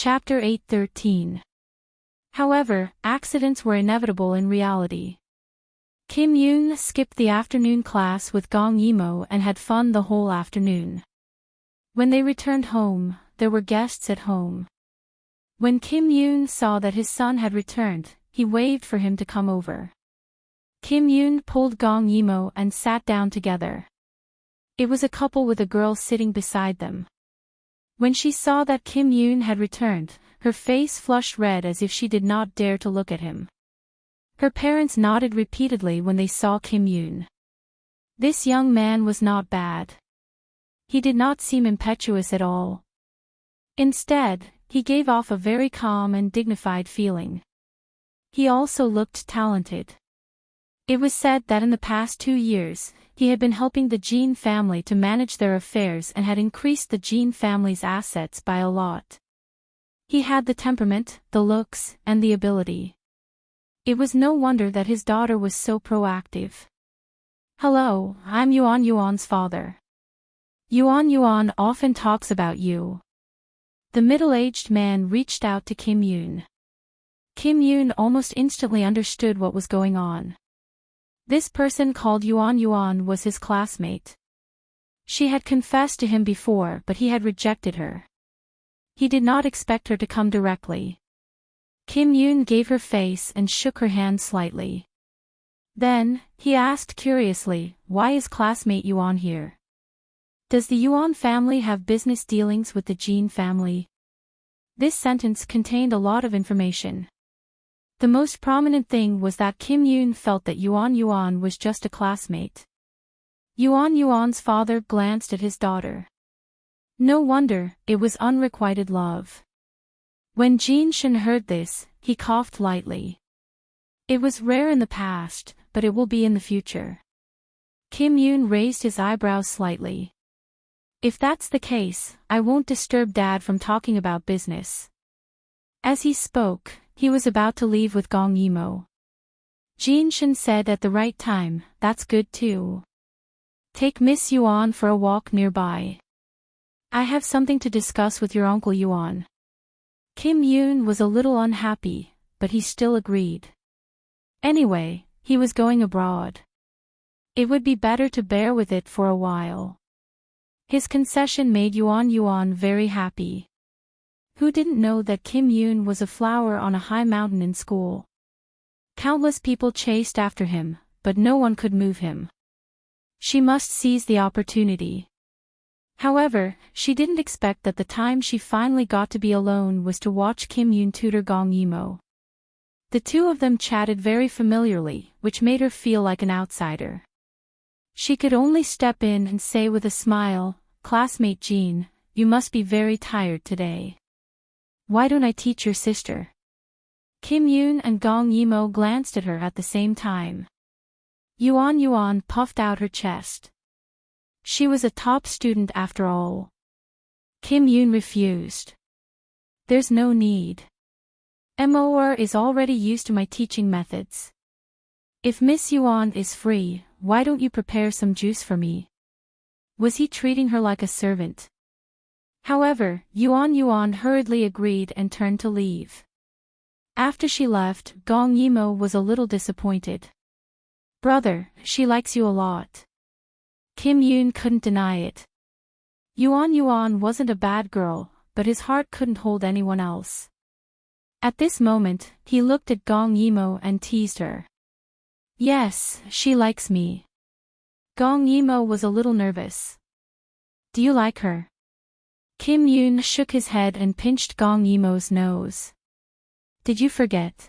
Chapter 8:13. However, accidents were inevitable in reality. Kim Yoon skipped the afternoon class with Gong Yimo and had fun the whole afternoon. When they returned home, there were guests at home. When Kim Yoon saw that his son had returned, he waved for him to come over. Kim Yoon pulled Gong Yimo and sat down together. It was a couple with a girl sitting beside them. When she saw that Kim Yoon had returned, her face flushed red as if she did not dare to look at him. Her parents nodded repeatedly when they saw Kim Yoon. This young man was not bad. He did not seem impetuous at all. Instead, he gave off a very calm and dignified feeling. He also looked talented. It was said that in the past 2 years, he had been helping the Jean family to manage their affairs and had increased the Jean family's assets by a lot. He had the temperament, the looks, and the ability. It was no wonder that his daughter was so proactive. "Hello, I'm Yuan's father. Yuan often talks about you." The middle-aged man reached out to Kim Yoon. Kim Yoon almost instantly understood what was going on. This person called Yuan was his classmate. She had confessed to him before, but he had rejected her. He did not expect her to come directly. Kim Yoon gave her face and shook her hand slightly. Then, he asked curiously, "Why is classmate Yuan here? Does the Yuan family have business dealings with the Jean family?" This sentence contained a lot of information. The most prominent thing was that Kim Yoon felt that Yuan was just a classmate. Yuan's father glanced at his daughter. No wonder, it was unrequited love. When Jin Shin heard this, he coughed lightly. It was rare in the past, but it will be in the future. Kim Yoon raised his eyebrows slightly. "If that's the case, I won't disturb Dad from talking about business." As he spoke, he was about to leave with Gong Yimo. Jin Shin said at the right time, "That's good too. Take Miss Yuan for a walk nearby. I have something to discuss with your Uncle Yuan." Kim Yoon was a little unhappy, but he still agreed. Anyway, he was going abroad. It would be better to bear with it for a while. His concession made Yuan very happy. Who didn't know that Kim Yoon was a flower on a high mountain in school? Countless people chased after him, but no one could move him. She must seize the opportunity. However, she didn't expect that the time she finally got to be alone was to watch Kim Yoon tutor Gong Yimo. The two of them chatted very familiarly, which made her feel like an outsider. She could only step in and say with a smile, "Classmate Jean, you must be very tired today. Why don't I teach your sister?" Kim Yoon and Gong Yimo glanced at her at the same time. Yuan puffed out her chest. She was a top student after all. Kim Yoon refused. "There's no need. Mor is already used to my teaching methods. If Miss Yuan is free, why don't you prepare some juice for me?" Was he treating her like a servant? However, Yuan hurriedly agreed and turned to leave. After she left, Gong Yimo was a little disappointed. "Brother, she likes you a lot." Kim Yoon couldn't deny it. Yuan wasn't a bad girl, but his heart couldn't hold anyone else. At this moment, he looked at Gong Yimo and teased her. "Yes, she likes me." Gong Yimo was a little nervous. "Do you like her?" Kim Yoon shook his head and pinched Gong Yimo's nose. "Did you forget?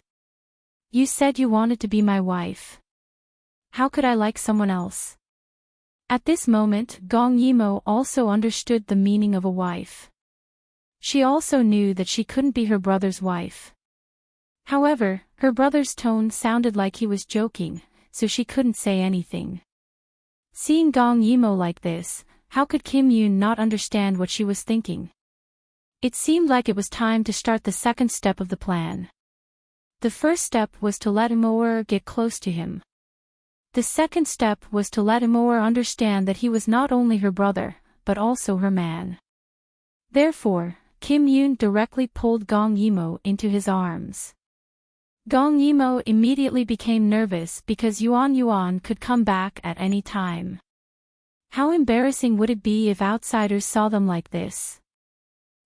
You said you wanted to be my wife. How could I like someone else?" At this moment, Gong Yimo also understood the meaning of a wife. She also knew that she couldn't be her brother's wife. However, her brother's tone sounded like he was joking, so she couldn't say anything. Seeing Gong Yimo like this, how could Kim Yoon not understand what she was thinking? It seemed like it was time to start the second step of the plan. The first step was to let Mor get close to him. The second step was to let Mor understand that he was not only her brother, but also her man. Therefore, Kim Yoon directly pulled Gong Yimo into his arms. Gong Yimo immediately became nervous because Yuan could come back at any time. How embarrassing would it be if outsiders saw them like this?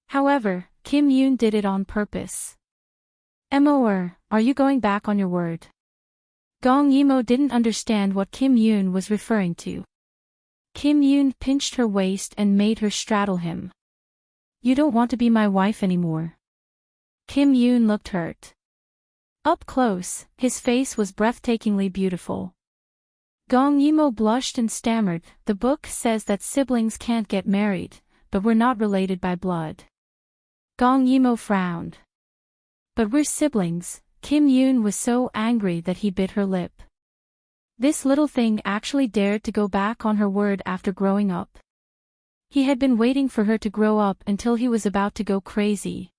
However, Kim Yoon did it on purpose. Are you going back on your word? Gong Yimo didn't understand what Kim Yoon was referring to. Kim Yoon pinched her waist and made her straddle him. You don't want to be my wife anymore. Kim Yoon looked hurt. Up close, his face was breathtakingly beautiful. Gong Yimo blushed and stammered, the book says that siblings can't get married, but we're not related by blood. Gong Yimo frowned. But we're siblings. Kim Yoon was so angry that he bit her lip. This little thing actually dared to go back on her word after growing up. He had been waiting for her to grow up until he was about to go crazy.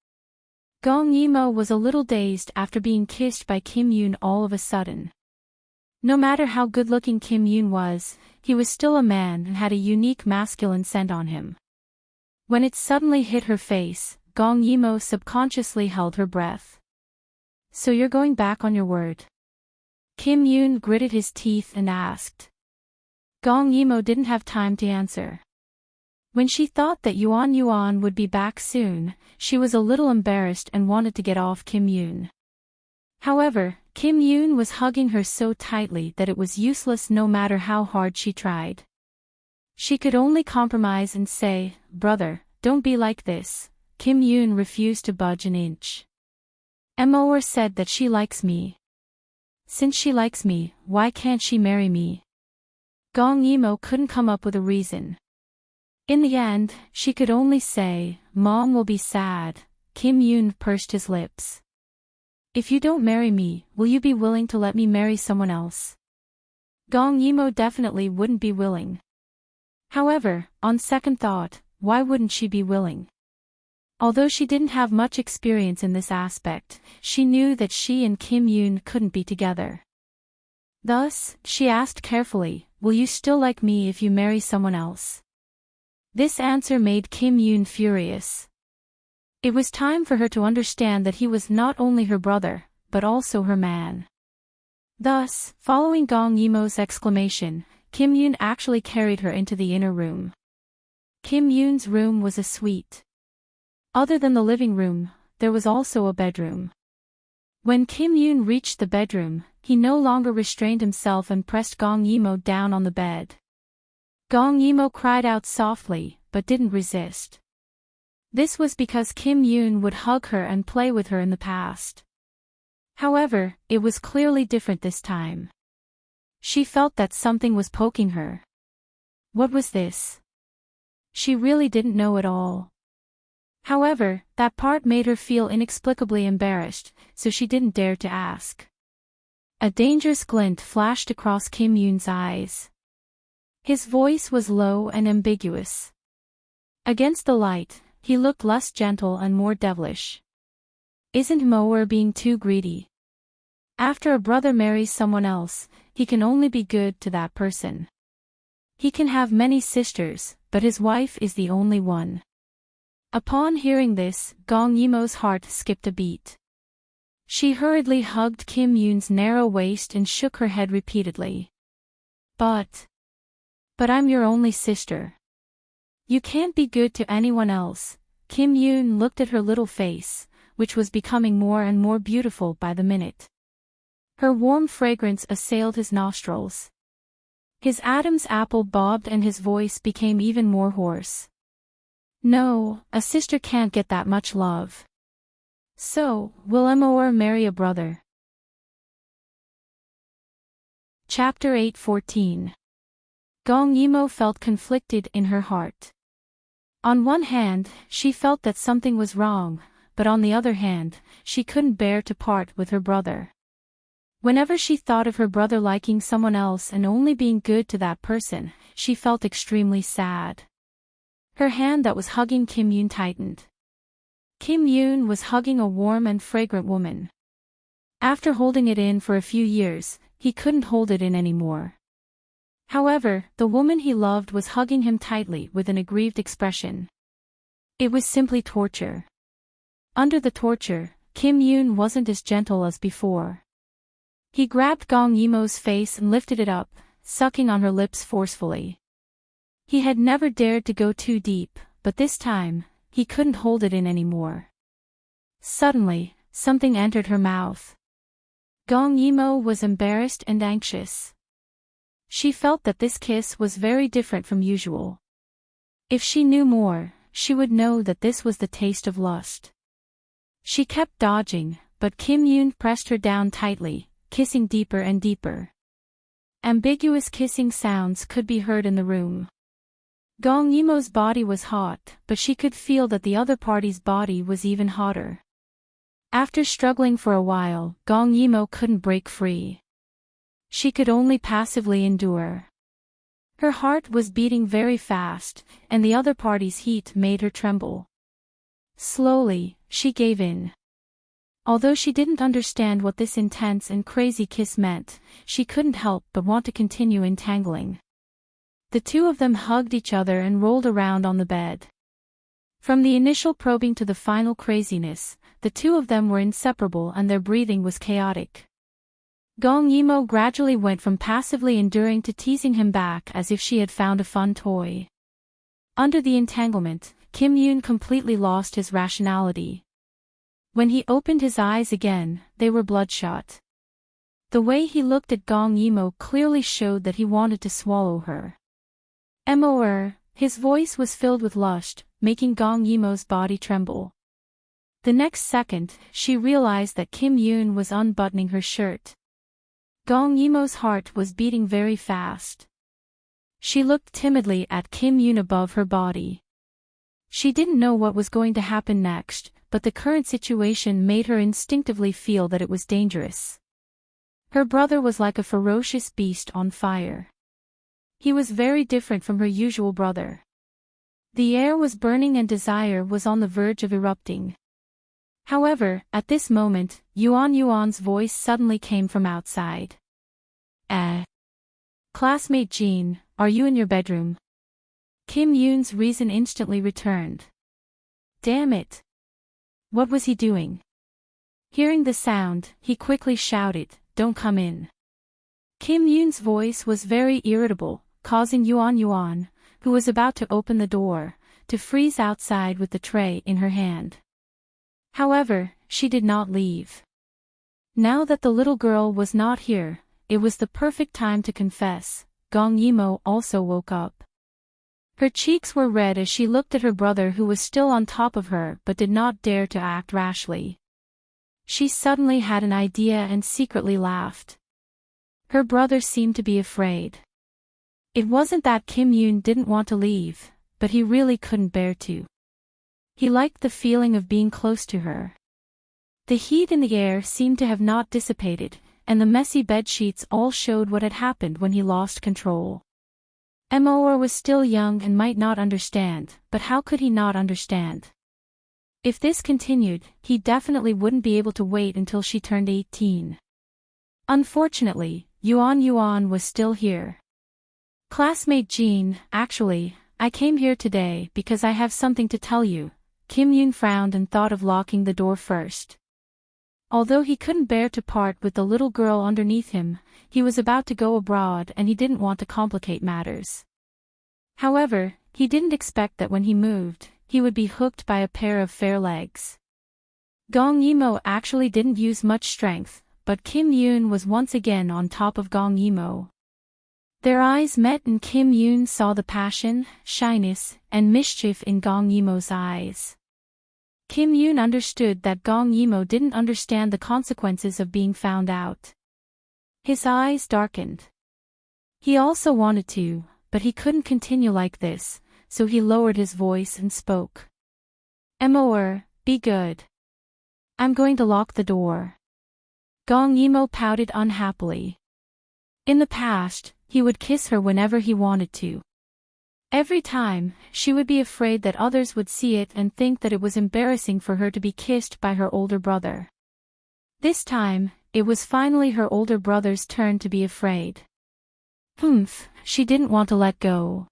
Gong Yimo was a little dazed after being kissed by Kim Yoon all of a sudden. No matter how good-looking Kim Yoon was, he was still a man and had a unique masculine scent on him. When it suddenly hit her face, Gong Yimo subconsciously held her breath. So you're going back on your word? Kim Yoon gritted his teeth and asked. Gong Yimo didn't have time to answer. When she thought that Yuan would be back soon, she was a little embarrassed and wanted to get off Kim Yoon. However, Kim Yoon was hugging her so tightly that it was useless no matter how hard she tried. She could only compromise and say, brother, don't be like this. Kim Yoon refused to budge an inch. Immerse said that she likes me. Since she likes me, why can't she marry me? Gong Yimo couldn't come up with a reason. In the end, she could only say, Mom will be sad. Kim Yoon pursed his lips. If you don't marry me, will you be willing to let me marry someone else? Gong Yimo definitely wouldn't be willing. However, on second thought, why wouldn't she be willing? Although she didn't have much experience in this aspect, she knew that she and Kim Yoon couldn't be together. Thus, she asked carefully, will you still like me if you marry someone else? This answer made Kim Yoon furious. It was time for her to understand that he was not only her brother, but also her man. Thus, following Gong Yimo's exclamation, Kim Yoon actually carried her into the inner room. Kim Yoon's room was a suite. Other than the living room, there was also a bedroom. When Kim Yoon reached the bedroom, he no longer restrained himself and pressed Gong Yimo down on the bed. Gong Yimo cried out softly, but didn't resist. This was because Kim Yoon would hug her and play with her in the past. However, it was clearly different this time. She felt that something was poking her. What was this? She really didn't know at all. However, that part made her feel inexplicably embarrassed, so she didn't dare to ask. A dangerous glint flashed across Kim Yoon's eyes. His voice was low and ambiguous. Against the light, he looked less gentle and more devilish. Isn't Moer being too greedy? After a brother marries someone else, he can only be good to that person. He can have many sisters, but his wife is the only one. Upon hearing this, Gong Yimo's heart skipped a beat. She hurriedly hugged Kim Yoon's narrow waist and shook her head repeatedly. But I'm your only sister. You can't be good to anyone else. Kim Yoon looked at her little face, which was becoming more and more beautiful by the minute. Her warm fragrance assailed his nostrils. His Adam's apple bobbed and his voice became even more hoarse. No, a sister can't get that much love. So, will Moer marry a brother? Chapter 8:14. Gong Yimo felt conflicted in her heart. On one hand, she felt that something was wrong, but on the other hand, she couldn't bear to part with her brother. Whenever she thought of her brother liking someone else and only being good to that person, she felt extremely sad. Her hand that was hugging Kim Yoon tightened. Kim Yoon was hugging a warm and fragrant woman. After holding it in for a few years, he couldn't hold it in anymore. However, the woman he loved was hugging him tightly with an aggrieved expression. It was simply torture. Under the torture, Kim Yoon wasn't as gentle as before. He grabbed Gong Yimo's face and lifted it up, sucking on her lips forcefully. He had never dared to go too deep, but this time, he couldn't hold it in anymore. Suddenly, something entered her mouth. Gong Yimo was embarrassed and anxious. She felt that this kiss was very different from usual. If she knew more, she would know that this was the taste of lust. She kept dodging, but Kim Yoon pressed her down tightly, kissing deeper and deeper. Ambiguous kissing sounds could be heard in the room. Gong Yimo's body was hot, but she could feel that the other party's body was even hotter. After struggling for a while, Gong Yimo couldn't break free. She could only passively endure. Her heart was beating very fast, and the other party's heat made her tremble. Slowly, she gave in. Although she didn't understand what this intense and crazy kiss meant, she couldn't help but want to continue entangling. The two of them hugged each other and rolled around on the bed. From the initial probing to the final craziness, the two of them were inseparable and their breathing was chaotic. Gong Yimo gradually went from passively enduring to teasing him back as if she had found a fun toy. Under the entanglement, Kim Yoon completely lost his rationality. When he opened his eyes again, they were bloodshot. The way he looked at Gong Yimo clearly showed that he wanted to swallow her. His voice was filled with lust, making Gong Yimo's body tremble. The next second, she realized that Kim Yoon was unbuttoning her shirt. Gong Yimo's heart was beating very fast. She looked timidly at Kim Yoon above her body. She didn't know what was going to happen next, but the current situation made her instinctively feel that it was dangerous. Her brother was like a ferocious beast on fire. He was very different from her usual brother. The air was burning and desire was on the verge of erupting. However, at this moment, Yuan's voice suddenly came from outside. Classmate Jean, are you in your bedroom? Kim Yoon's reason instantly returned. Damn it! What was he doing? Hearing the sound, he quickly shouted, "Don't come in." Kim Yoon's voice was very irritable, causing Yuan, who was about to open the door, to freeze outside with the tray in her hand. However, she did not leave. Now that the little girl was not here, it was the perfect time to confess. Gong Yimo also woke up. Her cheeks were red as she looked at her brother who was still on top of her but did not dare to act rashly. She suddenly had an idea and secretly laughed. Her brother seemed to be afraid. It wasn't that Kim Yoon didn't want to leave, but he really couldn't bear to. He liked the feeling of being close to her. The heat in the air seemed to have not dissipated, and the messy bedsheets all showed what had happened when he lost control. Was still young and might not understand, but how could he not understand? If this continued, he definitely wouldn't be able to wait until she turned 18. Unfortunately, Yuan was still here. Classmate Jean, actually, I came here today because I have something to tell you. Kim Yoon frowned and thought of locking the door first. Although he couldn't bear to part with the little girl underneath him, he was about to go abroad and he didn't want to complicate matters. However, he didn't expect that when he moved, he would be hooked by a pair of fair legs. Gong Yimo actually didn't use much strength, but Kim Yoon was once again on top of Gong Yimo. Their eyes met and Kim Yoon saw the passion, shyness, and mischief in Gong Yimo's eyes. Kim Yoon understood that Gong Yimo didn't understand the consequences of being found out. His eyes darkened. He also wanted to, but he couldn't continue like this, so he lowered his voice and spoke. Be good. I'm going to lock the door. Gong Yimo pouted unhappily. In the past, he would kiss her whenever he wanted to. Every time, she would be afraid that others would see it and think that it was embarrassing for her to be kissed by her older brother. This time, it was finally her older brother's turn to be afraid. She didn't want to let go.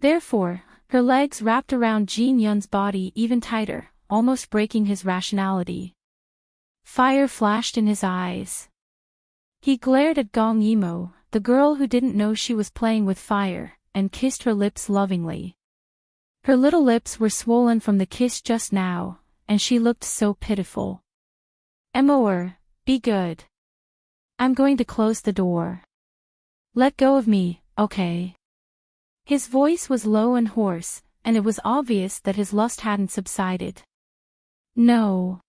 Therefore, Her legs wrapped around Jin Yun's body even tighter, almost breaking his rationality. Fire flashed in his eyes. He glared at Gong Yimo, the girl who didn't know she was playing with fire, and kissed her lips lovingly. Her little lips were swollen from the kiss just now, and she looked so pitiful. Emor, be good. I'm going to close the door. Let go of me, okay? His voice was low and hoarse, and it was obvious that his lust hadn't subsided. No.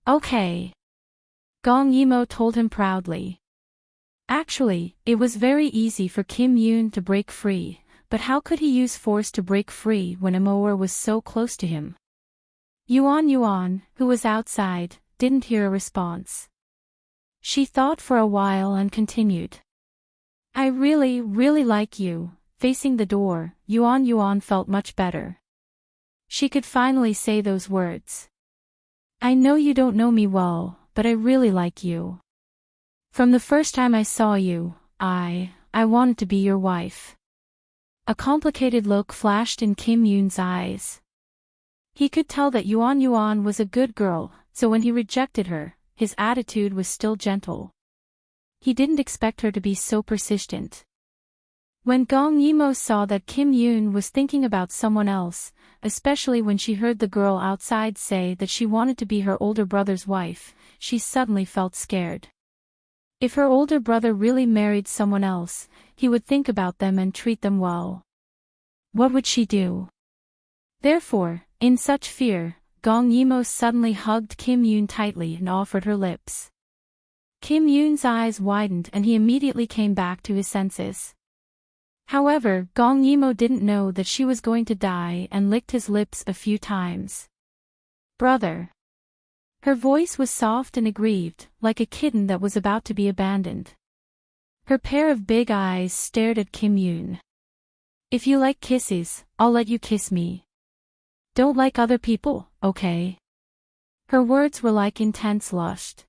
Okay. Gong Yimo told him proudly. Actually, it was very easy for Kim Yoon to break free, but how could he use force to break free when Emor was so close to him? Yuan, who was outside, didn't hear a response. She thought for a while and continued. I really like you. Facing the door, Yuan felt much better. She could finally say those words. I know you don't know me well, but I really like you. From the first time I saw you, I wanted to be your wife. A complicated look flashed in Kim Yoon's eyes. He could tell that Yuan was a good girl, so when he rejected her, his attitude was still gentle. He didn't expect her to be so persistent. When Gong Yimo saw that Kim Yoon was thinking about someone else, especially when she heard the girl outside say that she wanted to be her older brother's wife, she suddenly felt scared. If her older brother really married someone else, he would think about them and treat them well. What would she do? Therefore, in such fear, Gong Yimo suddenly hugged Kim Yoon tightly and offered her lips. Kim Yoon's eyes widened and he immediately came back to his senses. However, Gong Yimo didn't know that she was going to die and licked his lips a few times. Brother. Her voice was soft and aggrieved, like a kitten that was about to be abandoned. Her pair of big eyes stared at Kim Yoon. If you like kisses, I'll let you kiss me. Don't like other people, okay? Her words were like intense lust.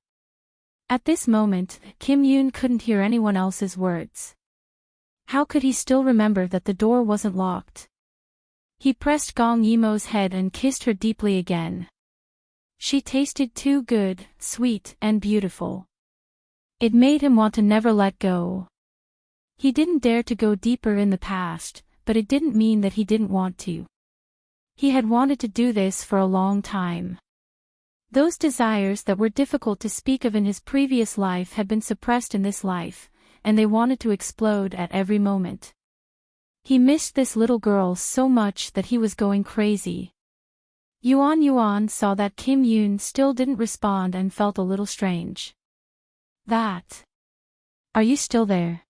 At this moment, Kim Yoon couldn't hear anyone else's words. How could he still remember that the door wasn't locked? He pressed Gong Yimo's head and kissed her deeply again. She tasted too good, sweet, and beautiful. It made him want to never let go. He didn't dare to go deeper in the past, but it didn't mean that he didn't want to. He had wanted to do this for a long time. Those desires that were difficult to speak of in his previous life had been suppressed in this life, and they wanted to explode at every moment. He missed this little girl so much that he was going crazy. Yuan saw that Kim Yoon still didn't respond and felt a little strange. Are you still there?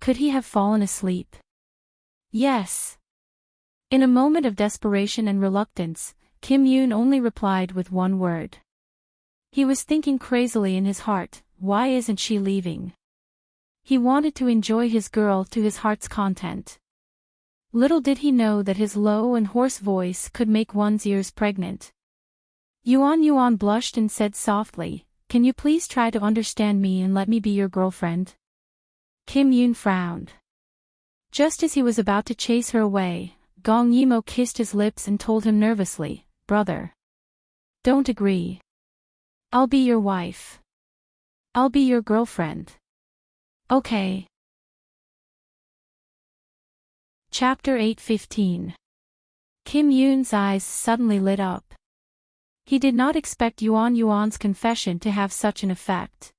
Could he have fallen asleep? Yes. In a moment of desperation and reluctance, Kim Yoon only replied with one word. He was thinking crazily in his heart, why isn't she leaving? He wanted to enjoy his girl to his heart's content. Little did he know that his low and hoarse voice could make one's ears pregnant. Yuan blushed and said softly, can you please try to understand me and let me be your girlfriend? Kim Yoon frowned. Just as he was about to chase her away, Gong Yimo kissed his lips and told him nervously, brother. Don't agree. I'll be your wife. I'll be your girlfriend. Okay. Chapter 8:15. Kim Yoon's eyes suddenly lit up. He did not expect Yuan's confession to have such an effect.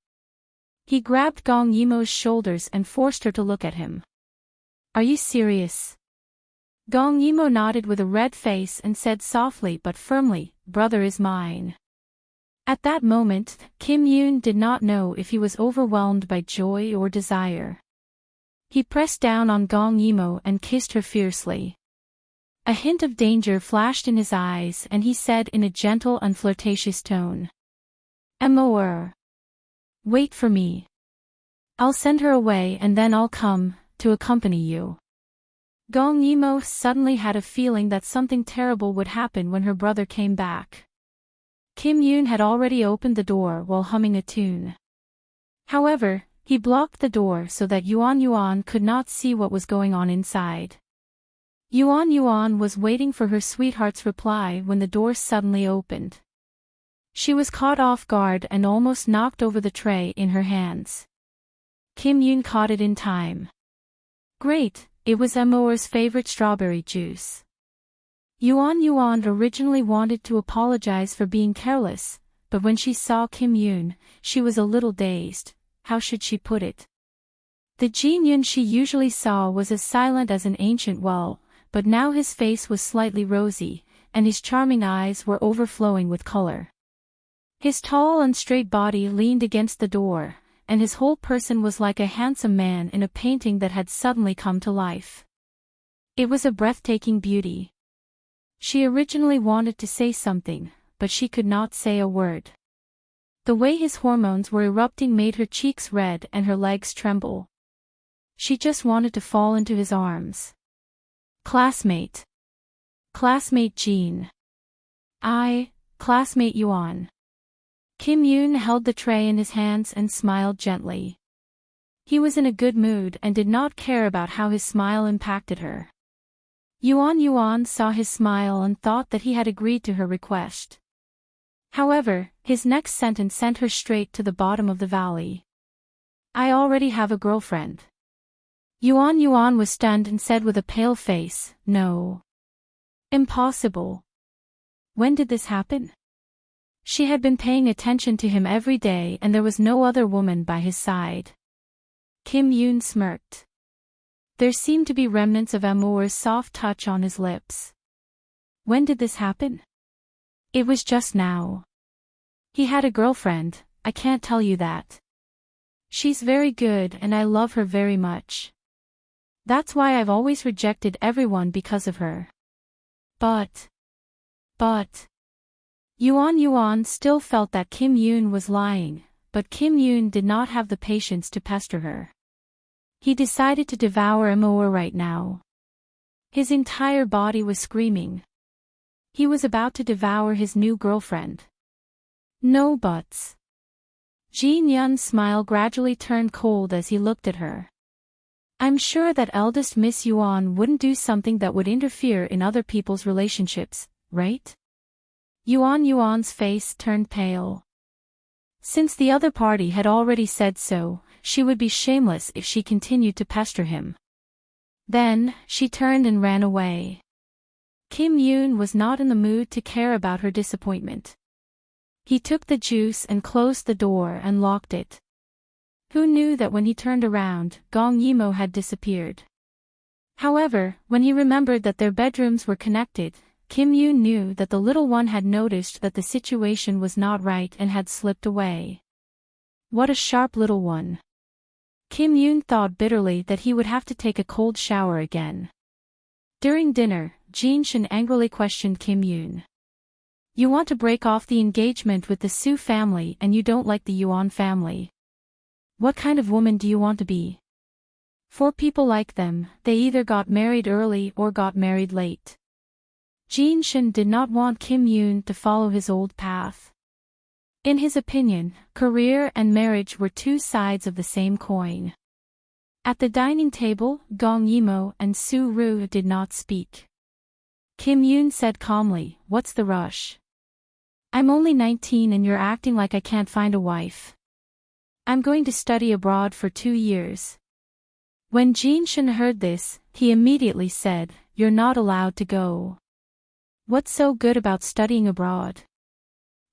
He grabbed Gong Yimo's shoulders and forced her to look at him. Are you serious? Gong Yimo nodded with a red face and said softly but firmly, brother is mine. At that moment, Kim Yoon did not know if he was overwhelmed by joy or desire. He pressed down on Gong Yimo and kissed her fiercely. A hint of danger flashed in his eyes and he said in a gentle and flirtatious tone. Emor. Wait for me. I'll send her away and then I'll come, to accompany you. Gong Yimo suddenly had a feeling that something terrible would happen when her brother came back. Kim Yoon had already opened the door while humming a tune. However, he blocked the door so that Yuan could not see what was going on inside. Yuan Yuan was waiting for her sweetheart's reply when the door suddenly opened. She was caught off guard and almost knocked over the tray in her hands. Kim Yoon caught it in time. Great, it was Amor's favorite strawberry juice. Yuan Yuan originally wanted to apologize for being careless, but when she saw Kim Yoon, she was a little dazed. How should she put it? The Jin Yoon she usually saw was as silent as an ancient well, but now his face was slightly rosy, and his charming eyes were overflowing with color. His tall and straight body leaned against the door, and his whole person was like a handsome man in a painting that had suddenly come to life. It was a breathtaking beauty. She originally wanted to say something, but she could not say a word. The way his hormones were erupting made her cheeks red and her legs tremble. She just wanted to fall into his arms. Classmate. Classmate Jean. Classmate Yuan. Kim Yoon held the tray in his hands and smiled gently. He was in a good mood and did not care about how his smile impacted her. Yuan Yuan saw his smile and thought that he had agreed to her request. However, his next sentence sent her straight to the bottom of the valley. I already have a girlfriend. Yuan Yuan was stunned and said with a pale face, No. Impossible. When did this happen? She had been paying attention to him every day and there was no other woman by his side. Kim Yoon smirked. There seemed to be remnants of Amor's soft touch on his lips. When did this happen? It was just now. He had a girlfriend, I can't tell you that. She's very good and I love her very much. That's why I've always rejected everyone because of her. But. Yuan Yuan still felt that Kim Yoon was lying, but Kim Yoon did not have the patience to pester her. He decided to devour Amor right now. His entire body was screaming. He was about to devour his new girlfriend. No buts. Jin Yun's smile gradually turned cold as he looked at her. I'm sure that eldest Miss Yuan wouldn't do something that would interfere in other people's relationships, right? Yuan Yuan's face turned pale. Since the other party had already said so, she would be shameless if she continued to pester him. Then, she turned and ran away. Kim Yoon was not in the mood to care about her disappointment. He took the juice and closed the door and locked it. Who knew that when he turned around, Gong Yimo had disappeared? However, when he remembered that their bedrooms were connected, Kim Yoon knew that the little one had noticed that the situation was not right and had slipped away. What a sharp little one. Kim Yoon thought bitterly that he would have to take a cold shower again. During dinner, Jin Shin angrily questioned Kim Yoon. You want to break off the engagement with the Su family and you don't like the Yuan family. What kind of woman do you want to be? For people like them, they either got married early or got married late. Jin Shin did not want Kim Yoon to follow his old path. In his opinion, career and marriage were two sides of the same coin. At the dining table, Gong Yimo and Su Ru did not speak. Kim Yoon said calmly, What's the rush? I'm only 19 and you're acting like I can't find a wife. I'm going to study abroad for 2 years. When Jin Shin heard this, he immediately said, You're not allowed to go. What's so good about studying abroad?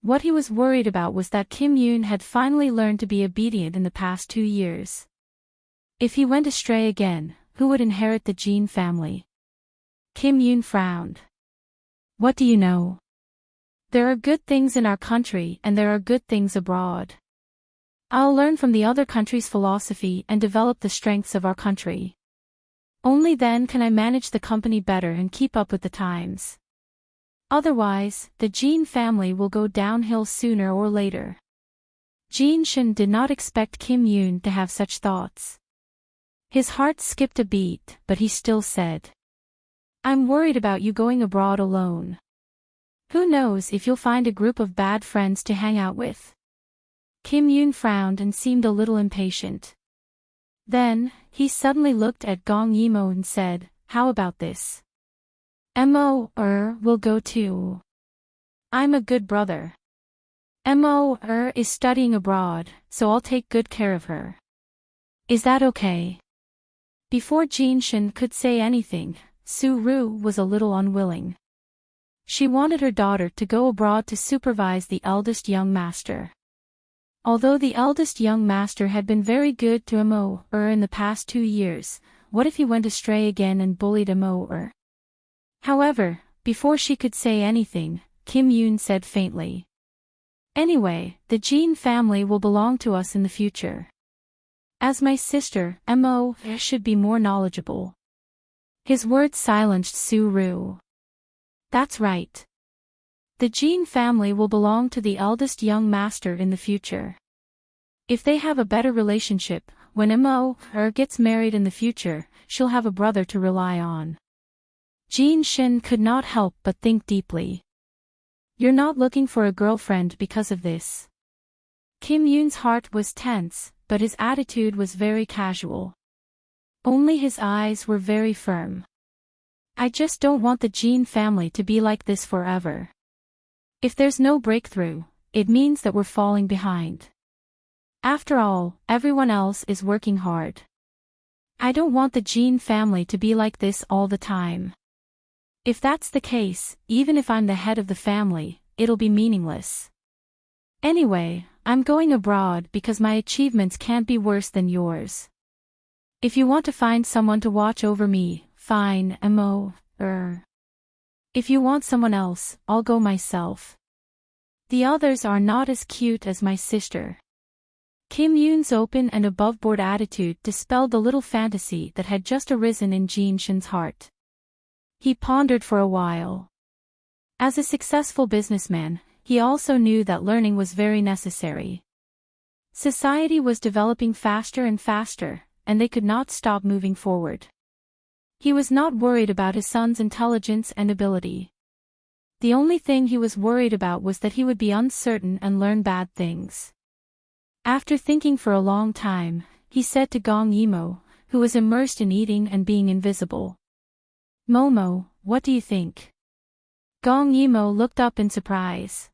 What he was worried about was that Kim Yoon had finally learned to be obedient in the past 2 years. If he went astray again, who would inherit the Jin family? Kim Yoon frowned. What do you know? There are good things in our country and there are good things abroad. I'll learn from the other country's philosophy and develop the strengths of our country. Only then can I manage the company better and keep up with the times. Otherwise, the Jin family will go downhill sooner or later. Jin Shin did not expect Kim Yoon to have such thoughts. His heart skipped a beat, but he still said, I'm worried about you going abroad alone. Who knows if you'll find a group of bad friends to hang out with? Kim Yoon frowned and seemed a little impatient. Then, he suddenly looked at Gong Yimo and said, How about this? Will go too. I'm a good brother. Is studying abroad, so I'll take good care of her. Is that okay? Before Jinshin could say anything, Su-ru was a little unwilling. She wanted her daughter to go abroad to supervise the eldest young master. Although the eldest young master had been very good to in the past 2 years, what if he went astray again and bullied However, before she could say anything, Kim Yoon said faintly. Anyway, the Jin family will belong to us in the future. As my sister, should be more knowledgeable. His words silenced Su-ru. That's right. The Jin family will belong to the eldest young master in the future. If they have a better relationship, when gets married in the future, she'll have a brother to rely on. Jinshin could not help but think deeply. You're not looking for a girlfriend because of this. Kim Yoon's heart was tense, but his attitude was very casual. Only his eyes were very firm. I just don't want the Jin family to be like this forever. If there's no breakthrough, it means that we're falling behind. After all, everyone else is working hard. I don't want the Jin family to be like this all the time. If that's the case, even if I'm the head of the family, it'll be meaningless. Anyway, I'm going abroad because my achievements can't be worse than yours. If you want to find someone to watch over me, fine, If you want someone else, I'll go myself. The others are not as cute as my sister. Kim Yoon's open and above-board attitude dispelled the little fantasy that had just arisen in Jinshin's heart. He pondered for a while. As a successful businessman, he also knew that learning was very necessary. Society was developing faster and faster, and they could not stop moving forward. He was not worried about his son's intelligence and ability. The only thing he was worried about was that he would be uncertain and learn bad things. After thinking for a long time, he said to Gong Yimo, who was immersed in eating and being invisible. Momo, what do you think? Gong Yimo looked up in surprise.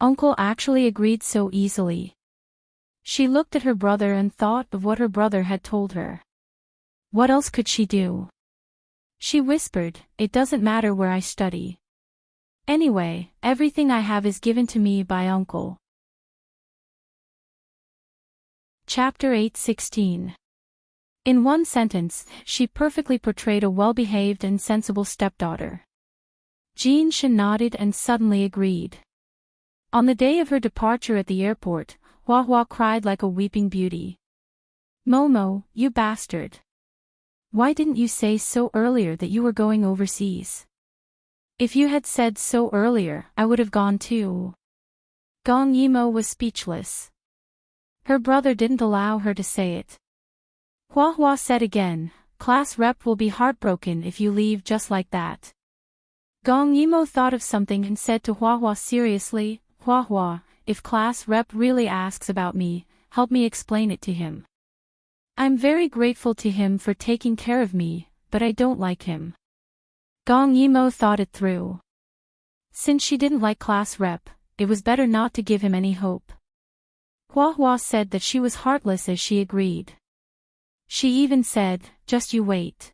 Uncle actually agreed so easily. She looked at her brother and thought of what her brother had told her. What else could she do? She whispered, it doesn't matter where I study. Anyway, everything I have is given to me by Uncle. Chapter 8:16. In one sentence, she perfectly portrayed a well-behaved and sensible stepdaughter. Jinshin nodded and suddenly agreed. On the day of her departure at the airport, Hua cried like a weeping beauty. Momo, you bastard. Why didn't you say so earlier that you were going overseas? If you had said so earlier, I would have gone too. Gong Yimo was speechless. Her brother didn't allow her to say it. Hua said again, class rep will be heartbroken if you leave just like that. Gong Yimo thought of something and said to Hua seriously, Hua, if class rep really asks about me, help me explain it to him. I'm very grateful to him for taking care of me, but I don't like him. Gong Yimo thought it through. Since she didn't like class rep, it was better not to give him any hope. Hua said that she was heartless as she agreed. She even said, just you wait.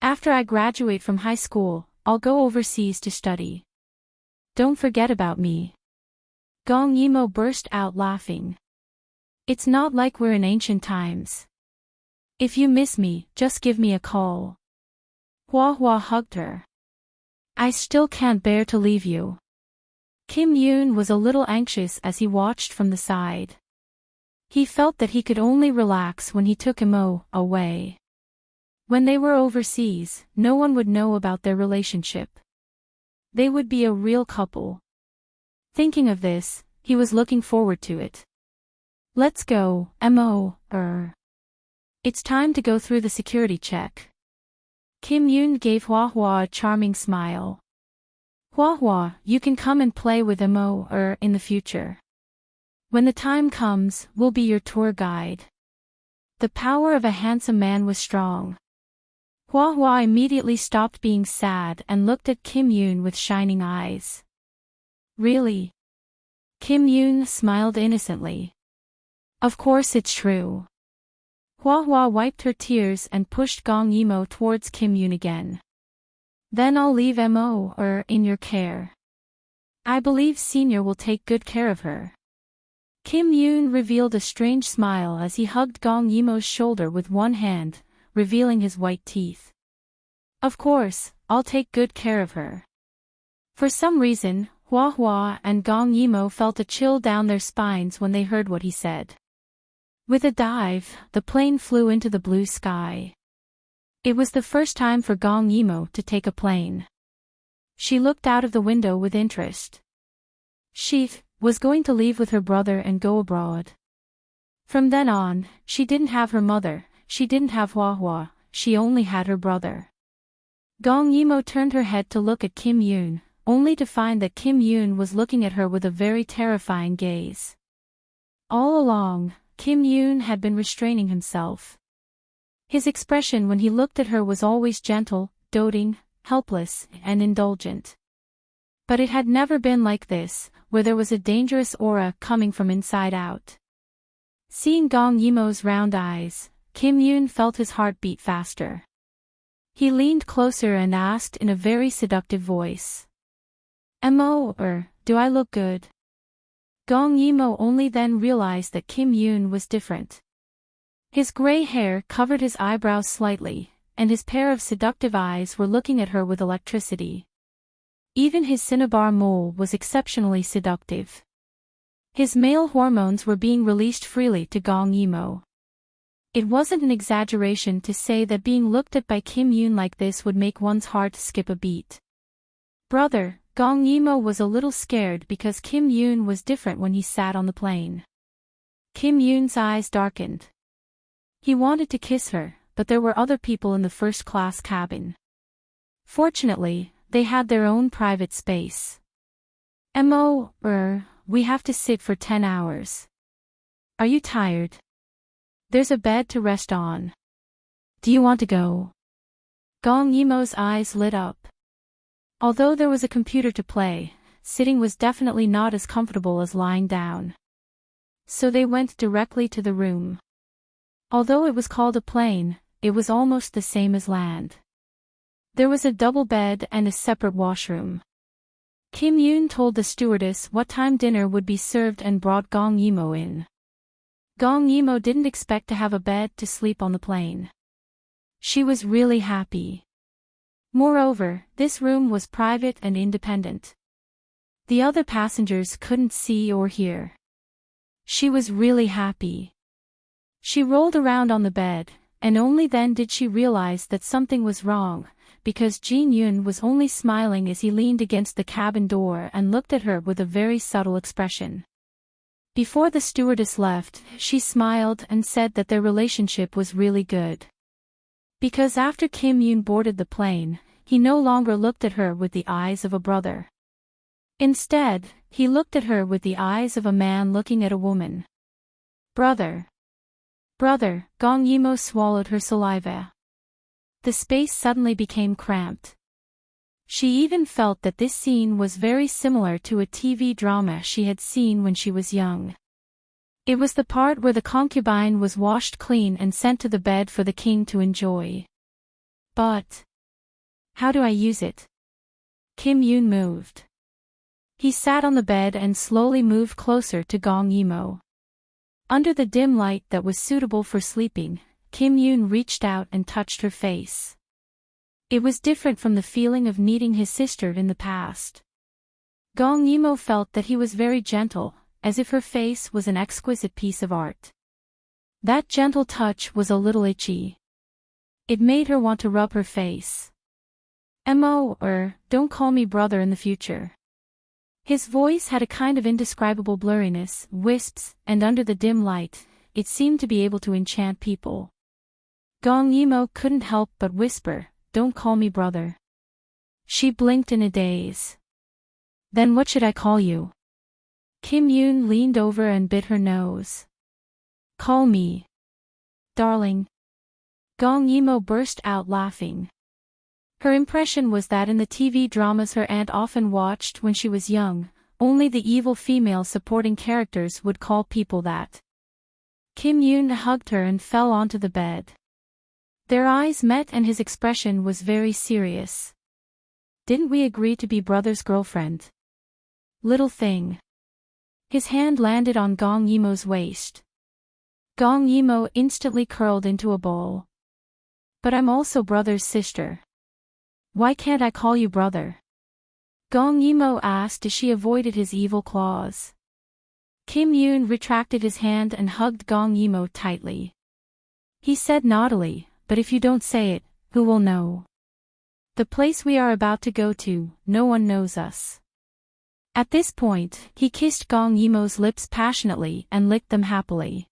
After I graduate from high school, I'll go overseas to study. Don't forget about me. Gong Yimo burst out laughing. It's not like we're in ancient times. If you miss me, just give me a call. Hua hugged her. I still can't bear to leave you. Kim Yoon was a little anxious as he watched from the side. He felt that he could only relax when he took Imo away. When they were overseas, no one would know about their relationship. They would be a real couple. Thinking of this, he was looking forward to it. Let's go, Imo. It's time to go through the security check. Kim Yoon gave Hua a charming smile. Hua, you can come and play with Imo in the future. When the time comes, we'll be your tour guide. The power of a handsome man was strong. Hua Hua immediately stopped being sad and looked at Kim Yoon with shining eyes. Really? Kim Yoon smiled innocently. Of course it's true. Hua Hua wiped her tears and pushed Gong Yimo towards Kim Yoon again. Then I'll leave Mo in your care. I believe Senior will take good care of her. Kim Yoon revealed a strange smile as he hugged Gong Yimo's shoulder with one hand, revealing his white teeth. Of course, I'll take good care of her. For some reason, Hua Hua and Gong Yimo felt a chill down their spines when they heard what he said. With a dive, the plane flew into the blue sky. It was the first time for Gong Yimo to take a plane. She looked out of the window with interest. She was going to leave with her brother and go abroad. From then on, she didn't have her mother, she didn't have Hua Hua, she only had her brother. Gong Yimo turned her head to look at Kim Yoon, only to find that Kim Yoon was looking at her with a very terrifying gaze. All along, Kim Yoon had been restraining himself. His expression when he looked at her was always gentle, doting, helpless, and indulgent. But it had never been like this, where there was a dangerous aura coming from inside out. Seeing Gong Yimo's round eyes, Kim Yoon felt his heart beat faster. He leaned closer and asked in a very seductive voice. Mo, do I look good? Gong Yimo only then realized that Kim Yoon was different. His gray hair covered his eyebrows slightly, and his pair of seductive eyes were looking at her with electricity. Even his cinnabar mole was exceptionally seductive. His male hormones were being released freely to Gong Yimo. It wasn't an exaggeration to say that being looked at by Kim Yoon like this would make one's heart skip a beat. Brother, Gong Yimo was a little scared because Kim Yoon was different when he sat on the plane. Kim Yoon's eyes darkened. He wanted to kiss her, but there were other people in the first-class cabin. Fortunately, they had their own private space. Mo, we have to sit for 10 hours. Are you tired? There's a bed to rest on. Do you want to go? Gong Yimo's eyes lit up. Although there was a computer to play, sitting was definitely not as comfortable as lying down. So they went directly to the room. Although it was called a plane, it was almost the same as land. There was a double bed and a separate washroom. Kim Yoon told the stewardess what time dinner would be served and brought Gong Yimo in. Gong Yimo didn't expect to have a bed to sleep on the plane. She was really happy. Moreover, this room was private and independent. The other passengers couldn't see or hear. She was really happy. She rolled around on the bed, and only then did she realize that something was wrong, because Jin Yoon was only smiling as he leaned against the cabin door and looked at her with a very subtle expression. Before the stewardess left, she smiled and said that their relationship was really good. Because after Kim Yoon boarded the plane, he no longer looked at her with the eyes of a brother. Instead, he looked at her with the eyes of a man looking at a woman. Brother. Brother, Gong Yimo swallowed her saliva. The space suddenly became cramped. She even felt that this scene was very similar to a TV drama she had seen when she was young. It was the part where the concubine was washed clean and sent to the bed for the king to enjoy. But how do I use it? Kim Yoon moved. He sat on the bed and slowly moved closer to Gong Yimo. Under the dim light that was suitable for sleeping, Kim Yoon reached out and touched her face. It was different from the feeling of needing his sister in the past. Gong Yimo felt that he was very gentle, as if her face was an exquisite piece of art. That gentle touch was a little itchy. It made her want to rub her face. Mo, don't call me brother in the future. His voice had a kind of indescribable blurriness, wisps, and under the dim light, it seemed to be able to enchant people. Gong Yimo couldn't help but whisper, "Don't call me brother." She blinked in a daze. Then what should I call you? Kim Yoon leaned over and bit her nose. Call me darling. Gong Yimo burst out laughing. Her impression was that in the TV dramas her aunt often watched when she was young, only the evil female supporting characters would call people that. Kim Yoon hugged her and fell onto the bed. Their eyes met and his expression was very serious. Didn't we agree to be brother's girlfriend? Little thing. His hand landed on Gong Yimo's waist. Gong Yimo instantly curled into a ball. But I'm also brother's sister. Why can't I call you brother? Gong Yimo asked as she avoided his evil claws. Kim Yoon retracted his hand and hugged Gong Yimo tightly. He said naughtily, but if you don't say it, who will know? The place we are about to go to, no one knows us. At this point, he kissed Gong Yimo's lips passionately and licked them happily.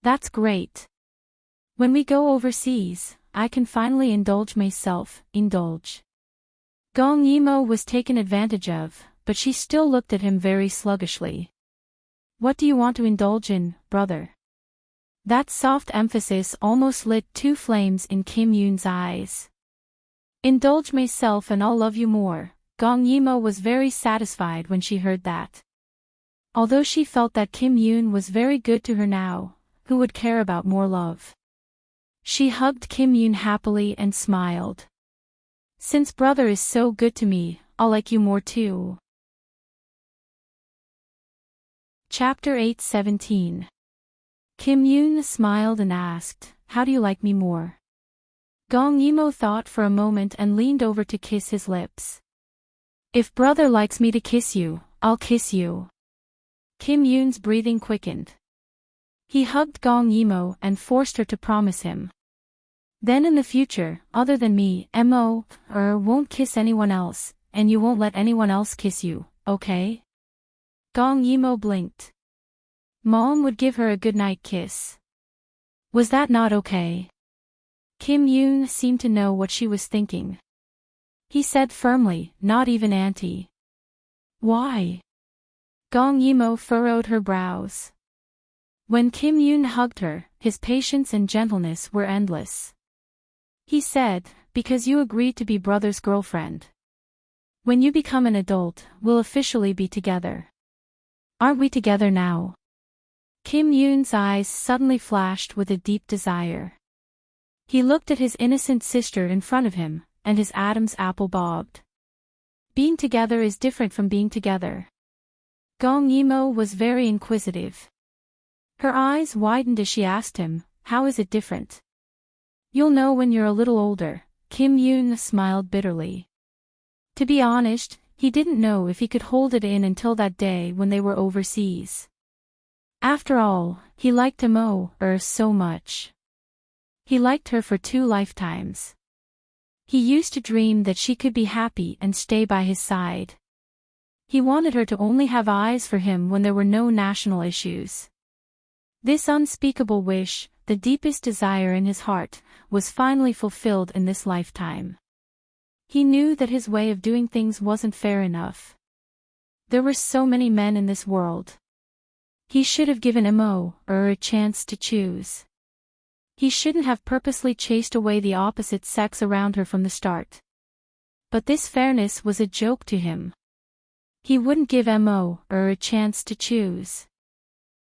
That's great. When we go overseas, I can finally indulge myself, indulge. Gong Yimo was taken advantage of, but she still looked at him very sluggishly. What do you want to indulge in, brother? That soft emphasis almost lit two flames in Kim Yoon's eyes. Indulge myself and I'll love you more. Gong Yimo was very satisfied when she heard that. Although she felt that Kim Yoon was very good to her now, who would care about more love? She hugged Kim Yoon happily and smiled. Since brother is so good to me, I'll like you more too. Chapter 8:17. Kim Yoon smiled and asked, how do you like me more? Gong Yimo thought for a moment and leaned over to kiss his lips. If brother likes me to kiss you, I'll kiss you. Kim Yoon's breathing quickened. He hugged Gong Yimo and forced her to promise him. Then in the future, other than me, won't kiss anyone else, and you won't let anyone else kiss you, okay? Gong Yimo blinked. Mom would give her a goodnight kiss. Was that not okay? Kim Yoon seemed to know what she was thinking. He said firmly, not even auntie. Why? Gong Yimo furrowed her brows. When Kim Yoon hugged her, his patience and gentleness were endless. He said, because you agreed to be brother's girlfriend. When you become an adult, we'll officially be together. Aren't we together now? Kim Yoon's eyes suddenly flashed with a deep desire. He looked at his innocent sister in front of him, and his Adam's apple bobbed. Being together is different from being together. Gong Yimo was very inquisitive. Her eyes widened as she asked him, how is it different? You'll know when you're a little older, Kim Yoon smiled bitterly. To be honest, he didn't know if he could hold it in until that day when they were overseas. After all, he liked so much. He liked her for 2 lifetimes. He used to dream that she could be happy and stay by his side. He wanted her to only have eyes for him when there were no national issues. This unspeakable wish, the deepest desire in his heart, was finally fulfilled in this lifetime. He knew that his way of doing things wasn't fair enough. There were so many men in this world. He should have given a chance to choose. He shouldn't have purposely chased away the opposite sex around her from the start. But this fairness was a joke to him. He wouldn't give a chance to choose.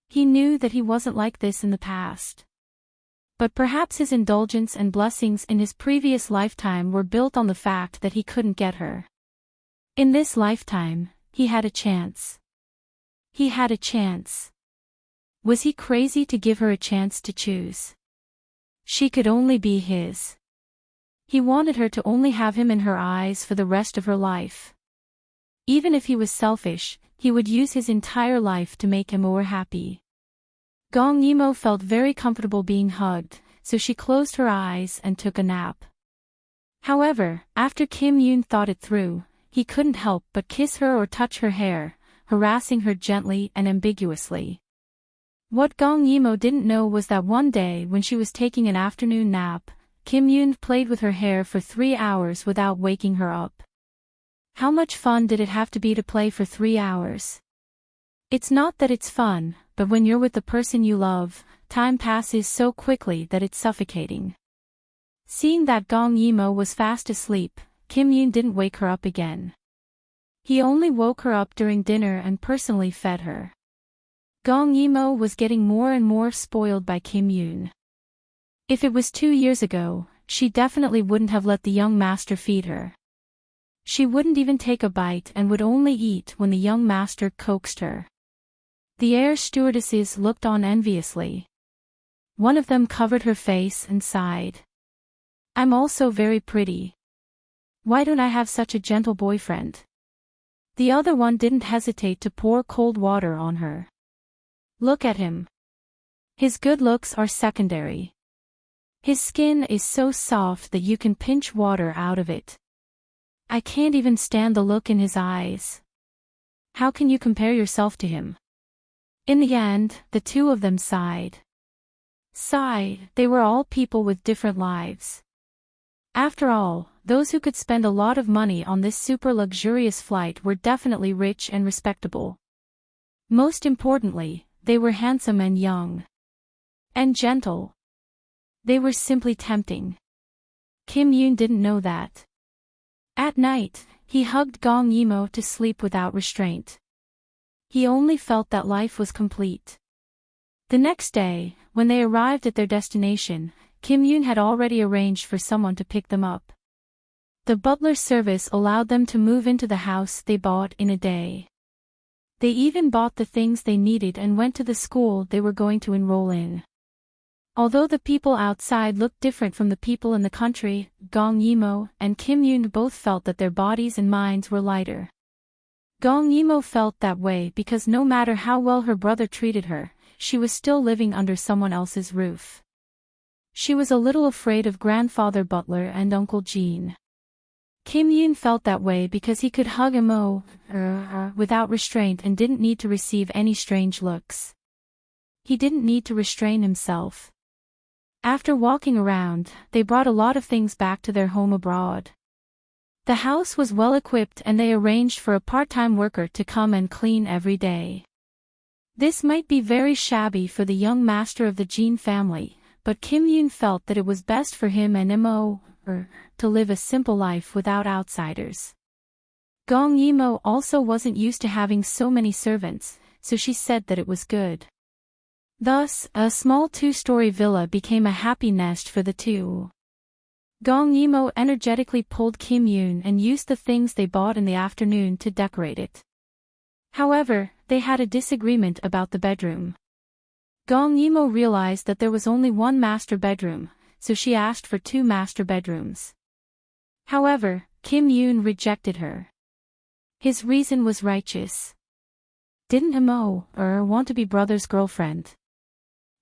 He knew that he wasn't like this in the past. But perhaps his indulgence and blessings in his previous lifetime were built on the fact that he couldn't get her. In this lifetime, he had a chance. He had a chance. Was he crazy to give her a chance to choose? She could only be his. He wanted her to only have him in her eyes for the rest of her life. Even if he was selfish, he would use his entire life to make him more happy. Gong Yimo felt very comfortable being hugged, so she closed her eyes and took a nap. However, after Kim Yoon thought it through, he couldn't help but kiss her or touch her hair, harassing her gently and ambiguously. What Gong Yimo didn't know was that one day when she was taking an afternoon nap, Kim Yoon played with her hair for 3 hours without waking her up. How much fun did it have to be to play for 3 hours? It's not that it's fun, but when you're with the person you love, time passes so quickly that it's suffocating. Seeing that Gong Yimo was fast asleep, Kim Yoon didn't wake her up again. He only woke her up during dinner and personally fed her. Gong Yimo was getting more and more spoiled by Kim Yoon. If it was 2 years ago, she definitely wouldn't have let the young master feed her. She wouldn't even take a bite and would only eat when the young master coaxed her. The air stewardesses looked on enviously. One of them covered her face and sighed. "I'm also very pretty. Why don't I have such a gentle boyfriend?" The other one didn't hesitate to pour cold water on her. "Look at him. His good looks are secondary. His skin is so soft that you can pinch water out of it. I can't even stand the look in his eyes. How can you compare yourself to him?" In the end, the two of them sighed. They were all people with different lives. After all, those who could spend a lot of money on this super luxurious flight were definitely rich and respectable. Most importantly, they were handsome and young. And gentle. They were simply tempting. Kim Yoon didn't know that. At night, he hugged Gong Yimo to sleep without restraint. He only felt that life was complete. The next day, when they arrived at their destination, Kim Yoon had already arranged for someone to pick them up. The butler service allowed them to move into the house they bought in a day. They even bought the things they needed and went to the school they were going to enroll in. Although the people outside looked different from the people in the country, Gong Yimo and Kim Yoon both felt that their bodies and minds were lighter. Gong Yimo felt that way because no matter how well her brother treated her, she was still living under someone else's roof. She was a little afraid of Grandfather Butler and Uncle Jean. Kim Yoon felt that way because he could hug Imo without restraint and didn't need to receive any strange looks. He didn't need to restrain himself. After walking around, they brought a lot of things back to their home abroad. The house was well equipped and they arranged for a part-time worker to come and clean every day. This might be very shabby for the young master of the Jean family, but Kim Yoon felt that it was best for him and Imo to live a simple life without outsiders. Gong Yimo also wasn't used to having so many servants, so she said that it was good. Thus, a small 2-story villa became a happy nest for the two. Gong Yimo energetically pulled Kim Yoon and used the things they bought in the afternoon to decorate it. However, they had a disagreement about the bedroom. Gong Yimo realized that there was only one master bedroom, so she asked for 2 master bedrooms. However, Kim Yoon rejected her. His reason was righteous. Didn't Imo want to be brother's girlfriend?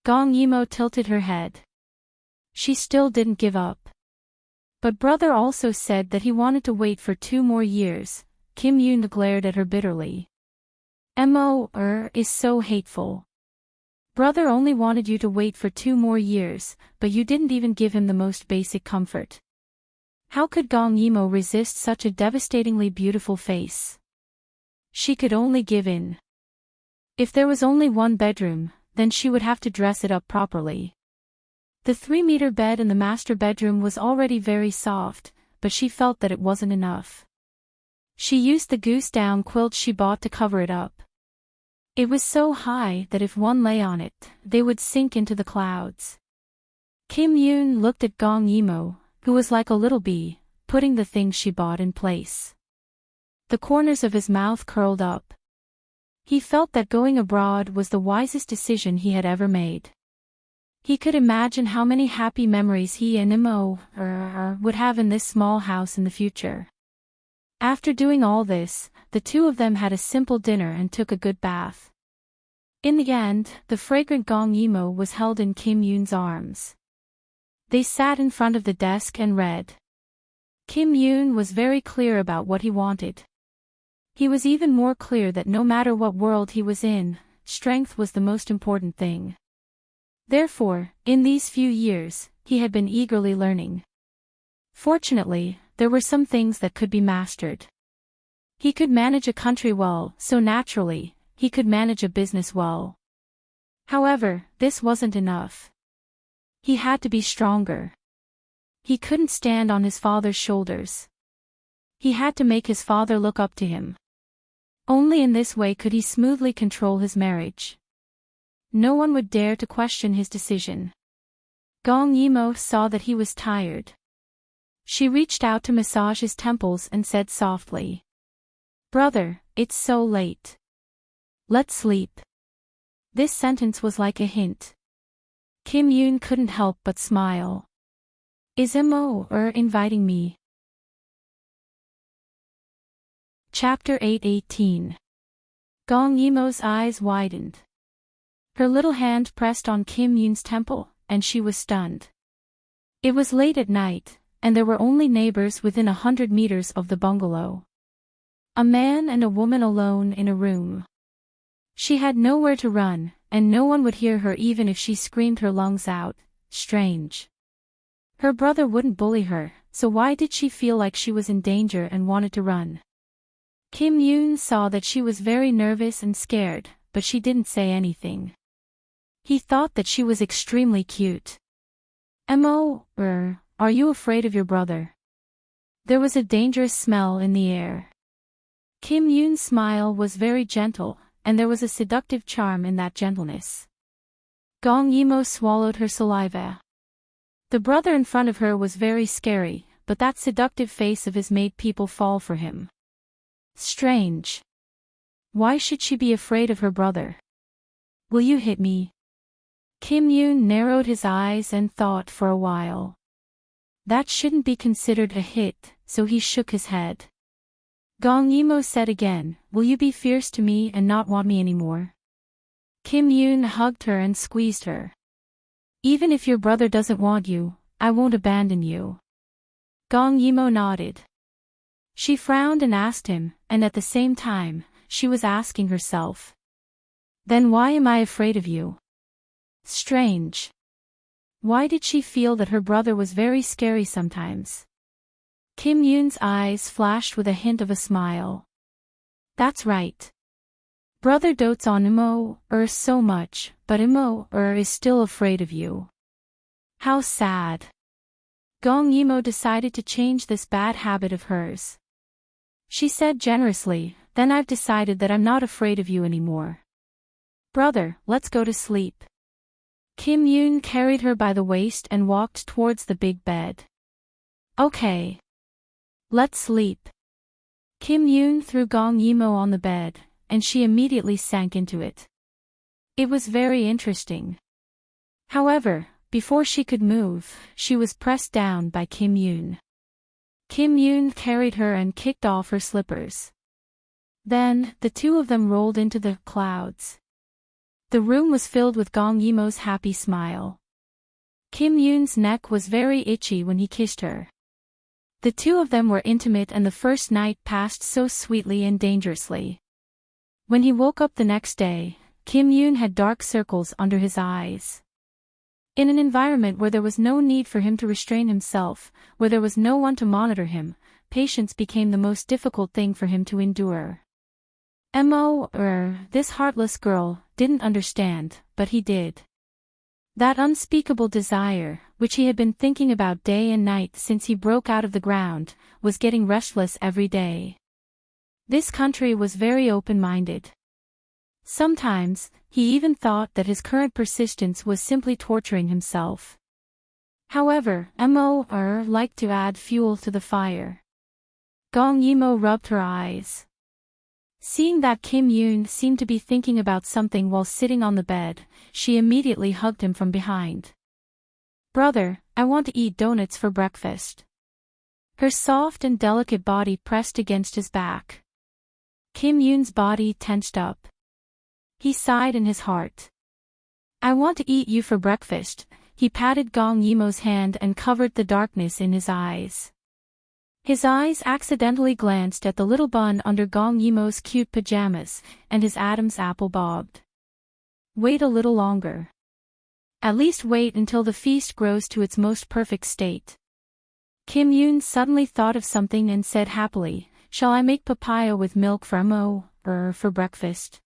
Gong Yimo tilted her head. She still didn't give up. But brother also said that he wanted to wait for 2 more years. Kim Yoon glared at her bitterly. Imo is so hateful. Brother only wanted you to wait for 2 more years, but you didn't even give him the most basic comfort. How could Gong Yimo resist such a devastatingly beautiful face? She could only give in. If there was only one bedroom, then she would have to dress it up properly. The 3-meter bed in the master bedroom was already very soft, but she felt that it wasn't enough. She used the goose down quilt she bought to cover it up. It was so high that if one lay on it, they would sink into the clouds. Kim Yoon looked at Gong Yimo, who was like a little bee, putting the things she bought in place. The corners of his mouth curled up. He felt that going abroad was the wisest decision he had ever made. He could imagine how many happy memories he and Imo would have in this small house in the future. After doing all this, the two of them had a simple dinner and took a good bath. In the end, the fragrant Gong Yimo was held in Kim Yoon's arms. They sat in front of the desk and read. Kim Yoon was very clear about what he wanted. He was even more clear that no matter what world he was in, strength was the most important thing. Therefore, in these few years, he had been eagerly learning. Fortunately, there were some things that could be mastered. He could manage a country well, so naturally, he could manage a business well. However, this wasn't enough. He had to be stronger. He couldn't stand on his father's shoulders. He had to make his father look up to him. Only in this way could he smoothly control his marriage. No one would dare to question his decision. Gong Yimo saw that he was tired. She reached out to massage his temples and said softly, "Brother, it's so late. Let's sleep." This sentence was like a hint. Kim Yoon couldn't help but smile. Is Mo inviting me? Chapter 8:18. Gong Yimo's eyes widened. Her little hand pressed on Kim Yoon's temple, and she was stunned. It was late at night, and there were only neighbors within 100 meters of the bungalow. A man and a woman alone in a room. She had nowhere to run, and no one would hear her even if she screamed her lungs out. Strange. Her brother wouldn't bully her, so why did she feel like she was in danger and wanted to run? Kim Yoon saw that she was very nervous and scared, but she didn't say anything. He thought that she was extremely cute. Mo, are you afraid of your brother? There was a dangerous smell in the air. Kim Yoon's smile was very gentle, and there was a seductive charm in that gentleness. Gong Yimo swallowed her saliva. The brother in front of her was very scary, but that seductive face of his made people fall for him. Strange. Why should she be afraid of her brother? Will you hit me? Kim Yoon narrowed his eyes and thought for a while. That shouldn't be considered a hit, so he shook his head. Gong Yimo said again, will you be fierce to me and not want me anymore? Kim Yoon hugged her and squeezed her. Even if your brother doesn't want you, I won't abandon you. Gong Yimo nodded. She frowned and asked him, and at the same time, she was asking herself. Then why am I afraid of you? Strange. Why did she feel that her brother was very scary sometimes? Kim Yoon's eyes flashed with a hint of a smile. That's right. Brother dotes on Mo so much, but Mo is still afraid of you. How sad. Gong Yimo decided to change this bad habit of hers. She said generously, then I've decided that I'm not afraid of you anymore. Brother, let's go to sleep. Kim Yoon carried her by the waist and walked towards the big bed. Okay. Let's sleep. Kim Yoon threw Gong Yimo on the bed, and she immediately sank into it. It was very interesting. However, before she could move, she was pressed down by Kim Yoon. Kim Yoon carried her and kicked off her slippers. Then, the two of them rolled into the clouds. The room was filled with Gong Yimo's happy smile. Kim Yoon's neck was very itchy when he kissed her. The two of them were intimate and the first night passed so sweetly and dangerously. When he woke up the next day, Kim Yoon had dark circles under his eyes. In an environment where there was no need for him to restrain himself, where there was no one to monitor him, patience became the most difficult thing for him to endure. Mo, this heartless girl, didn't understand, but he did. That unspeakable desire, which he had been thinking about day and night since he broke out of the ground, was getting restless every day. This country was very open-minded. Sometimes, he even thought that his current persistence was simply torturing himself. However, Mo liked to add fuel to the fire. Gong Yimo rubbed her eyes. Seeing that Kim Yoon seemed to be thinking about something while sitting on the bed, she immediately hugged him from behind. Brother, I want to eat donuts for breakfast. Her soft and delicate body pressed against his back. Kim Yoon's body tensed up. He sighed in his heart. I want to eat you for breakfast. He patted Gong Yimo's hand and covered the darkness in his eyes. His eyes accidentally glanced at the little bun under Gong Yimo's cute pajamas, and his Adam's apple bobbed. Wait a little longer. At least wait until the feast grows to its most perfect state. Kim Yoon suddenly thought of something and said happily, shall I make papaya with milk for Mo, for breakfast?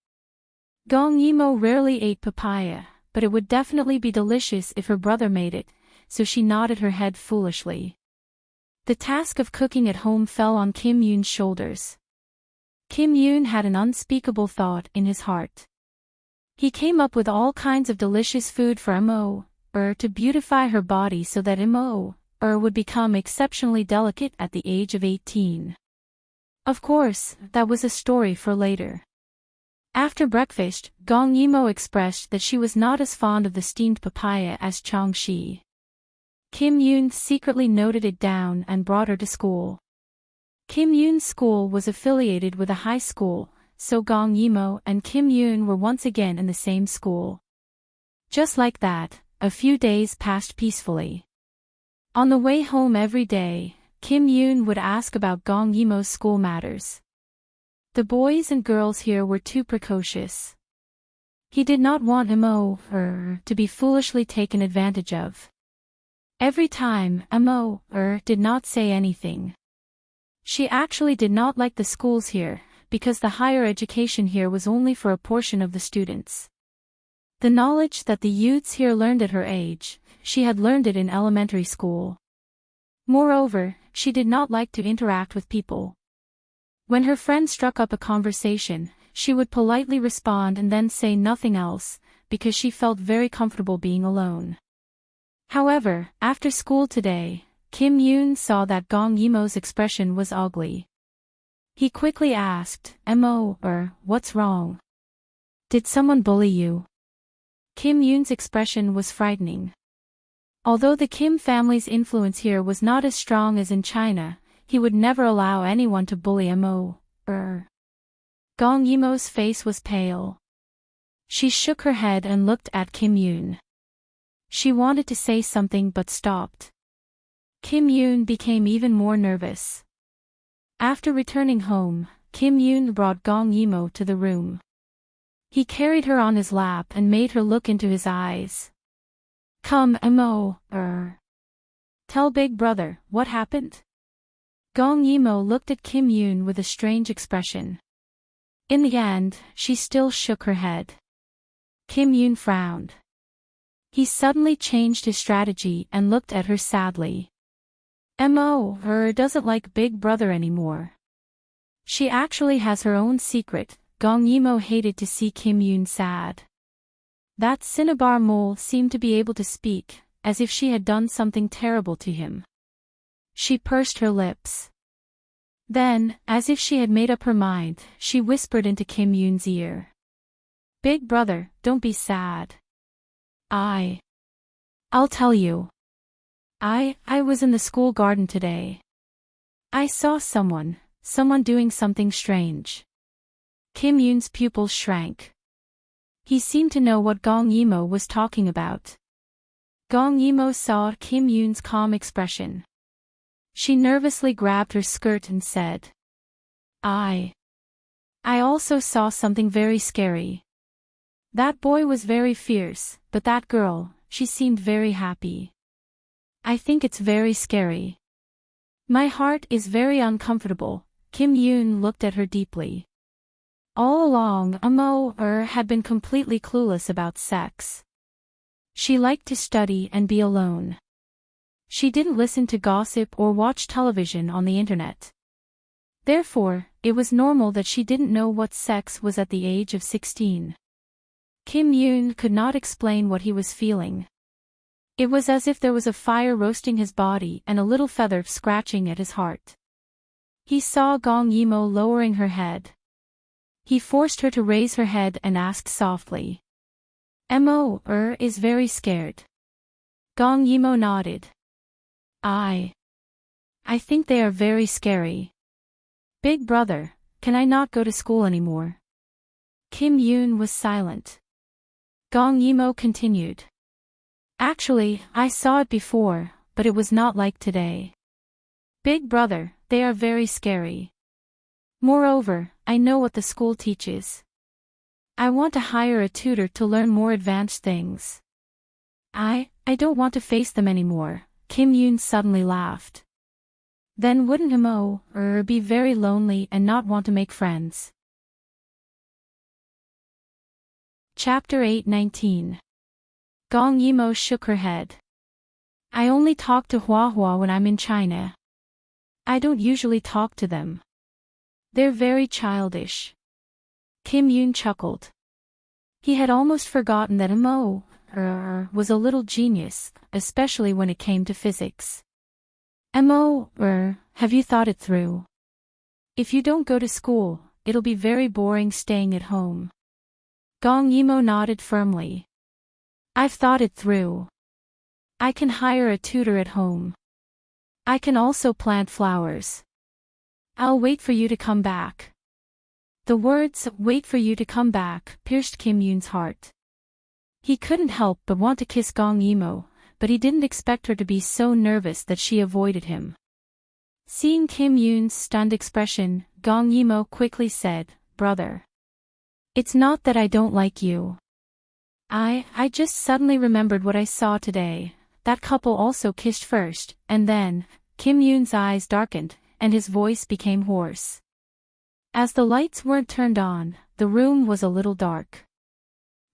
Gong Yimo rarely ate papaya, but it would definitely be delicious if her brother made it, so she nodded her head foolishly. The task of cooking at home fell on Kim Yoon's shoulders. Kim Yoon had an unspeakable thought in his heart. He came up with all kinds of delicious food for Immerse to beautify her body so that Immerse would become exceptionally delicate at the age of 18. Of course, that was a story for later. After breakfast, Gong Yimo expressed that she was not as fond of the steamed papaya as Changshi. Kim Yoon secretly noted it down and brought her to school. Kim Yoon's school was affiliated with a high school, so Gong Yimo and Kim Yoon were once again in the same school. Just like that, a few days passed peacefully. On the way home every day, Kim Yoon would ask about Gong Yimo's school matters. The boys and girls here were too precocious. He did not want Immerse to be foolishly taken advantage of. Every time, Immerse did not say anything. She actually did not like the schools here, because the higher education here was only for a portion of the students. The knowledge that the youths here learned at her age, she had learned it in elementary school. Moreover, she did not like to interact with people. When her friend struck up a conversation, she would politely respond and then say nothing else, because she felt very comfortable being alone. However, after school today, Kim Yoon saw that Gong Yimo's expression was ugly. He quickly asked, Immerse, what's wrong? Did someone bully you? Kim Yoon's expression was frightening. Although the Kim family's influence here was not as strong as in China, he would never allow anyone to bully Immerse. Gong Yimo's face was pale. She shook her head and looked at Kim Yoon. She wanted to say something but stopped. Kim Yoon became even more nervous. After returning home, Kim Yoon brought Gong Yimo to the room. He carried her on his lap and made her look into his eyes. Come, Immerse. Tell Big Brother, what happened? Gong Yimo looked at Kim Yoon with a strange expression. In the end, she still shook her head. Kim Yoon frowned. He suddenly changed his strategy and looked at her sadly. Immerse doesn't like Big Brother anymore. She actually has her own secret. Gong Yimo hated to see Kim Yoon sad. That cinnabar mole seemed to be able to speak, as if she had done something terrible to him. She pursed her lips. Then, as if she had made up her mind, she whispered into Kim Yoon's ear. Big Brother, don't be sad. I'll tell you. I was in the school garden today. I saw someone doing something strange. Kim Yoon's pupils shrank. He seemed to know what Gong Yimo was talking about. Gong Yimo saw Kim Yoon's calm expression. She nervously grabbed her skirt and said, I also saw something very scary. That boy was very fierce, but that girl, she seemed very happy. I think it's very scary. My heart is very uncomfortable. Kim Yoon looked at her deeply. All along, Immerse had been completely clueless about sex. She liked to study and be alone. She didn't listen to gossip or watch television on the internet. Therefore, it was normal that she didn't know what sex was at the age of 16. Kim Yoon could not explain what he was feeling. It was as if there was a fire roasting his body and a little feather scratching at his heart. He saw Gong Yimo lowering her head. He forced her to raise her head and asked softly. Immerse is very scared. Gong Yimo nodded. I think they are very scary. Big Brother, can I not go to school anymore? Kim Yoon was silent. Gong Yimo continued. Actually, I saw it before, but it was not like today. Big Brother, they are very scary. Moreover, I know what the school teaches. I want to hire a tutor to learn more advanced things. I don't want to face them anymore. Kim Yoon suddenly laughed. Then wouldn't Immerse be very lonely and not want to make friends? Chapter 8:19. Gong Yimo shook her head. I only talk to Hua Hua when I'm in China. I don't usually talk to them. They're very childish. Kim Yoon chuckled. He had almost forgotten that Mo was a little genius, especially when it came to physics. Mo, have you thought it through? If you don't go to school, it'll be very boring staying at home. Gong Yimo nodded firmly. I've thought it through. I can hire a tutor at home. I can also plant flowers. I'll wait for you to come back. The words, wait for you to come back, pierced Kim Yoon's heart. He couldn't help but want to kiss Gong Yimo, but he didn't expect her to be so nervous that she avoided him. Seeing Kim Yoon's stunned expression, Gong Yimo quickly said, Brother. It's not that I don't like you. I just suddenly remembered what I saw today. That couple also kissed first, and then, Kim Yoon's eyes darkened, and his voice became hoarse. As the lights weren't turned on, the room was a little dark.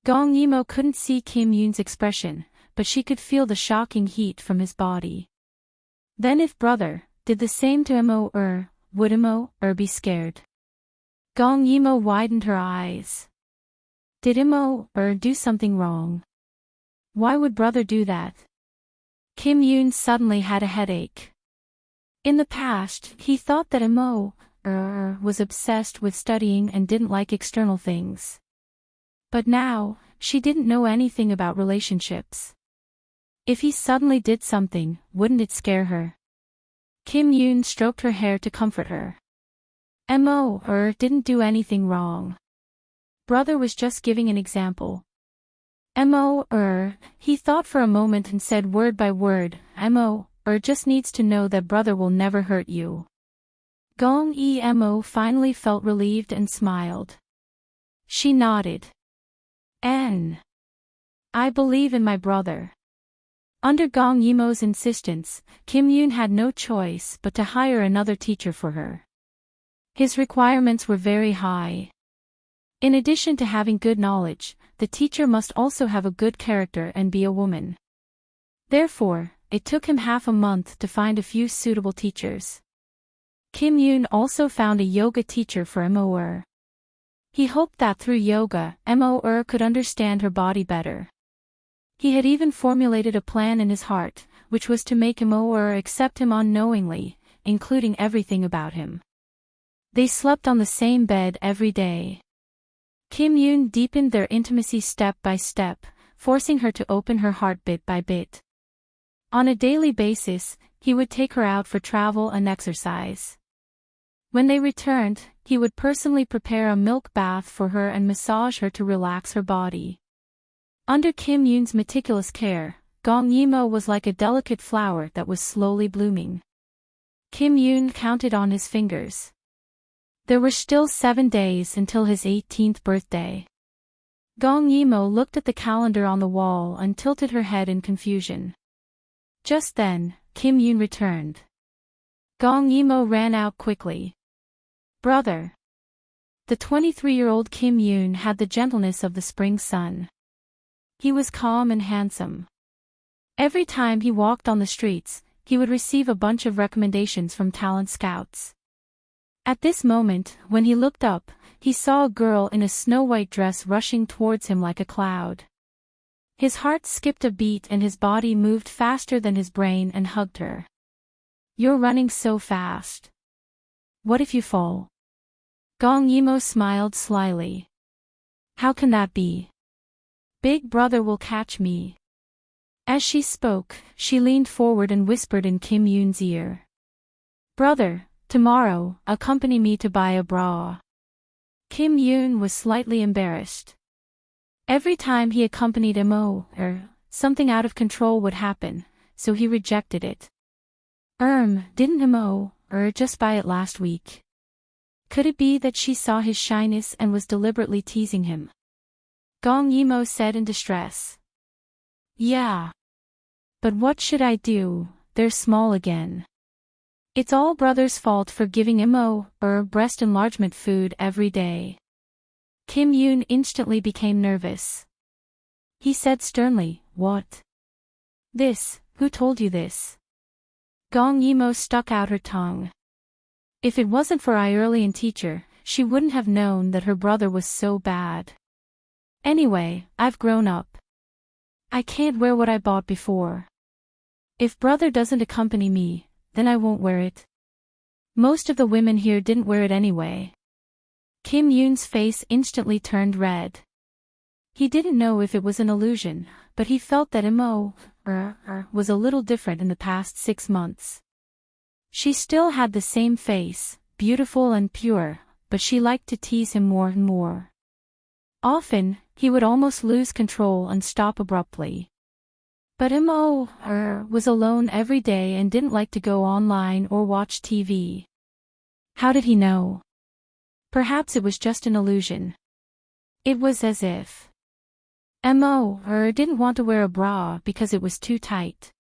Gong Yimo couldn't see Kim Yoon's expression, but she could feel the shocking heat from his body. Then if brother did the same to Mo would Mo be scared? Gong Yimo widened her eyes. Did Mo do something wrong? Why would brother do that? Kim Yoon suddenly had a headache. In the past, he thought that Mo was obsessed with studying and didn't like external things. But now, she didn't know anything about relationships. If he suddenly did something, wouldn't it scare her? Kim Yoon stroked her hair to comfort her. Mo didn't do anything wrong. Brother was just giving an example. Mo he thought for a moment and said word by word, Mo just needs to know that brother will never hurt you. Gong Mo finally felt relieved and smiled. She nodded. I believe in my brother. Under Gong Yimo's insistence, Kim Yoon had no choice but to hire another teacher for her. His requirements were very high. In addition to having good knowledge, the teacher must also have a good character and be a woman. Therefore, it took him half a month to find a few suitable teachers. Kim Yoon also found a yoga teacher for Mo. He hoped that through yoga, Mo could understand her body better. He had even formulated a plan in his heart, which was to make Mo accept him unknowingly, including everything about him. They slept on the same bed every day. Kim Yoon deepened their intimacy step by step, forcing her to open her heart bit by bit. On a daily basis, he would take her out for travel and exercise. When they returned, he would personally prepare a milk bath for her and massage her to relax her body. Under Kim Yoon's meticulous care, Gong Yimo was like a delicate flower that was slowly blooming. Kim Yoon counted on his fingers. There were still 7 days until his 18th birthday. Gong Yimo looked at the calendar on the wall and tilted her head in confusion. Just then, Kim Yoon returned. Gong Yimo ran out quickly. Brother. The 23-year-old Kim Yoon had the gentleness of the spring sun. He was calm and handsome. Every time he walked on the streets, he would receive a bunch of recommendations from talent scouts. At this moment, when he looked up, he saw a girl in a snow-white dress rushing towards him like a cloud. His heart skipped a beat and his body moved faster than his brain and hugged her. You're running so fast. What if you fall? Gong Yimo smiled slyly. How can that be? Big brother will catch me. As she spoke, she leaned forward and whispered in Kim Yoon's ear. Brother, tomorrow, accompany me to buy a bra. Kim Yoon was slightly embarrassed. Every time he accompanied Mo, something out of control would happen, so he rejected it. Didn't Mo, just buy it last week? Could it be that she saw his shyness and was deliberately teasing him? Gong Yimo said in distress. Yeah. But what should I do? They're small again. It's all brother's fault for giving Mo breast enlargement food every day. Kim Yoon instantly became nervous. He said sternly, What? This Who told you this? Gong Yimo stuck out her tongue. If it wasn't for Ireland teacher, she wouldn't have known that her brother was so bad. Anyway, I've grown up. I can't wear what I bought before. If brother doesn't accompany me, then I won't wear it. Most of the women here didn't wear it anyway. Kim Yoon's face instantly turned red. He didn't know if it was an illusion, but he felt that Imo was a little different in the past 6 months. She still had the same face, beautiful and pure, but she liked to tease him more and more. Often, he would almost lose control and stop abruptly. But Imo was alone every day and didn't like to go online or watch TV. How did he know? Perhaps it was just an illusion. It was as if Imo didn't want to wear a bra because it was too tight.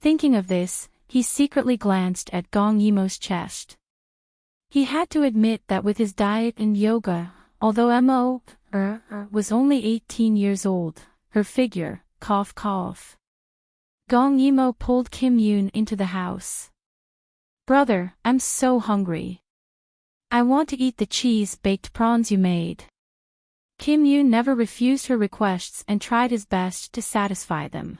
Thinking of this, he secretly glanced at Gong Yimo's chest. He had to admit that with his diet and yoga, although Imo was only 18 years old, her figure, cough cough. Gong Yimo pulled Kim Yoon into the house. Brother, I'm so hungry. I want to eat the cheese-baked prawns you made. Kim Yoon never refused her requests and tried his best to satisfy them.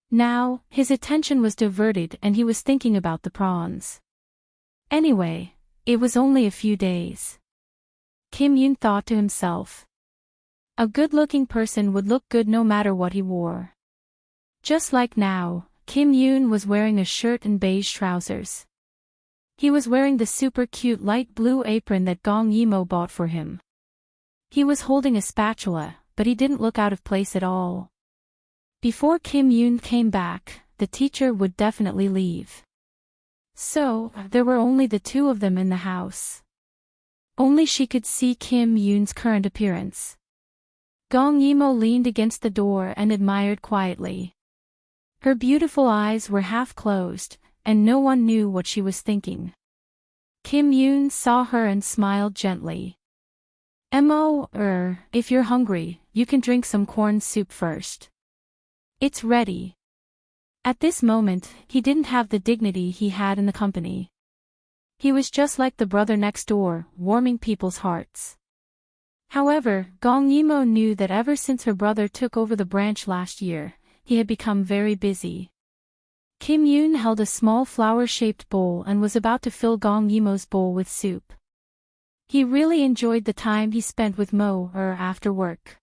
Now, his attention was diverted and he was thinking about the prawns. Anyway, it was only a few days. Kim Yoon thought to himself. A good-looking person would look good no matter what he wore. Just like now, Kim Yoon was wearing a shirt and beige trousers. He was wearing the super cute light blue apron that Gong Yimo bought for him. He was holding a spatula, but he didn't look out of place at all. Before Kim Yoon came back, the teacher would definitely leave. So, there were only the two of them in the house. Only she could see Kim Yoon's current appearance. Gong Yimo leaned against the door and admired quietly. Her beautiful eyes were half closed, and no one knew what she was thinking. Kim Yoon saw her and smiled gently. Imo, if you're hungry, you can drink some corn soup first. It's ready. At this moment, he didn't have the dignity he had in the company. He was just like the brother next door, warming people's hearts. However, Gong Yimo knew that ever since her brother took over the branch last year, he had become very busy. Kim Yoon held a small flower-shaped bowl and was about to fill Gong Yimo's bowl with soup. He really enjoyed the time he spent with Mo after work.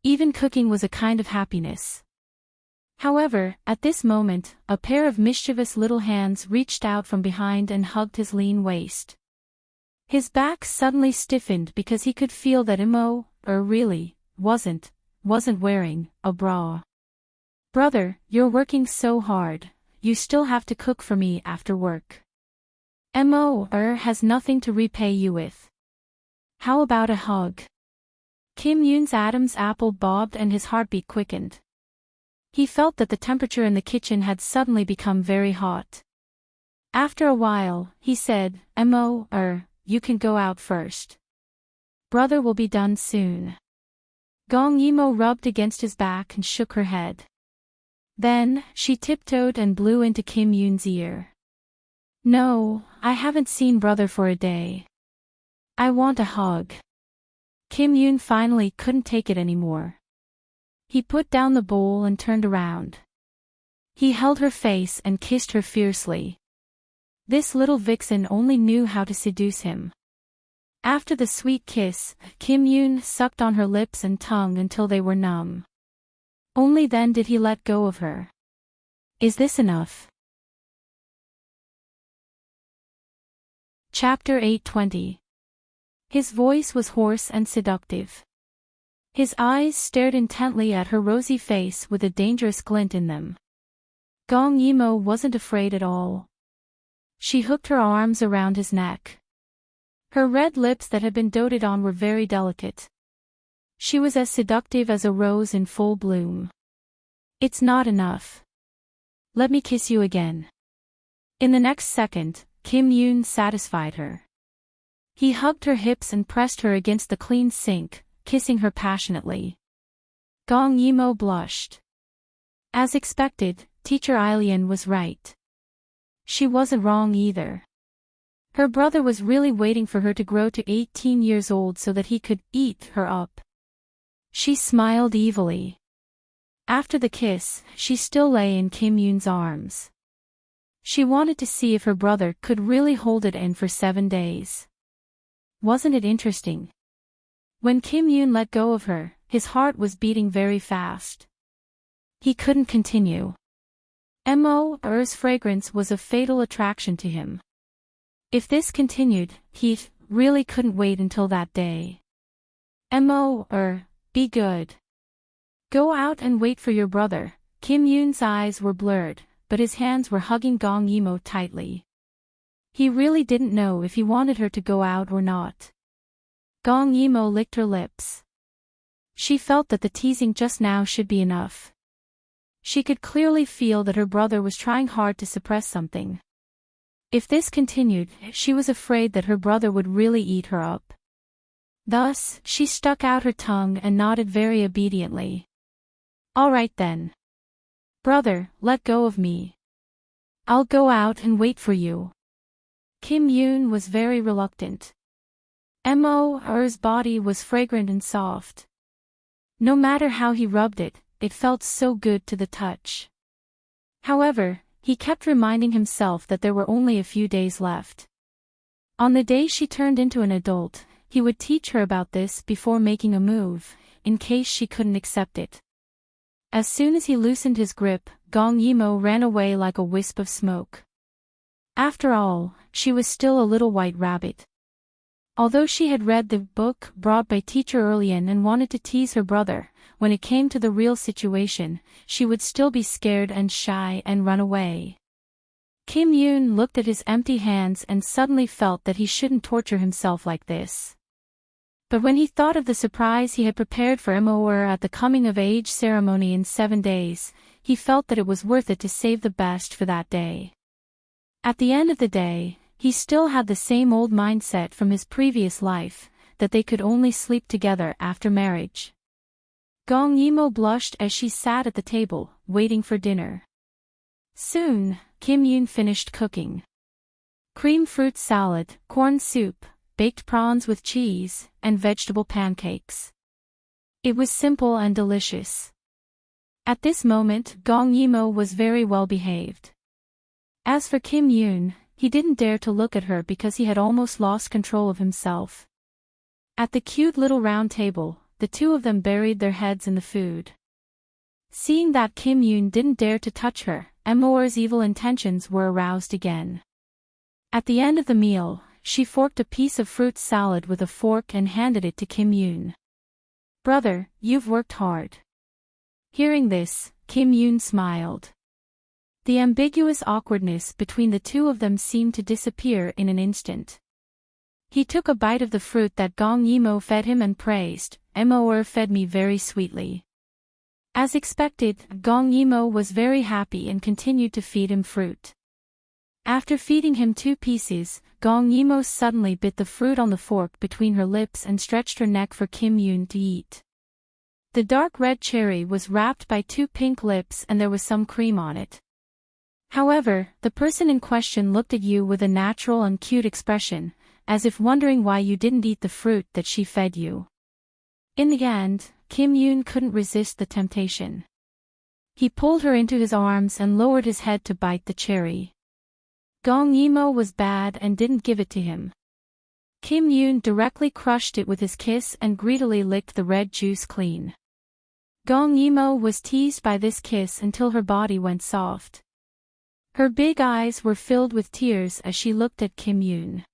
Even cooking was a kind of happiness. However, at this moment, a pair of mischievous little hands reached out from behind and hugged his lean waist. His back suddenly stiffened because he could feel that Imo really wasn't wearing a bra. Brother, you're working so hard, you still have to cook for me after work. Imo has nothing to repay you with. How about a hug? Kim Yoon's Adam's apple bobbed and his heartbeat quickened. He felt that the temperature in the kitchen had suddenly become very hot. After a while, he said, Imo, you can go out first. Brother will be done soon. Gong Yimo rubbed against his back and shook her head. Then, she tiptoed and blew into Kim Yoon's ear. No, I haven't seen brother for a day. I want a hug. Kim Yoon finally couldn't take it anymore. He put down the bowl and turned around. He held her face and kissed her fiercely. This little vixen only knew how to seduce him. After the sweet kiss, Kim Yoon sucked on her lips and tongue until they were numb. Only then did he let go of her. Is this enough? Chapter 820. His voice was hoarse and seductive. His eyes stared intently at her rosy face with a dangerous glint in them. Gong Yimo wasn't afraid at all. She hooked her arms around his neck. Her red lips that had been doted on were very delicate. She was as seductive as a rose in full bloom. It's not enough. Let me kiss you again. In the next second, Kim Yoon satisfied her. He hugged her hips and pressed her against the clean sink, kissing her passionately. Gong Yimo blushed. As expected, Teacher Eileen was right. She wasn't wrong either. Her brother was really waiting for her to grow to 18 years old so that he could eat her up. She smiled evilly. After the kiss, she still lay in Kim Yoon's arms. She wanted to see if her brother could really hold it in for 7 days. Wasn't it interesting? When Kim Yoon let go of her, his heart was beating very fast. He couldn't continue. Immerse's fragrance was a fatal attraction to him. If this continued, he really couldn't wait until that day. Immerse, be good. Go out and wait for your brother. Kim Yoon's eyes were blurred, but his hands were hugging Gong Yimo tightly. He really didn't know if he wanted her to go out or not. Gong Yimo licked her lips. She felt that the teasing just now should be enough. She could clearly feel that her brother was trying hard to suppress something. If this continued, she was afraid that her brother would really eat her up. Thus, she stuck out her tongue and nodded very obediently. All right then. Brother, let go of me. I'll go out and wait for you. Kim Yoon was very reluctant. Immerse's body was fragrant and soft. No matter how he rubbed it, it felt so good to the touch. However, he kept reminding himself that there were only a few days left. On the day she turned into an adult, he would teach her about this before making a move, in case she couldn't accept it. As soon as he loosened his grip, Gong Yimo ran away like a wisp of smoke. After all, she was still a little white rabbit. Although she had read the book brought by Teacher Erlian and wanted to tease her brother, when it came to the real situation, she would still be scared and shy and run away. Kim Yoon looked at his empty hands and suddenly felt that he shouldn't torture himself like this. But when he thought of the surprise he had prepared for Immerse at the coming-of-age ceremony in 7 days, he felt that it was worth it to save the best for that day. At the end of the day, he still had the same old mindset from his previous life, that they could only sleep together after marriage. Gong Yimo blushed as she sat at the table, waiting for dinner. Soon, Kim Yoon finished cooking. Cream fruit salad, corn soup, baked prawns with cheese, and vegetable pancakes. It was simple and delicious. At this moment, Gong Yimo was very well behaved. As for Kim Yoon, he didn't dare to look at her because he had almost lost control of himself. At the cute little round table, the two of them buried their heads in the food. Seeing that Kim Yoon didn't dare to touch her, Immerse's evil intentions were aroused again. At the end of the meal, she forked a piece of fruit salad with a fork and handed it to Kim Yoon. Brother, you've worked hard. Hearing this, Kim Yoon smiled. The ambiguous awkwardness between the two of them seemed to disappear in an instant. He took a bite of the fruit that Gong Yimo fed him and praised, Immerse fed me very sweetly. As expected, Gong Yimo was very happy and continued to feed him fruit. After feeding him 2 pieces, Gong Yimo suddenly bit the fruit on the fork between her lips and stretched her neck for Kim Yoon to eat. The dark red cherry was wrapped by 2 pink lips and there was some cream on it. However, the person in question looked at you with a natural and cute expression, as if wondering why you didn't eat the fruit that she fed you. In the end, Kim Yoon couldn't resist the temptation. He pulled her into his arms and lowered his head to bite the cherry. Gong Yimo was bad and didn't give it to him. Kim Yoon directly crushed it with his kiss and greedily licked the red juice clean. Gong Yimo was teased by this kiss until her body went soft. Her big eyes were filled with tears as she looked at Kim Yoon.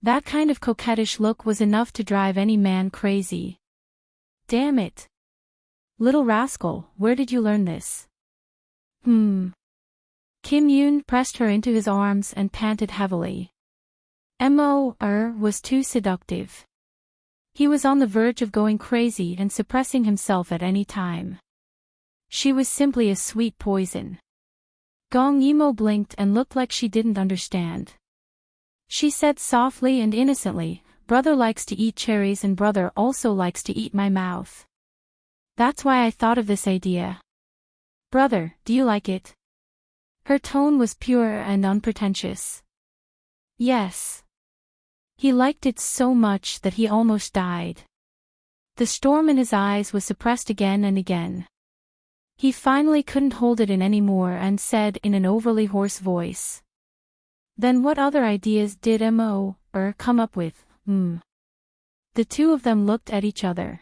That kind of coquettish look was enough to drive any man crazy. Damn it. Little rascal, where did you learn this? Kim Yoon pressed her into his arms and panted heavily. Immerse was too seductive. He was on the verge of going crazy and suppressing himself at any time. She was simply a sweet poison. Gong Yimo blinked and looked like she didn't understand. She said softly and innocently, "Brother likes to eat cherries and brother also likes to eat my mouth. That's why I thought of this idea." Brother, do you like it? Her tone was pure and unpretentious. Yes. He liked it so much that he almost died. The storm in his eyes was suppressed again and again. He finally couldn't hold it in anymore and said in an overly hoarse voice. Then what other ideas did Mo come up with? The two of them looked at each other.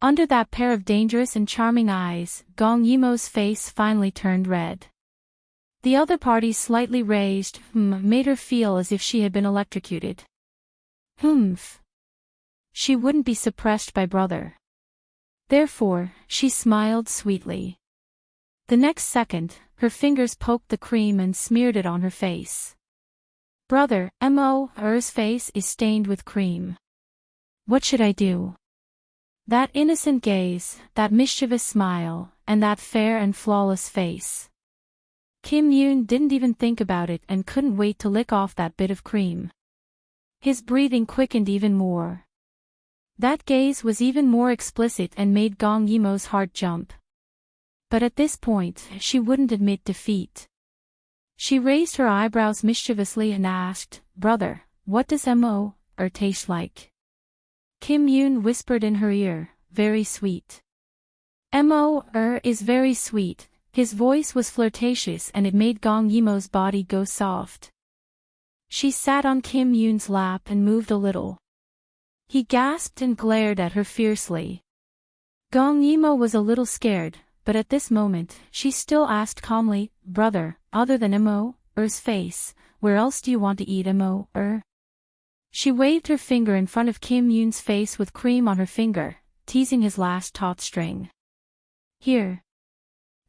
Under that pair of dangerous and charming eyes, Gong Yimo's face finally turned red. The other party's slightly raised made her feel as if she had been electrocuted. Humph. She wouldn't be suppressed by brother. Therefore, she smiled sweetly. The next second, her fingers poked the cream and smeared it on her face. Brother, Mo's face is stained with cream. What should I do? That innocent gaze, that mischievous smile, and that fair and flawless face. Kim Yoon didn't even think about it and couldn't wait to lick off that bit of cream. His breathing quickened even more. That gaze was even more explicit and made Gong Yimo's heart jump. But at this point, she wouldn't admit defeat. She raised her eyebrows mischievously and asked, Brother, what does Mo taste like? Kim Yoon whispered in her ear, very sweet. Mo is very sweet. His voice was flirtatious and it made Gong Yimo's body go soft. She sat on Kim Yoon's lap and moved a little. He gasped and glared at her fiercely. Gong Yimo was a little scared, but at this moment, she still asked calmly, Brother, other than Mo's face, where else do you want to eat Mo? She waved her finger in front of Kim Yoon's face with cream on her finger, teasing his last taut string. Here.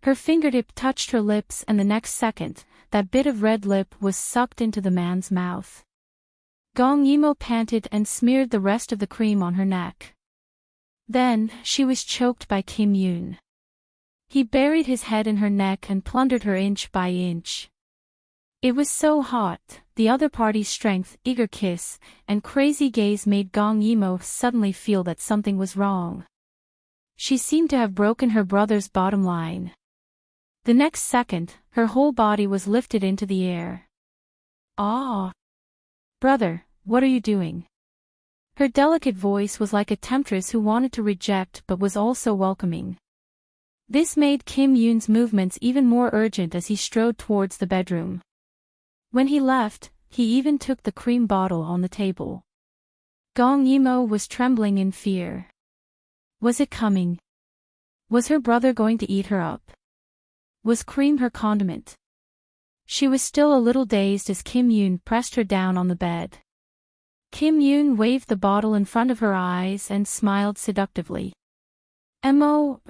Her fingertip touched her lips and the next second, that bit of red lip was sucked into the man's mouth. Gong Yimo panted and smeared the rest of the cream on her neck. Then, she was choked by Kim Yoon. He buried his head in her neck and plundered her inch by inch. It was so hot, the other party's strength, eager kiss, and crazy gaze made Gong Yimo suddenly feel that something was wrong. She seemed to have broken her brother's bottom line. The next second, her whole body was lifted into the air. Ah! Brother, what are you doing? Her delicate voice was like a temptress who wanted to reject but was also welcoming. This made Kim Yoon's movements even more urgent as he strode towards the bedroom. When he left, he even took the cream bottle on the table. Gong Yimo was trembling in fear. Was it coming? Was her brother going to eat her up? Was cream her condiment? She was still a little dazed as Kim Yoon pressed her down on the bed. Kim Yoon waved the bottle in front of her eyes and smiled seductively. Mo,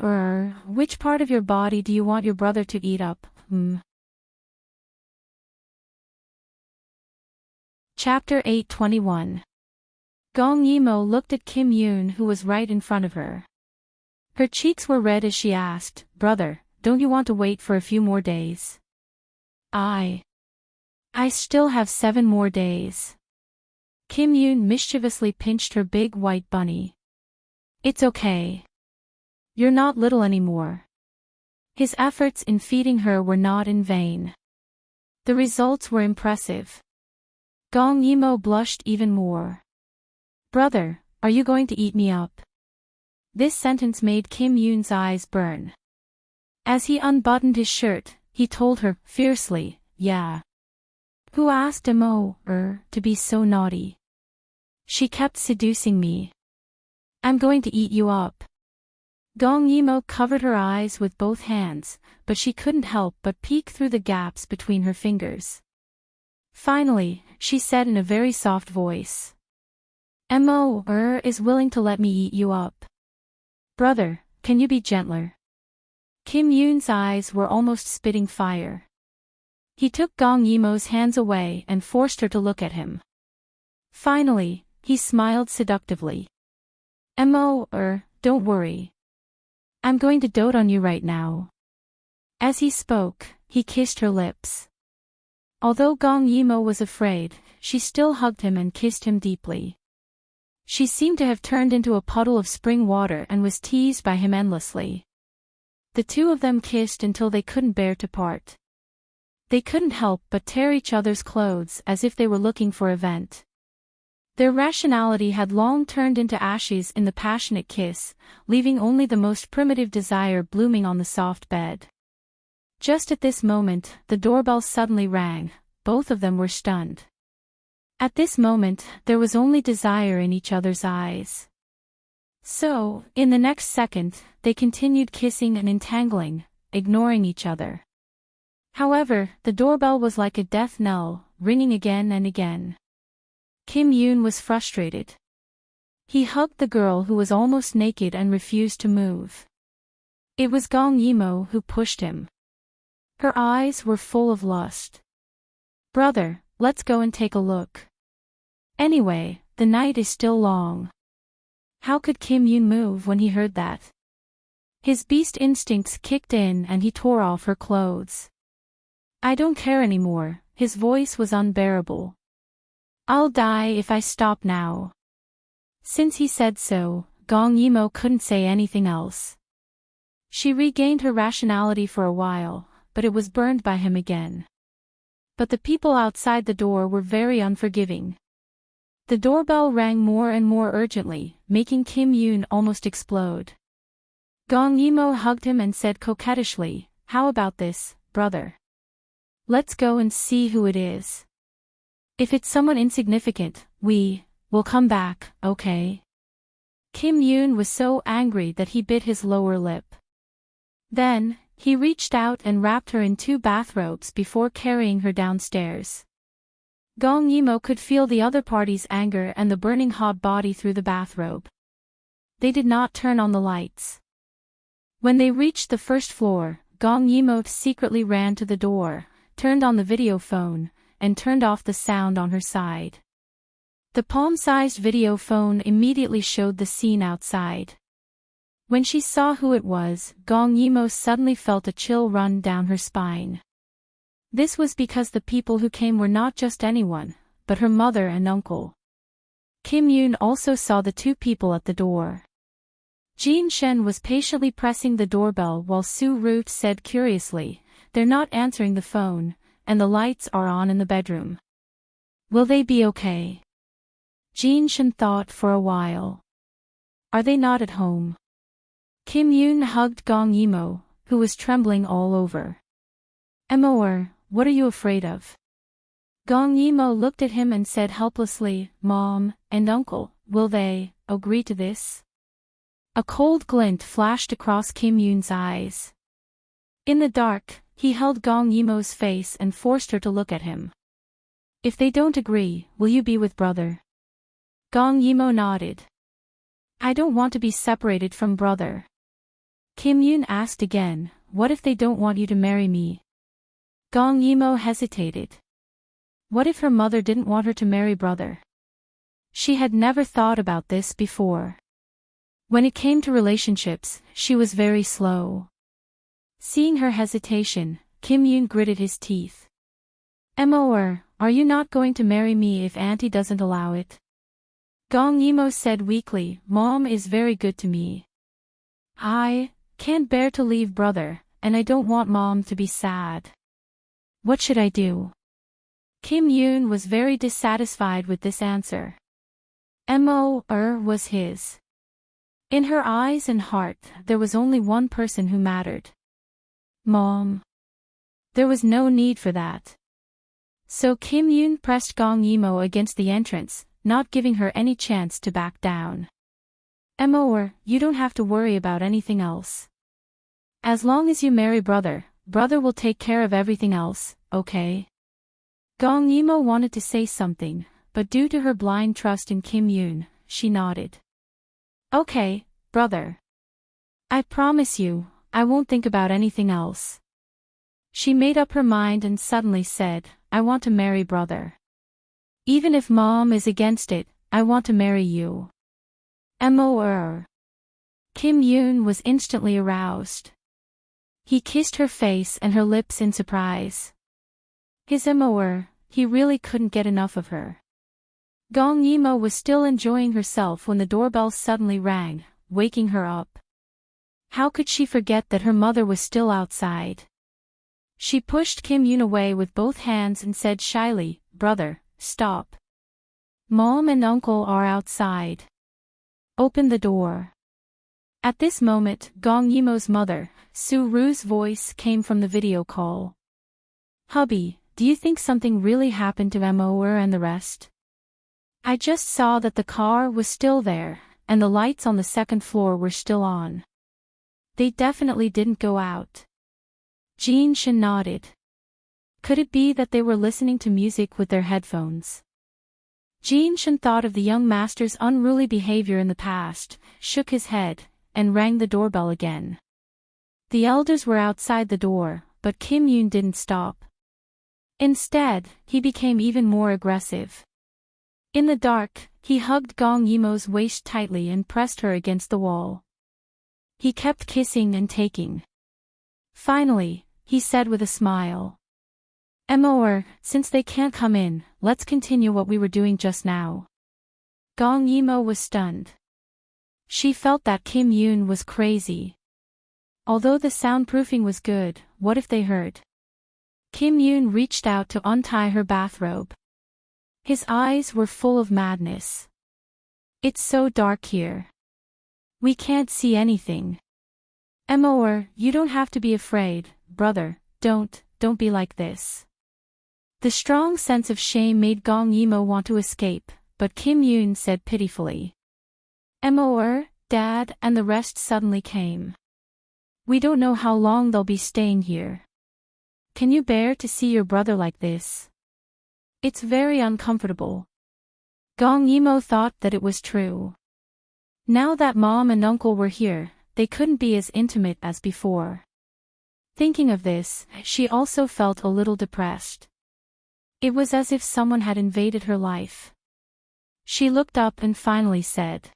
which part of your body do you want your brother to eat up? Chapter 821. Gong Yimo looked at Kim Yoon who was right in front of her. Her cheeks were red as she asked, Brother, don't you want to wait for a few more days? I still have 7 more days. Kim Yoon mischievously pinched her big white bunny. It's okay. You're not little anymore. His efforts in feeding her were not in vain. The results were impressive. Gong Yimo blushed even more. Brother, are you going to eat me up? This sentence made Kim Yoon's eyes burn. As he unbuttoned his shirt, he told her, fiercely, yeah. Who asked Mo to be so naughty? She kept seducing me. I'm going to eat you up. Gong Yimo covered her eyes with both hands, but she couldn't help but peek through the gaps between her fingers. Finally, she said in a very soft voice. Mo is willing to let me eat you up. Brother, can you be gentler? Kim Yoon's eyes were almost spitting fire. He took Gong Yimo's hands away and forced her to look at him. Finally, he smiled seductively. Mo don't worry. I'm going to dote on you right now. As he spoke, he kissed her lips. Although Gong Yimo was afraid, she still hugged him and kissed him deeply. She seemed to have turned into a puddle of spring water and was teased by him endlessly. The two of them kissed until they couldn't bear to part. They couldn't help but tear each other's clothes as if they were looking for a vent. Their rationality had long turned into ashes in the passionate kiss, leaving only the most primitive desire blooming on the soft bed. Just at this moment, the doorbell suddenly rang. Both of them were stunned. At this moment, there was only desire in each other's eyes. So, in the next second, they continued kissing and entangling, ignoring each other. However, the doorbell was like a death knell, ringing again and again. Kim Yoon was frustrated. He hugged the girl who was almost naked and refused to move. It was Gong Yimo who pushed him. Her eyes were full of lust. "Brother, let's go and take a look. Anyway, the night is still long." How could Kim Yoon move when he heard that? His beast instincts kicked in and he tore off her clothes. "I don't care anymore," his voice was unbearable. "I'll die if I stop now." Since he said so, Gong Yimo couldn't say anything else. She regained her rationality for a while, but it was burned by him again. But the people outside the door were very unforgiving. The doorbell rang more and more urgently, making Kim Yoon almost explode. Gong Yimo hugged him and said coquettishly, "How about this, brother? Let's go and see who it is. If it's someone insignificant, we'll come back, okay?" Kim Yoon was so angry that he bit his lower lip. Then, he reached out and wrapped her in 2 bathrobes before carrying her downstairs. Gong Yimo could feel the other party's anger and the burning hot body through the bathrobe. They did not turn on the lights. When they reached the first floor, Gong Yimo secretly ran to the door, turned on the video phone, and turned off the sound on her side. The palm-sized video phone immediately showed the scene outside. When she saw who it was, Gong Yimo suddenly felt a chill run down her spine. This was because the people who came were not just anyone, but her mother and uncle. Kim Yoon also saw the 2 people at the door. Jean Shen was patiently pressing the doorbell while Su Root said curiously, "They're not answering the phone, and the lights are on in the bedroom. Will they be okay?" Jean Shen thought for a while. "Are they not at home?" Kim Yoon hugged Gong Yimo, who was trembling all over. "Mor, what are you afraid of?" Gong Yimo looked at him and said helplessly, "Mom and Uncle, will they agree to this?" A cold glint flashed across Kim Yoon's eyes. In the dark, he held Gong Yimo's face and forced her to look at him. "If they don't agree, will you be with brother?" Gong Yimo nodded. "I don't want to be separated from brother." Kim Yoon asked again, "What if they don't want you to marry me?" Gong Yimo hesitated. What if her mother didn't want her to marry brother? She had never thought about this before. When it came to relationships, she was very slow. Seeing her hesitation, Kim Yoon gritted his teeth. "Mor, are you not going to marry me if Auntie doesn't allow it?" Gong Yimo said weakly, "Mom is very good to me. I can't bear to leave brother, and I don't want Mom to be sad. What should I do?" Kim Yoon was very dissatisfied with this answer. Mor was his. In her eyes and heart, there was only one person who mattered. Mom. There was no need for that. So Kim Yoon pressed Gong Yimo against the entrance, not giving her any chance to back down. Mor, you don't have to worry about anything else. As long as you marry brother will take care of everything else, okay? Gong Yimo wanted to say something, but due to her blind trust in Kim Yoon, she nodded. "Okay, brother. I promise you, I won't think about anything else." She made up her mind and suddenly said, "I want to marry brother. Even if Mom is against it, I want to marry you." Mor. Kim Yoon was instantly aroused. He kissed her face and her lips in surprise. His Mor, he really couldn't get enough of her. Gong Yimo was still enjoying herself when the doorbell suddenly rang, waking her up. How could she forget that her mother was still outside? She pushed Kim Yoon away with both hands and said shyly, "Brother, stop. Mom and Uncle are outside. Open the door." At this moment, Gong Yimo's mother, Su-ru's voice came from the video call. "Hubby, do you think something really happened to Moer and the rest? I just saw that the car was still there, and the lights on the second floor were still on. They definitely didn't go out." Jin Shin nodded. Could it be that they were listening to music with their headphones? Jin Shin thought of the young master's unruly behavior in the past, shook his head, and rang the doorbell again. The elders were outside the door, but Kim Yoon didn't stop. Instead, he became even more aggressive. In the dark, he hugged Gong Yimo's waist tightly and pressed her against the wall. He kept kissing and taking. Finally, he said with a smile, "Moer, since they can't come in, let's continue what we were doing just now." Gong Yimo was stunned. She felt that Kim Yoon was crazy. Although the soundproofing was good, what if they heard? Kim Yoon reached out to untie her bathrobe. His eyes were full of madness. "It's so dark here. We can't see anything. Moer, you don't have to be afraid, brother, don't be like this." The strong sense of shame made Gong Yimo want to escape, but Kim Yoon said pitifully, "Moer, Dad and the rest suddenly came. We don't know how long they'll be staying here. Can you bear to see your brother like this? It's very uncomfortable." Gong Yimo thought that it was true. Now that Mom and Uncle were here, they couldn't be as intimate as before. Thinking of this, she also felt a little depressed. It was as if someone had invaded her life. She looked up and finally said,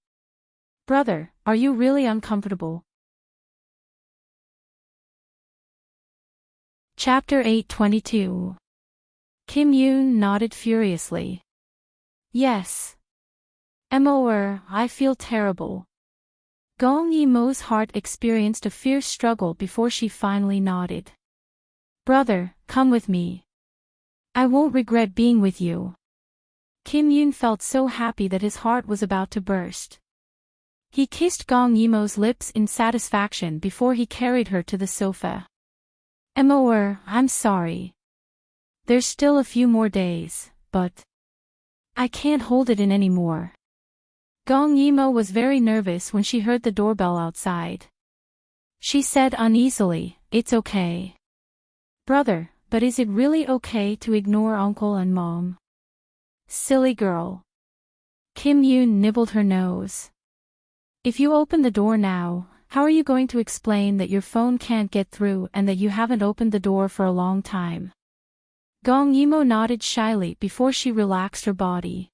"Brother, are you really uncomfortable?" Chapter 8:22. Kim Yoon nodded furiously. "Yes. Moer, I feel terrible." Gong Yimo's heart experienced a fierce struggle before she finally nodded. "Brother, come with me. I won't regret being with you." Kim Yoon felt so happy that his heart was about to burst. He kissed Gong Yimo's lips in satisfaction before he carried her to the sofa. "Moer, I'm sorry. There's still a few more days, but I can't hold it in anymore." Gong Yimo was very nervous when she heard the doorbell outside. She said uneasily, "It's okay. Brother, but is it really okay to ignore Uncle and Mom?" "Silly girl." Kim Yoon nibbled her nose. "If you open the door now, how are you going to explain that your phone can't get through and that you haven't opened the door for a long time?" Gong Yimo nodded shyly before she relaxed her body.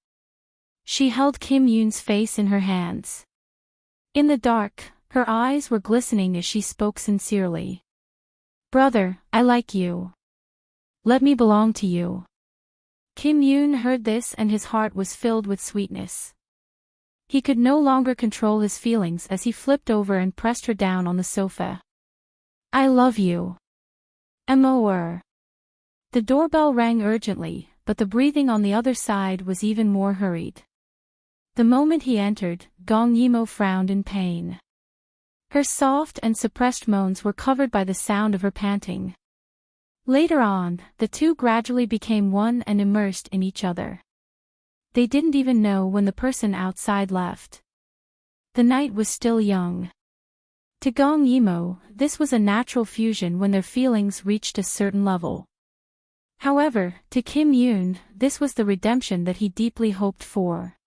She held Kim Yoon's face in her hands. In the dark, her eyes were glistening as she spoke sincerely. "Brother, I like you. Let me belong to you." Kim Yoon heard this and his heart was filled with sweetness. He could no longer control his feelings as he flipped over and pressed her down on the sofa. "I love you. Moer." The doorbell rang urgently, but the breathing on the other side was even more hurried. The moment he entered, Gong Yimo frowned in pain. Her soft and suppressed moans were covered by the sound of her panting. Later on, the two gradually became one and immersed in each other. They didn't even know when the person outside left. The night was still young. To Gong Yimo, this was a natural fusion when their feelings reached a certain level. However, to Kim Yoon, this was the redemption that he deeply hoped for.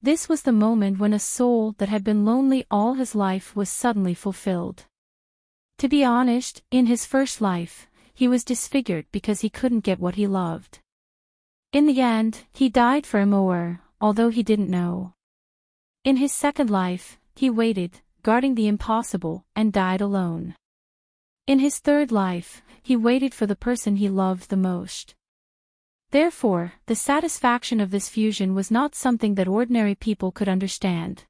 This was the moment when a soul that had been lonely all his life was suddenly fulfilled. To be honest, in his first life, he was disfigured because he couldn't get what he loved. In the end, he died for Moer, although he didn't know. In his second life, he waited, guarding the impossible, and died alone. In his third life, he waited for the person he loved the most. Therefore, the satisfaction of this fusion was not something that ordinary people could understand.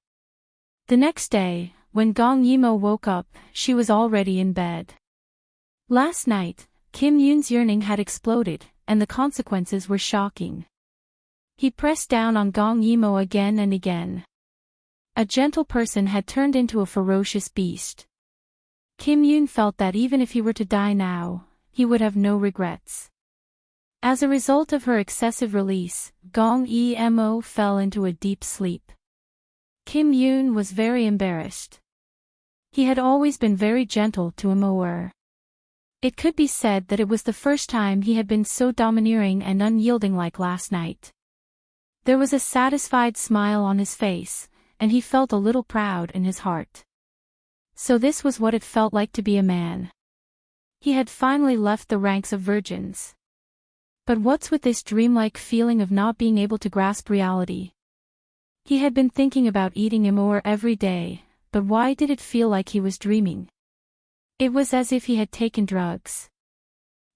The next day, when Gong Yimo woke up, she was already in bed. Last night, Kim Yoon's yearning had exploded, and the consequences were shocking. He pressed down on Gong Yimo again and again. A gentle person had turned into a ferocious beast. Kim Yoon felt that even if he were to die now, he would have no regrets. As a result of her excessive release, Gong Yimo fell into a deep sleep. Kim Yoon was very embarrassed. He had always been very gentle to Immerse. It could be said that it was the first time he had been so domineering and unyielding like last night. There was a satisfied smile on his face, and he felt a little proud in his heart. So this was what it felt like to be a man. He had finally left the ranks of virgins. But what's with this dreamlike feeling of not being able to grasp reality? He had been thinking about eating Immerse every day, but why did it feel like he was dreaming? It was as if he had taken drugs.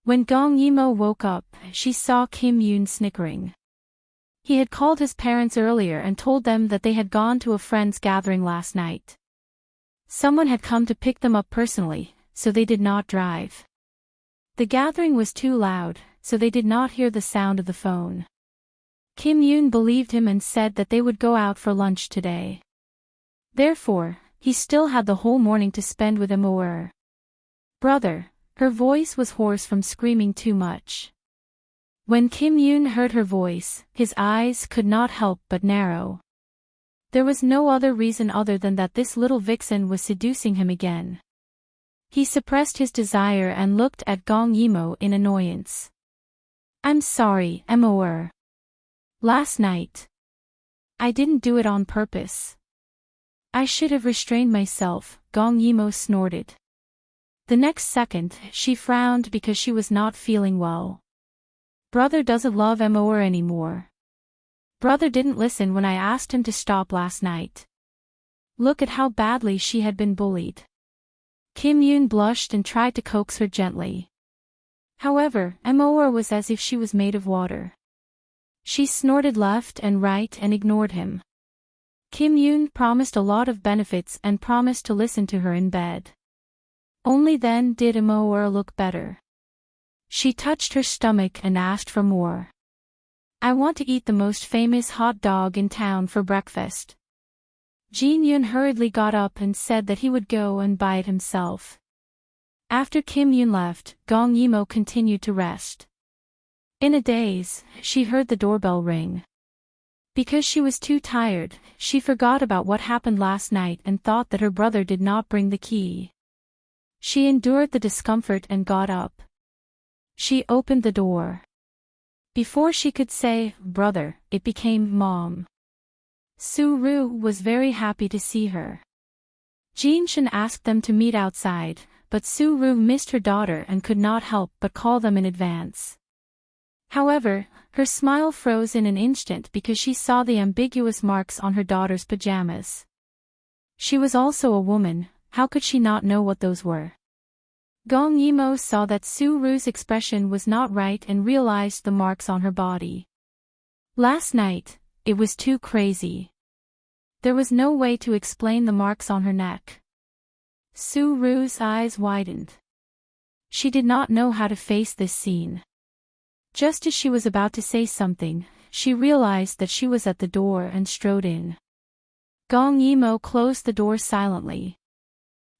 When Gong Yimo woke up, she saw Kim Yoon snickering. He had called his parents earlier and told them that they had gone to a friend's gathering last night. Someone had come to pick them up personally, so they did not drive. The gathering was too loud, so they did not hear the sound of the phone. Kim Yoon believed him and said that they would go out for lunch today. Therefore, he still had the whole morning to spend with Immerse. Brother, her voice was hoarse from screaming too much. When Kim Yoon heard her voice, his eyes could not help but narrow. There was no other reason other than that this little vixen was seducing him again. He suppressed his desire and looked at Gong Yimo in annoyance. I'm sorry, Immerse. Last night. I didn't do it on purpose. I should have restrained myself, Gong Yimo snorted. The next second, she frowned because she was not feeling well. Brother doesn't love Immerse anymore. Brother didn't listen when I asked him to stop last night. Look at how badly she had been bullied. Kim Yoon blushed and tried to coax her gently. However, Immerse was as if she was made of water. She snorted left and right and ignored him. Kim Yoon promised a lot of benefits and promised to listen to her in bed. Only then did Immerse look better. She touched her stomach and asked for more. I want to eat the most famous hot dog in town for breakfast. Jin Yoon hurriedly got up and said that he would go and buy it himself. After Kim Yoon left, Gong Yimo continued to rest. In a daze, she heard the doorbell ring. Because she was too tired, she forgot about what happened last night and thought that her brother did not bring the key. She endured the discomfort and got up. She opened the door. Before she could say, brother, it became mom. Su-ru was very happy to see her. Jin-shin asked them to meet outside, but Su-ru missed her daughter and could not help but call them in advance. However, her smile froze in an instant because she saw the ambiguous marks on her daughter's pajamas. She was also a woman, how could she not know what those were? Gong Yimo saw that Su-ru's expression was not right and realized the marks on her body. Last night, it was too crazy. There was no way to explain the marks on her neck. Su-ru's eyes widened. She did not know how to face this scene. Just as she was about to say something, she realized that she was at the door and strode in. Gong Yimo closed the door silently.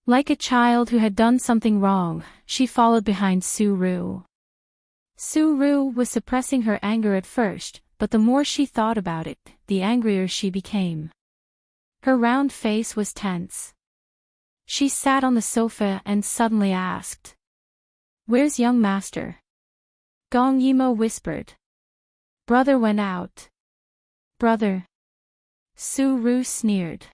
Like a child who had done something wrong, she followed behind Su-ru. Su-ru was suppressing her anger at first, but the more she thought about it, the angrier she became. Her round face was tense. She sat on the sofa and suddenly asked, "Where's young master?" Gong Yimo whispered. "Brother went out." "Brother?" Su-ru sneered.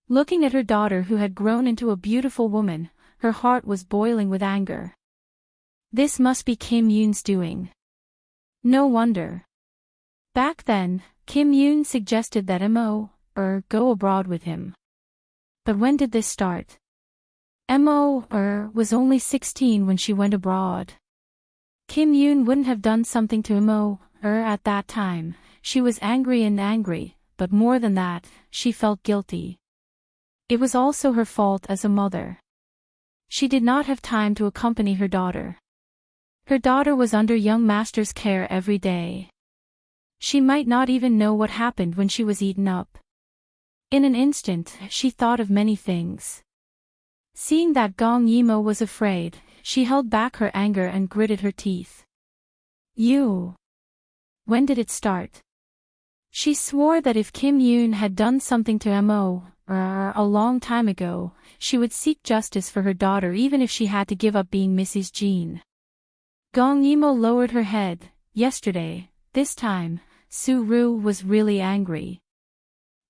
Looking at her daughter who had grown into a beautiful woman, her heart was boiling with anger. This must be Kim Yoon's doing. No wonder. Back then, Kim Yoon suggested that Immerse go abroad with him. But when did this start? Immerse was only 16 when she went abroad. Kim Yoon wouldn't have done something to Immerse at that time. She was angry, but more than that, she felt guilty. It was also her fault as a mother. She did not have time to accompany her daughter. Her daughter was under young master's care every day. She might not even know what happened when she was eaten up. In an instant, she thought of many things. Seeing that Gong Yimo was afraid, she held back her anger and gritted her teeth. You. When did it start? She swore that if Kim Yoon had done something to Mo, a long time ago, she would seek justice for her daughter even if she had to give up being Mrs. Jean. Gong Yimo lowered her head. Yesterday, this time, Su-ru was really angry.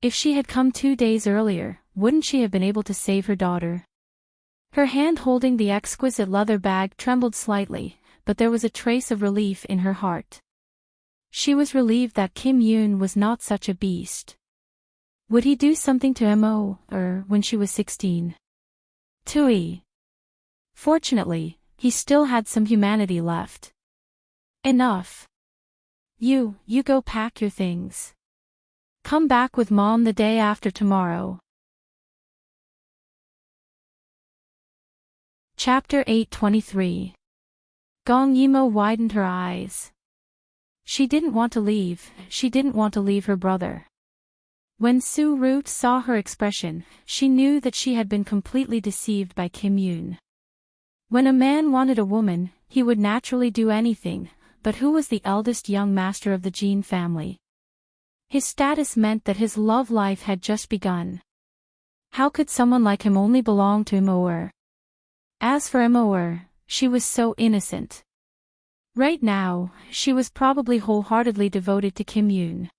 If she had come 2 days earlier, wouldn't she have been able to save her daughter? Her hand holding the exquisite leather bag trembled slightly, but there was a trace of relief in her heart. She was relieved that Kim Yoon was not such a beast. Would he do something to Mo, when she was 16? Tui. Fortunately, he still had some humanity left. Enough. You go pack your things. Come back with Mom the day after tomorrow. Chapter 8:23. Gong Yimo widened her eyes. She didn't want to leave her brother. When Su-ru saw her expression, she knew that she had been completely deceived by Kim Yoon. When a man wanted a woman, he would naturally do anything, but who was the eldest young master of the Jean family? His status meant that his love life had just begun. How could someone like him only belong to Mo? As for Mo, she was so innocent. Right now, she was probably wholeheartedly devoted to Kim Yoon.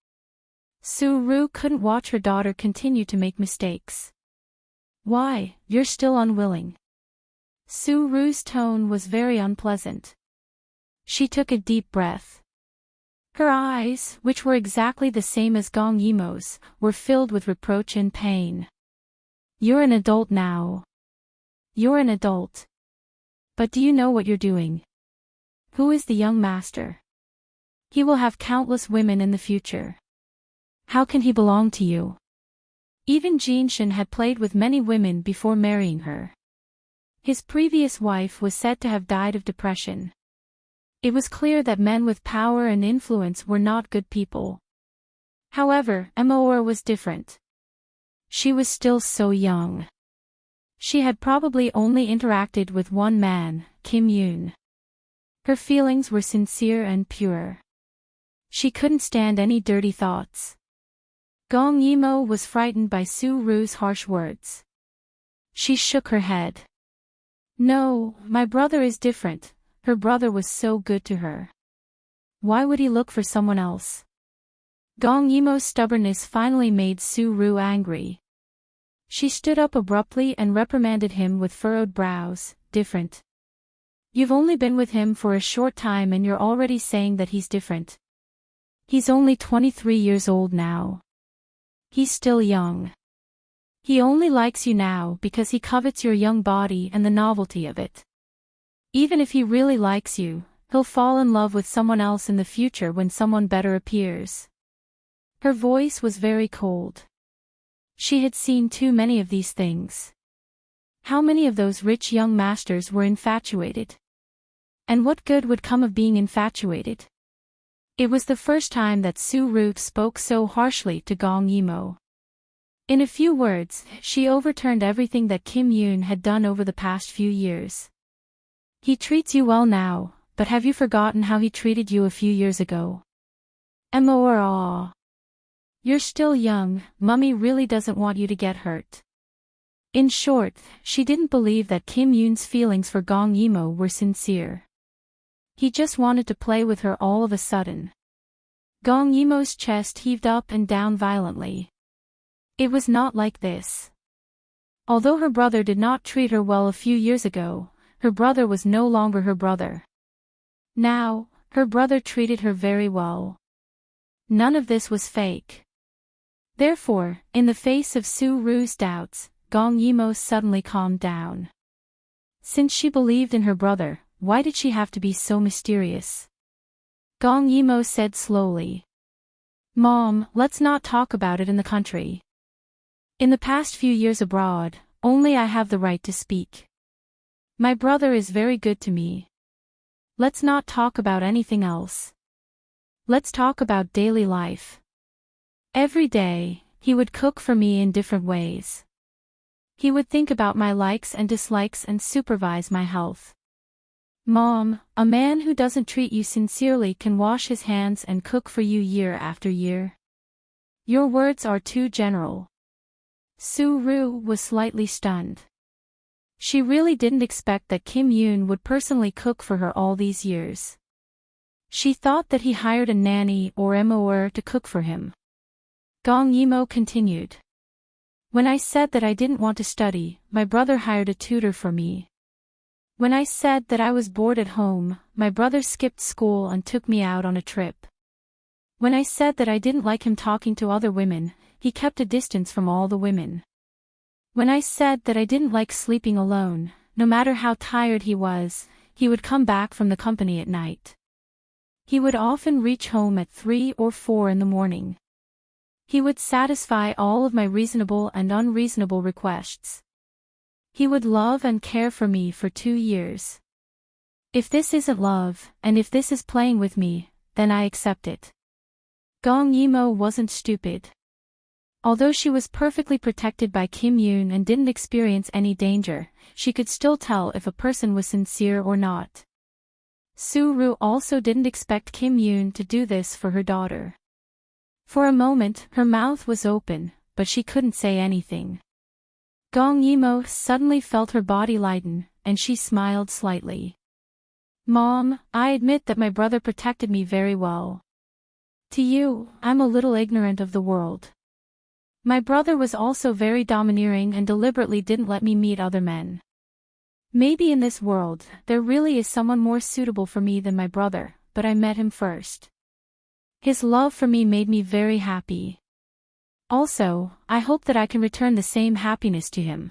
Su-ru couldn't watch her daughter continue to make mistakes. Why, you're still unwilling? Su-ru's tone was very unpleasant. She took a deep breath. Her eyes, which were exactly the same as Gong Yimo's, were filled with reproach and pain. You're an adult now. You're an adult. But do you know what you're doing? Who is the young master? He will have countless women in the future. How can he belong to you? Even Jinshin had played with many women before marrying her. His previous wife was said to have died of depression. It was clear that men with power and influence were not good people. However, Mo was different. She was still so young. She had probably only interacted with one man, Kim Yoon. Her feelings were sincere and pure. She couldn't stand any dirty thoughts. Gong Yimo was frightened by Su-ru's harsh words. She shook her head. No, my brother is different. Her brother was so good to her. Why would he look for someone else? Gong Yimo's stubbornness finally made Su-ru angry. She stood up abruptly and reprimanded him with furrowed brows. Different. You've only been with him for a short time and you're already saying that he's different. He's only 23 years old now. He's still young. He only likes you now because he covets your young body and the novelty of it. Even if he really likes you, he'll fall in love with someone else in the future when someone better appears. Her voice was very cold. She had seen too many of these things. How many of those rich young masters were infatuated? And what good would come of being infatuated? It was the first time that Su-ru spoke so harshly to Gong Yimo. In a few words, she overturned everything that Kim Yoon had done over the past few years. He treats you well now, but have you forgotten how he treated you a few years ago? Mo. You're still young, Mummy really doesn't want you to get hurt. In short, she didn't believe that Kim Yoon's feelings for Gong Yimo were sincere. He just wanted to play with her all of a sudden. Gong Yimo's chest heaved up and down violently. It was not like this. Although her brother did not treat her well a few years ago, her brother was no longer her brother. Now, her brother treated her very well. None of this was fake. Therefore, in the face of Su-ru's doubts, Gong Yimo suddenly calmed down. Since she believed in her brother, why did she have to be so mysterious? Gong Yimo said slowly. Mom, let's not talk about it in the country. In the past few years abroad, only I have the right to speak. My brother is very good to me. Let's not talk about anything else. Let's talk about daily life. Every day, he would cook for me in different ways. He would think about my likes and dislikes and supervise my health. Mom, a man who doesn't treat you sincerely can wash his hands and cook for you year after year. Your words are too general. Su-ru was slightly stunned. She really didn't expect that Kim Yoon would personally cook for her all these years. She thought that he hired a nanny or MOR to cook for him. Gong Yimo continued. When I said that I didn't want to study, my brother hired a tutor for me. When I said that I was bored at home, my brother skipped school and took me out on a trip. When I said that I didn't like him talking to other women, he kept a distance from all the women. When I said that I didn't like sleeping alone, no matter how tired he was, he would come back from the company at night. He would often reach home at 3 or 4 in the morning. He would satisfy all of my reasonable and unreasonable requests. He would love and care for me for 2 years. If this isn't love, and if this is playing with me, then I accept it. Gong Yimo wasn't stupid. Although she was perfectly protected by Kim Yoon and didn't experience any danger, she could still tell if a person was sincere or not. Su-ru also didn't expect Kim Yoon to do this for her daughter. For a moment, her mouth was open, but she couldn't say anything. Gong Yimo suddenly felt her body lighten, and she smiled slightly. Mom, I admit that my brother protected me very well. To you, I'm a little ignorant of the world. My brother was also very domineering and deliberately didn't let me meet other men. Maybe in this world, there really is someone more suitable for me than my brother, but I met him first. His love for me made me very happy. Also, I hope that I can return the same happiness to him.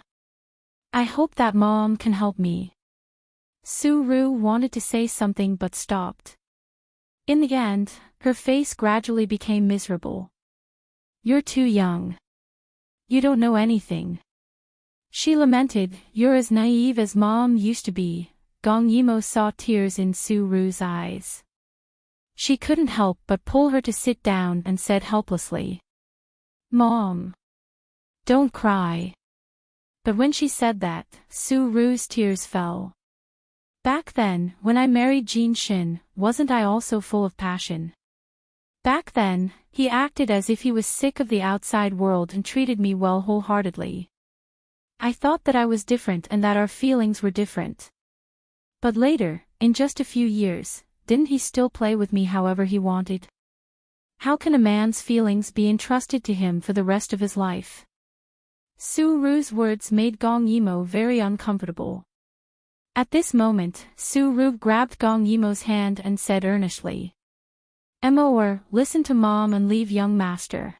I hope that Mom can help me. Su-ru wanted to say something but stopped. In the end, her face gradually became miserable. You're too young. You don't know anything. She lamented, you're as naive as Mom used to be. Gong Yimo saw tears in Su-ru's eyes. She couldn't help but pull her to sit down and said helplessly, Mom, don't cry. But when she said that, Su-ru's tears fell. Back then, when I married Jin Shin, wasn't I also full of passion? Back then, he acted as if he was sick of the outside world and treated me well wholeheartedly. I thought that I was different and that our feelings were different. But later, in just a few years, didn't he still play with me however he wanted? How can a man's feelings be entrusted to him for the rest of his life? Su-ru's words made Gong Yimo very uncomfortable. At this moment, Su-ru grabbed Gong Yimo's hand and said earnestly, Mor, listen to Mom and leave young master.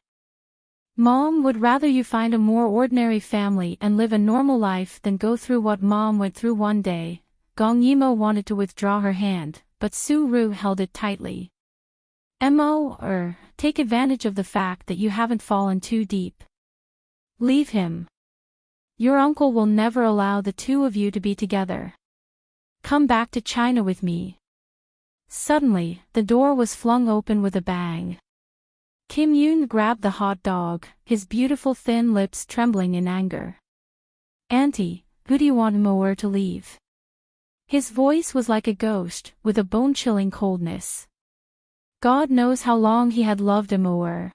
Mom would rather you find a more ordinary family and live a normal life than go through what Mom went through one day. Gong Yimo wanted to withdraw her hand, but Su-ru held it tightly. Mor, take advantage of the fact that you haven't fallen too deep. Leave him. Your uncle will never allow the two of you to be together. Come back to China with me. Suddenly, the door was flung open with a bang. Kim Yoon grabbed the hot dog, his beautiful thin lips trembling in anger. Auntie, who do you want Mor to leave? His voice was like a ghost, with a bone-chilling coldness. God knows how long he had loved Mor.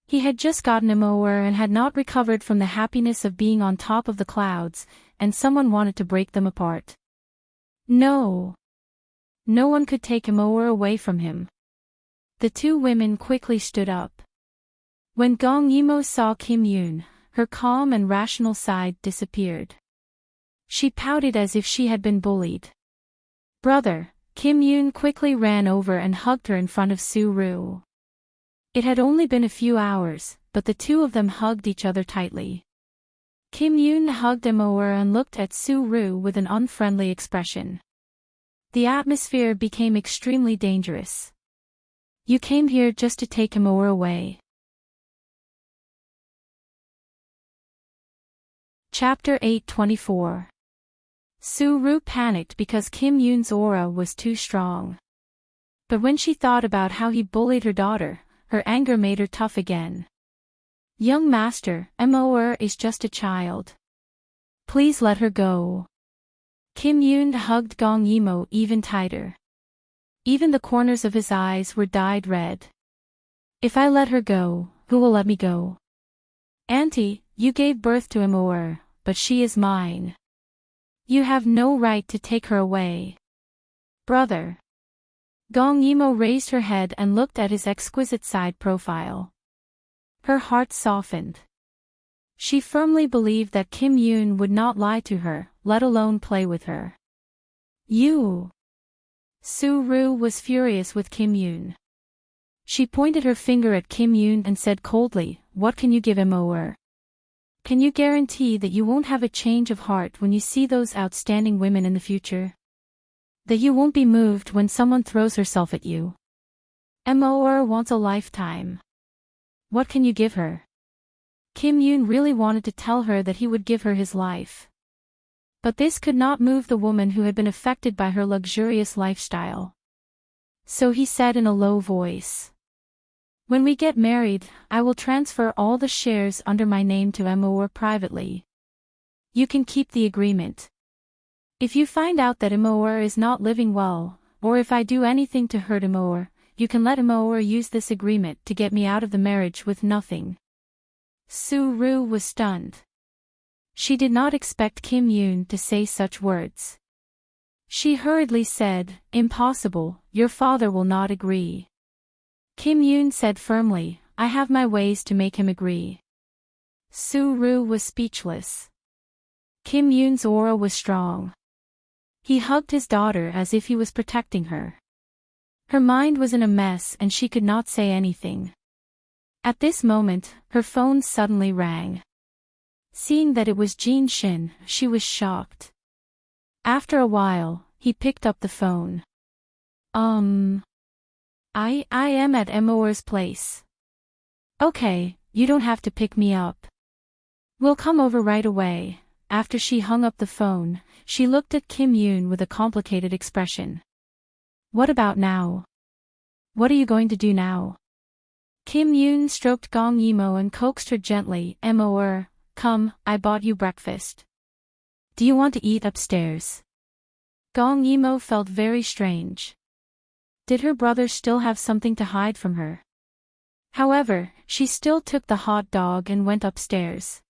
He had just gotten Mor and had not recovered from the happiness of being on top of the clouds, and someone wanted to break them apart. No. No one could take Mor away from him. The two women quickly stood up. When Gong Yimo saw Kim Yoon, her calm and rational side disappeared. She pouted as if she had been bullied. Brother, Kim Yoon quickly ran over and hugged her in front of Su-ru. It had only been a few hours, but the two of them hugged each other tightly. Kim Yoon hugged Mor and looked at Su-ru with an unfriendly expression. The atmosphere became extremely dangerous. You came here just to take Mor away. Chapter 824. Su-Ru panicked because Kim Yoon's aura was too strong. But when she thought about how he bullied her daughter, her anger made her tough again. Young master, Mor is just a child. Please let her go. Kim Yoon hugged Gong Yimo even tighter. Even the corners of his eyes were dyed red. If I let her go, who will let me go? Auntie, you gave birth to Mor, but she is mine. You have no right to take her away. Brother. Gong Yimo raised her head and looked at his exquisite side profile. Her heart softened. She firmly believed that Kim Yoon would not lie to her, let alone play with her. You. Su-Ru was furious with Kim Yoon. She pointed her finger at Kim Yoon and said coldly, "What can you give Mor? Can you guarantee that you won't have a change of heart when you see those outstanding women in the future? That you won't be moved when someone throws herself at you? Mor wants a lifetime. What can you give her?" Kim Yoon really wanted to tell her that he would give her his life. But this could not move the woman who had been affected by her luxurious lifestyle. So he said in a low voice, "When we get married, I will transfer all the shares under my name to Mor privately. You can keep the agreement. If you find out that Mor is not living well, or if I do anything to hurt Mor, you can let Mor use this agreement to get me out of the marriage with nothing." Su-Ru was stunned. She did not expect Kim Yoon to say such words. She hurriedly said, "Impossible, your father will not agree." Kim Yoon said firmly, "I have my ways to make him agree." Su-Ru was speechless. Kim Yoon's aura was strong. He hugged his daughter as if he was protecting her. Her mind was in a mess and she could not say anything. At this moment, her phone suddenly rang. Seeing that it was Jin Shin, she was shocked. After a while, he picked up the phone. I am at Mor's place. Okay, you don't have to pick me up. We'll come over right away." After she hung up the phone, she looked at Kim Yoon with a complicated expression. "What about now? What are you going to do now?" Kim Yoon stroked Gong Yimo and coaxed her gently, "Mor, come, I bought you breakfast. Do you want to eat upstairs?" Gong Yimo felt very strange. Did her brother still have something to hide from her? However, she still took the hot dog and went upstairs.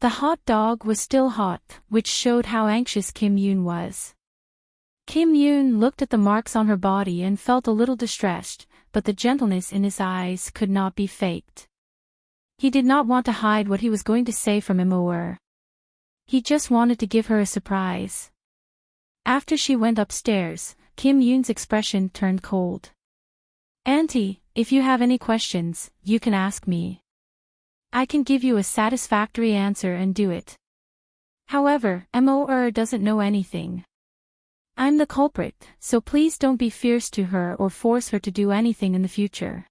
The hot dog was still hot, which showed how anxious Kim Yoon was. Kim Yoon looked at the marks on her body and felt a little distressed, but the gentleness in his eyes could not be faked. He did not want to hide what he was going to say from Mor. He just wanted to give her a surprise. After she went upstairs, Kim Yoon's expression turned cold. "Auntie, if you have any questions, you can ask me. I can give you a satisfactory answer and do it. However, Mor doesn't know anything. I'm the culprit, so please don't be fierce to her or force her to do anything in the future.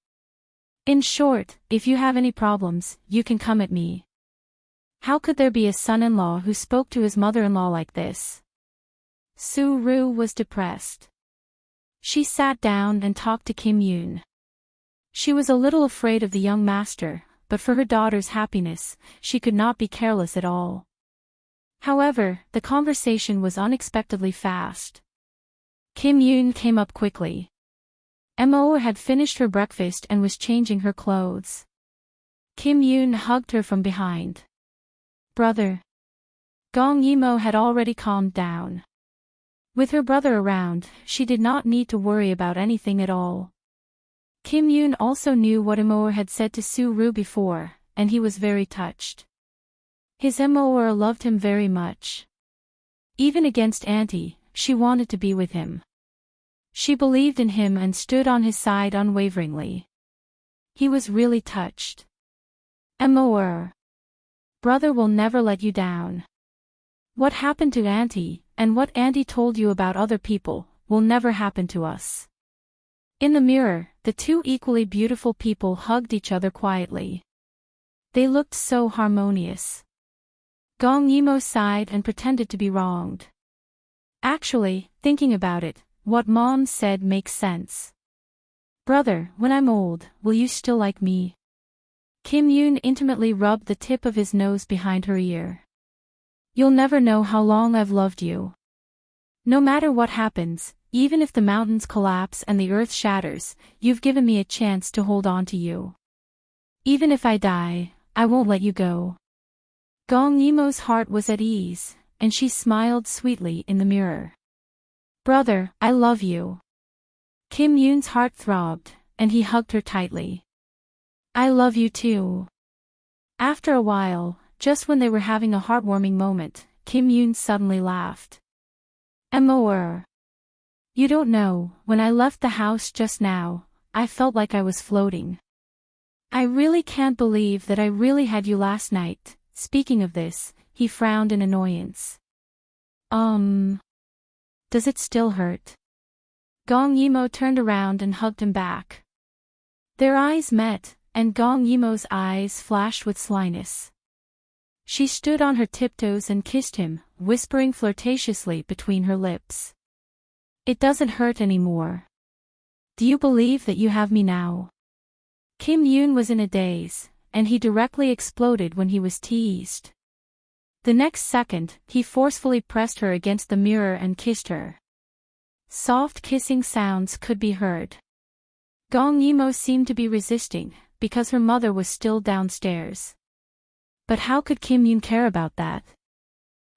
In short, if you have any problems, you can come at me." How could there be a son-in-law who spoke to his mother-in-law like this? Su-Ru was depressed. She sat down and talked to Kim Yoon. She was a little afraid of the young master, but for her daughter's happiness, she could not be careless at all. However, the conversation was unexpectedly fast. Kim Yoon came up quickly. Mor had finished her breakfast and was changing her clothes. Kim Yoon hugged her from behind. "Brother." Gong Yimo had already calmed down. With her brother around, she did not need to worry about anything at all. Kim Yoon also knew what Mor had said to Su-Ru before, and he was very touched. His Mor loved him very much. Even against Auntie, she wanted to be with him. She believed in him and stood on his side unwaveringly. He was really touched. Mor. Brother will never let you down. What happened to Auntie, and what Auntie told you about other people, will never happen to us. In the mirror, the two equally beautiful people hugged each other quietly. They looked so harmonious. Gong Yimo sighed and pretended to be wronged. Actually, thinking about it, what Mom said makes sense. Brother, when I'm old, will you still like me? Kim Yoon intimately rubbed the tip of his nose behind her ear. You'll never know how long I've loved you. No matter what happens, even if the mountains collapse and the earth shatters, you've given me a chance to hold on to you. Even if I die, I won't let you go. Gong Yimo's heart was at ease, and she smiled sweetly in the mirror. Brother, I love you. Kim Yoon's heart throbbed, and he hugged her tightly. I love you too. After a while, just when they were having a heartwarming moment, Kim Yoon suddenly laughed. Immerse. You don't know, when I left the house just now, I felt like I was floating. I really can't believe that I really had you last night. Speaking of this, he frowned in annoyance. Does it still hurt? Gong Yimo turned around and hugged him back. Their eyes met, and Gong Yimo's eyes flashed with slyness. She stood on her tiptoes and kissed him, whispering flirtatiously between her lips. It doesn't hurt anymore. Do you believe that you have me now? Kim Yoon was in a daze, and he directly exploded when he was teased. The next second, he forcefully pressed her against the mirror and kissed her. Soft kissing sounds could be heard. Gong Yimo seemed to be resisting, because her mother was still downstairs. But how could Kim Yoon care about that?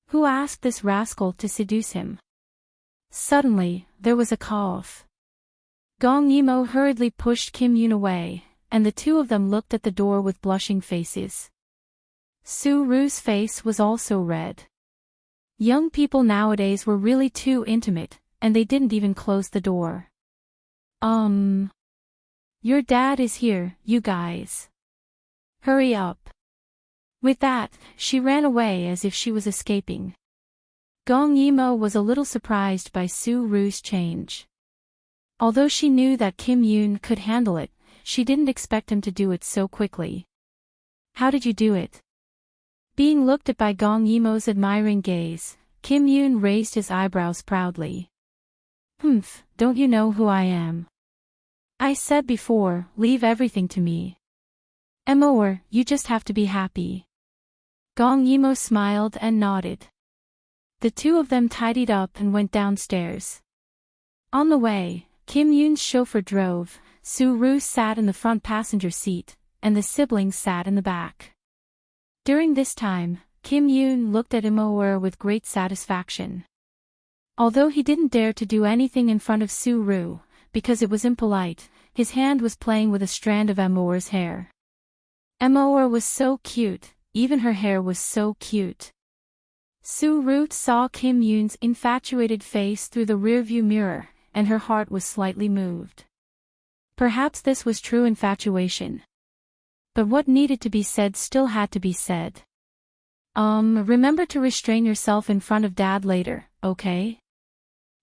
Who asked this rascal to seduce him? Suddenly, there was a cough. Gong Yimo hurriedly pushed Kim Yoon away, and the two of them looked at the door with blushing faces. Su-ru's face was also red. Young people nowadays were really too intimate, and they didn't even close the door. Your dad is here, you guys. Hurry up. With that, she ran away as if she was escaping. Gong Yimo was a little surprised by Su-ru's change. Although she knew that Kim Yoon could handle it, she didn't expect him to do it so quickly. How did you do it? Being looked at by Gong Yimo's admiring gaze, Kim Yoon raised his eyebrows proudly. Don't you know who I am? I said before, leave everything to me. Immerse, you just have to be happy. Gong Yimo smiled and nodded. The two of them tidied up and went downstairs. On the way, Kim Yoon's chauffeur drove, Su-ru sat in the front passenger seat, and the siblings sat in the back. During this time, Kim Yoon looked at Immerse with great satisfaction. Although he didn't dare to do anything in front of Su-ru, because it was impolite, his hand was playing with a strand of Immerse's hair. Immerse was so cute, even her hair was so cute. Su-ru saw Kim Yoon's infatuated face through the rearview mirror, and her heart was slightly moved. Perhaps this was true infatuation. But what needed to be said still had to be said. Remember to restrain yourself in front of Dad later, okay?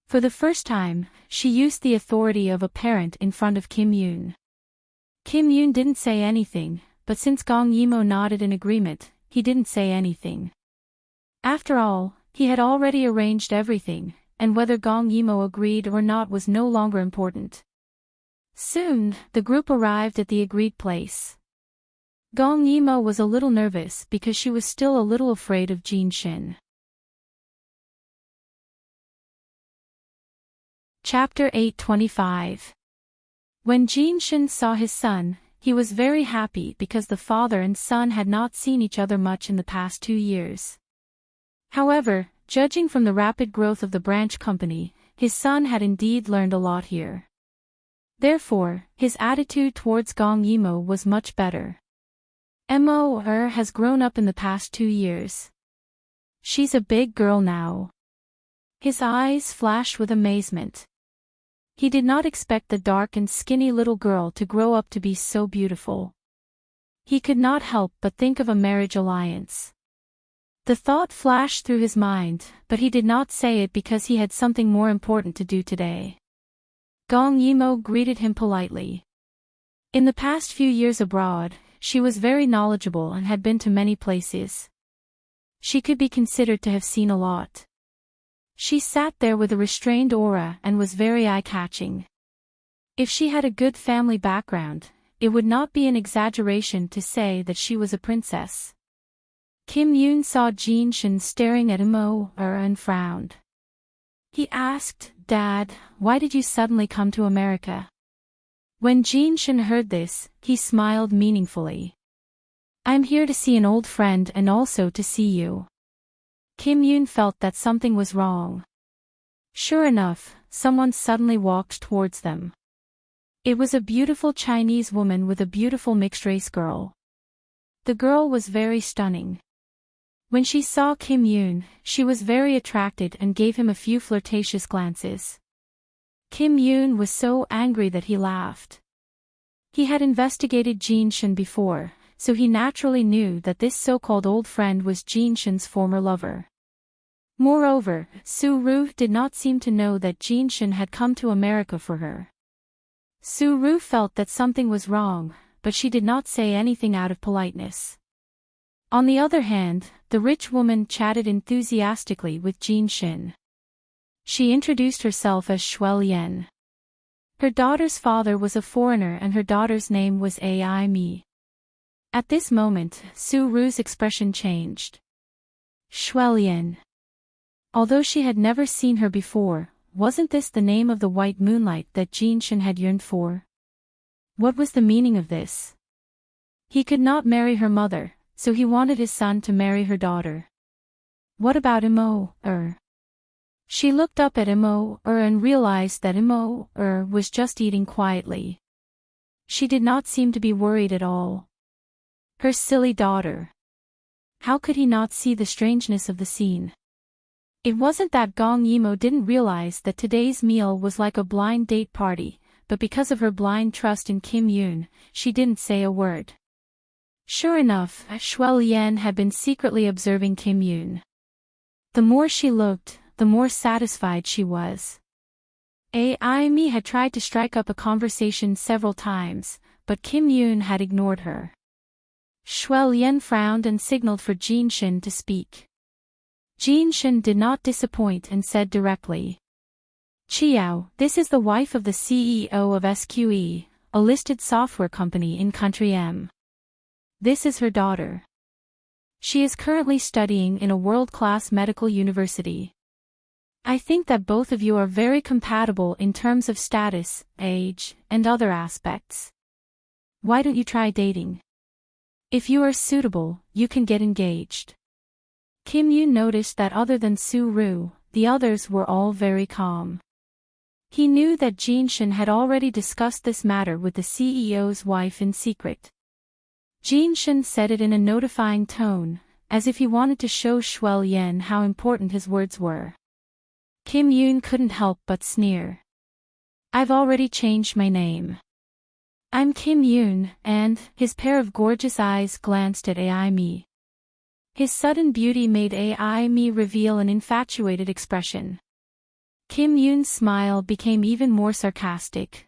For the first time, she used the authority of a parent in front of Kim Yoon. Kim Yoon didn't say anything, but since Gong Yimo nodded in agreement, he didn't say anything. After all, he had already arranged everything, and whether Gong Yimo agreed or not was no longer important. Soon, the group arrived at the agreed place. Gong Yimo was a little nervous because she was still a little afraid of Jin Shin. Chapter 825. When Jin Shin saw his son, he was very happy because the father and son had not seen each other much in the past 2 years. However, judging from the rapid growth of the branch company, his son had indeed learned a lot here. Therefore, his attitude towards Gong Yimo was much better. Immerse has grown up in the past 2 years. She's a big girl now. His eyes flashed with amazement. He did not expect the dark and skinny little girl to grow up to be so beautiful. He could not help but think of a marriage alliance. The thought flashed through his mind, but he did not say it because he had something more important to do today. Gong Yimo greeted him politely. In the past few years abroad, she was very knowledgeable and had been to many places. she could be considered to have seen a lot. She sat there with a restrained aura and was very eye-catching. If she had a good family background, it would not be an exaggeration to say that she was a princess. Kim Yoon saw Jin Shin staring at Immerse and frowned. He asked, "Dad, why did you suddenly come to America?" When Jin Shin heard this, he smiled meaningfully. "I'm here to see an old friend and also to see you." Kim Yoon felt that something was wrong. Sure enough, someone suddenly walked towards them. It was a beautiful Chinese woman with a beautiful mixed-race girl. The girl was very stunning. When she saw Kim Yoon, she was very attracted and gave him a few flirtatious glances. Kim Yoon was so angry that he laughed. He had investigated Jin Shin before, so he naturally knew that this so-called old friend was Jin Shin's former lover. Moreover, Su-ru did not seem to know that Jin Shin had come to America for her. Su-ru felt that something was wrong, but she did not say anything out of politeness. On the other hand, the rich woman chatted enthusiastically with Jin Shin. She introduced herself as Shuel Yen. Her daughter's father was a foreigner and her daughter's name was Ai-mi. At this moment, Su-ru's expression changed. Shuel Yen. Although she had never seen her before, wasn't this the name of the white moonlight that Jin Shin had yearned for? What was the meaning of this? He could not marry her mother, so he wanted his son to marry her daughter. What about Immerse? She looked up at Immerse and realized that Immerse was just eating quietly. She did not seem to be worried at all. Her silly daughter. How could he not see the strangeness of the scene? It wasn't that Gong Yimou didn't realize that today's meal was like a blind date party, but because of her blind trust in Kim Yoon, she didn't say a word. Sure enough, Shuel Yen had been secretly observing Kim Yoon. The more she looked, the more satisfied she was. Ai-mi had tried to strike up a conversation several times, but Kim Yoon had ignored her. Shuel Yen frowned and signaled for Jin Shin to speak. Jin Shin did not disappoint and said directly. "Chiao, this is the wife of the CEO of SQE, a listed software company in Country M. This is her daughter. She is currently studying in a world-class medical university. I think that both of you are very compatible in terms of status, age, and other aspects. Why don't you try dating? If you are suitable, you can get engaged." Kim Yoon noticed that other than Su-ru, the others were all very calm. He knew that Jin Shin had already discussed this matter with the CEO's wife in secret. Jin Shin said it in a notifying tone, as if he wanted to show Shuel Yen how important his words were. Kim Yoon couldn't help but sneer. "I've already changed my name. I'm Kim Yoon," and his pair of gorgeous eyes glanced at Ai-mi. His sudden beauty made Ai-mi reveal an infatuated expression. Kim Yoon's smile became even more sarcastic.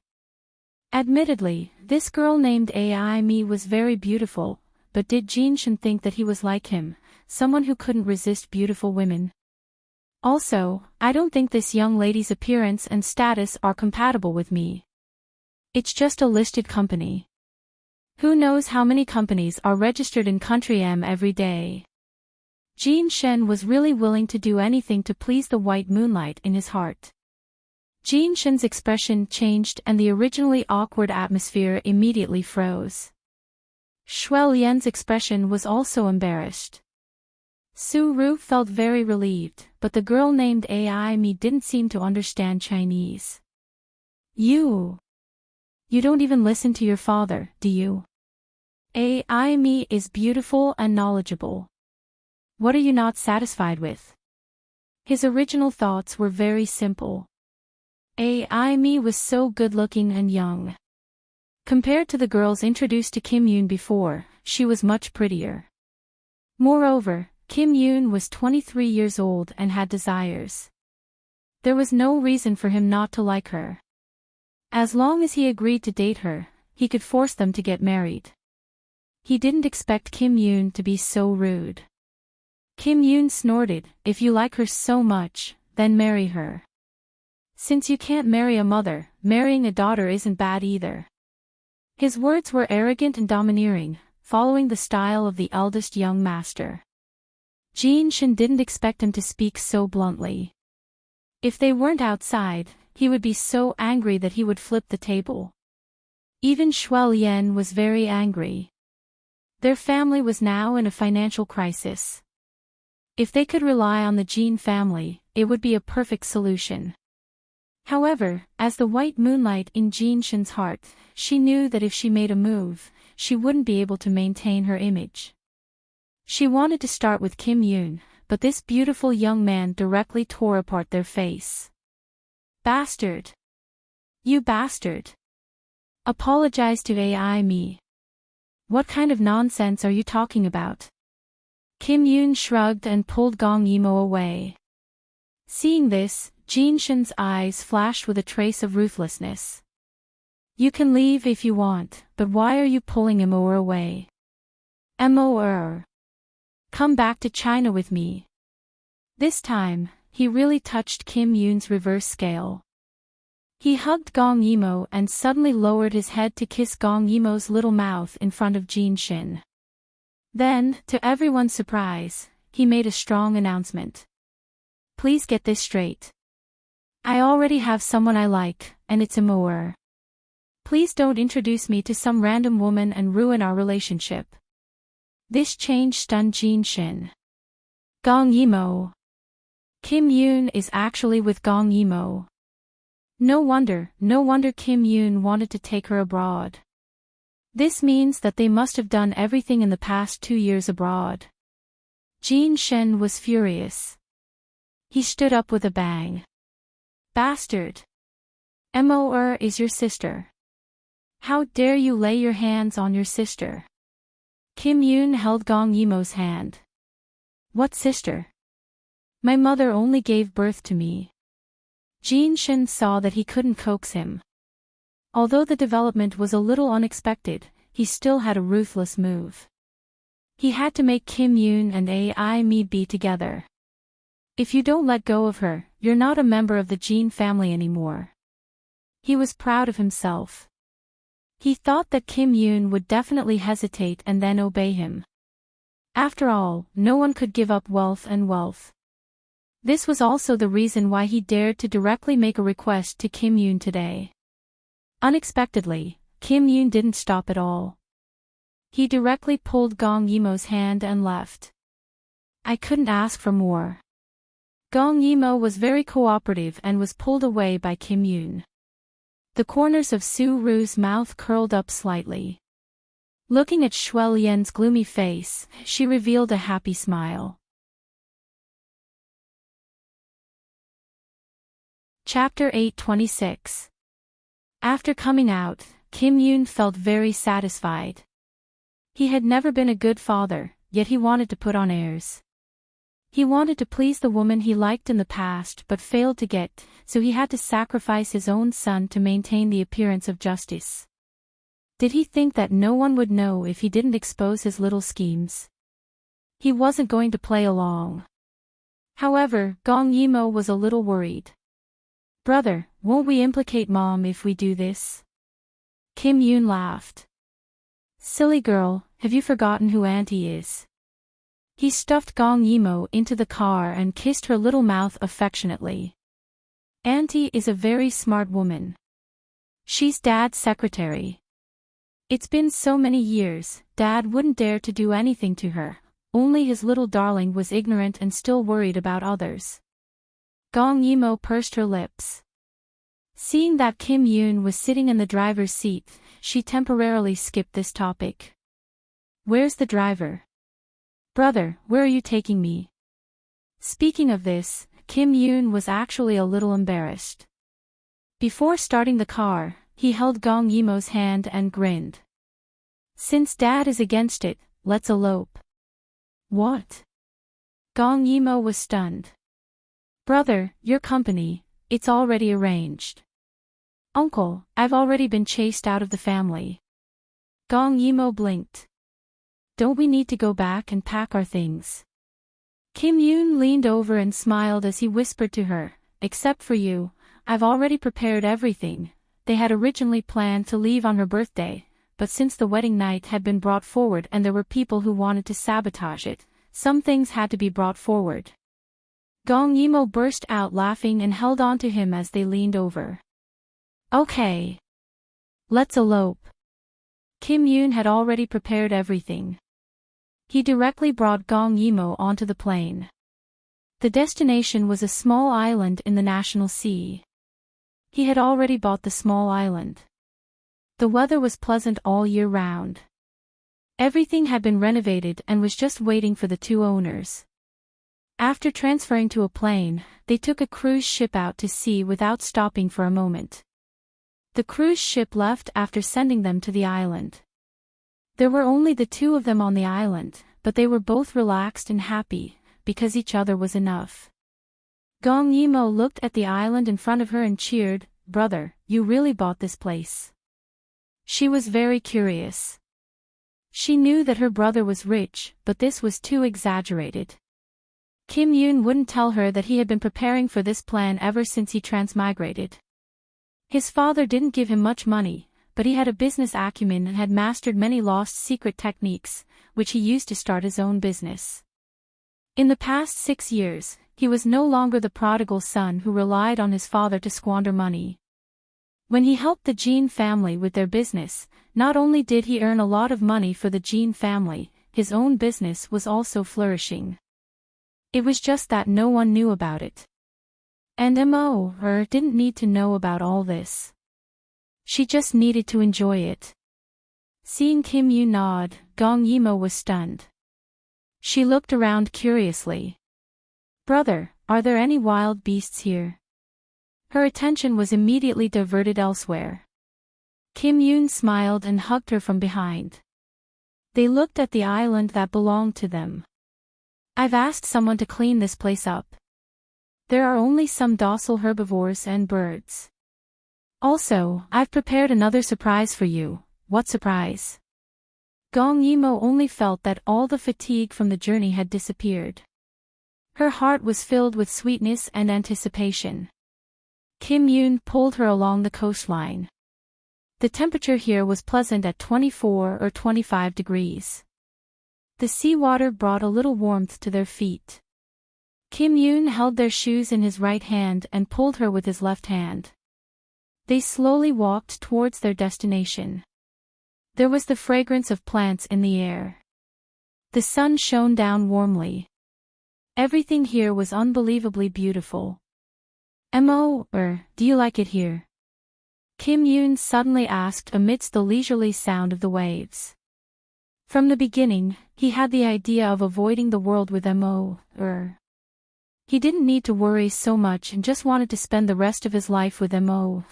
Admittedly, this girl named Ai-mi was very beautiful, but did Jin Shin think that he was like him, someone who couldn't resist beautiful women? Also, I don't think this young lady's appearance and status are compatible with me. It's just a listed company. Who knows how many companies are registered in Country M every day? Jin Shin was really willing to do anything to please the white moonlight in his heart. Jin Shin's expression changed and the originally awkward atmosphere immediately froze. Shuel Yen's expression was also embarrassed. Su-ru felt very relieved, but the girl named Ai-mi didn't seem to understand Chinese. You don't even listen to your father, do you? Ai-mi is beautiful and knowledgeable. What are you not satisfied with? His original thoughts were very simple. Ai-mi was so good-looking and young. Compared to the girls introduced to Kim Yoon before, she was much prettier. Moreover, Kim Yoon was 23 years old and had desires. There was no reason for him not to like her. As long as he agreed to date her, he could force them to get married. He didn't expect Kim Yoon to be so rude. Kim Yoon snorted, if you like her so much, then marry her. Since you can't marry a mother, marrying a daughter isn't bad either. His words were arrogant and domineering, following the style of the eldest young master. Jin Shin didn't expect him to speak so bluntly. If they weren't outside, he would be so angry that he would flip the table. Even Shuel Yen was very angry. Their family was now in a financial crisis. If they could rely on the Jin family, it would be a perfect solution. However, as the white moonlight in Jin Shin's heart, she knew that if she made a move, she wouldn't be able to maintain her image. She wanted to start with Kim Yoon, but this beautiful young man directly tore apart their face. Bastard! You bastard! Apologize to AI me. What kind of nonsense are you talking about? Kim Yoon shrugged and pulled Gong Yimo away. Seeing this, Jin Shin's eyes flashed with a trace of ruthlessness. You can leave if you want, but why are you pulling Immerse away? Immerse. Come back to China with me. This time, he really touched Kim Yoon's reverse scale. He hugged Gong Yimo and suddenly lowered his head to kiss Gong Yimo's little mouth in front of Jin Shin. Then, to everyone's surprise, he made a strong announcement. Please get this straight. I already have someone I like, and it's Immerse. Please don't introduce me to some random woman and ruin our relationship. This change stunned Jin Shin. Gong Yimo. Kim Yoon is actually with Gong Yimo. No wonder Kim Yoon wanted to take her abroad. This means that they must have done everything in the past 2 years abroad. Jin Shin was furious. He stood up with a bang. Bastard! Immerse is your sister. How dare you lay your hands on your sister? Kim Yoon held Gong Yimo's hand. What sister? My mother only gave birth to me. Jin Shin saw that he couldn't coax him. Although the development was a little unexpected, he still had a ruthless move. He had to make Kim Yoon and AI Me be together. If you don't let go of her, you're not a member of the Jin family anymore. He was proud of himself. He thought that Kim Yoon would definitely hesitate and then obey him. After all, no one could give up wealth and wealth. This was also the reason why he dared to directly make a request to Kim Yoon today. Unexpectedly, Kim Yoon didn't stop at all. He directly pulled Gong Yimo's hand and left. I couldn't ask for more. Gong Yimo was very cooperative and was pulled away by Kim Yoon. The corners of Su Ru's mouth curled up slightly. Looking at Shuel Yen's gloomy face, she revealed a happy smile. Chapter 826. After coming out, Kim Yoon felt very satisfied. He had never been a good father, yet he wanted to put on airs. He wanted to please the woman he liked in the past but failed to get, so he had to sacrifice his own son to maintain the appearance of justice. Did he think that no one would know if he didn't expose his little schemes? He wasn't going to play along. However, Gong Yimo was a little worried. Brother, won't we implicate Mom if we do this? Kim Yoon laughed. Silly girl, have you forgotten who Auntie is? He stuffed Gong Yimo into the car and kissed her little mouth affectionately. Auntie is a very smart woman. She's Dad's secretary. It's been so many years, Dad wouldn't dare to do anything to her, only his little darling was ignorant and still worried about others. Gong Yimo pursed her lips. Seeing that Kim Yoon was sitting in the driver's seat, she temporarily skipped this topic. Where's the driver? Brother, where are you taking me? Speaking of this, Kim Yoon was actually a little embarrassed. Before starting the car, he held Gong Yimo's hand and grinned. Since Dad is against it, let's elope. What? Gong Yimo was stunned. Brother, your company, it's already arranged. Uncle, I've already been chased out of the family. Gong Yimo blinked. Don't we need to go back and pack our things? Kim Yoon leaned over and smiled as he whispered to her, "Except for you, I've already prepared everything." They had originally planned to leave on her birthday, but since the wedding night had been brought forward and there were people who wanted to sabotage it, some things had to be brought forward. Gong Yimo burst out laughing and held on to him as they leaned over. "Okay. Let's elope." Kim Yoon had already prepared everything. He directly brought Gong Yimo onto the plane. The destination was a small island in the National Sea. He had already bought the small island. The weather was pleasant all year round. Everything had been renovated and was just waiting for the two owners. After transferring to a plane, they took a cruise ship out to sea without stopping for a moment. The cruise ship left after sending them to the island. There were only the two of them on the island, but they were both relaxed and happy, because each other was enough. Gong Yimo looked at the island in front of her and cheered, "Brother, you really bought this place." She was very curious. She knew that her brother was rich, but this was too exaggerated. Kim Yoon wouldn't tell her that he had been preparing for this plan ever since he transmigrated. His father didn't give him much money, but he had a business acumen and had mastered many lost secret techniques, which he used to start his own business. In the past 6 years, he was no longer the prodigal son who relied on his father to squander money. When he helped the Jean family with their business, not only did he earn a lot of money for the Jean family, his own business was also flourishing. It was just that no one knew about it. And Mo didn't need to know about all this. She just needed to enjoy it. Seeing Kim Yoon nod, Gong Yimo was stunned. She looked around curiously. "Brother, are there any wild beasts here?" Her attention was immediately diverted elsewhere. Kim Yoon smiled and hugged her from behind. They looked at the island that belonged to them. "I've asked someone to clean this place up. There are only some docile herbivores and birds. Also, I've prepared another surprise for you." "What surprise?" Gong Yimo only felt that all the fatigue from the journey had disappeared. Her heart was filled with sweetness and anticipation. Kim Yoon pulled her along the coastline. The temperature here was pleasant at 24 or 25 degrees. The seawater brought a little warmth to their feet. Kim Yoon held their shoes in his right hand and pulled her with his left hand. They slowly walked towards their destination. There was the fragrance of plants in the air. The sun shone down warmly. Everything here was unbelievably beautiful. "Mo, do you like it here?" Kim Yoon suddenly asked amidst the leisurely sound of the waves. From the beginning, he had the idea of avoiding the world with Mo. He didn't need to worry so much and just wanted to spend the rest of his life with Mo.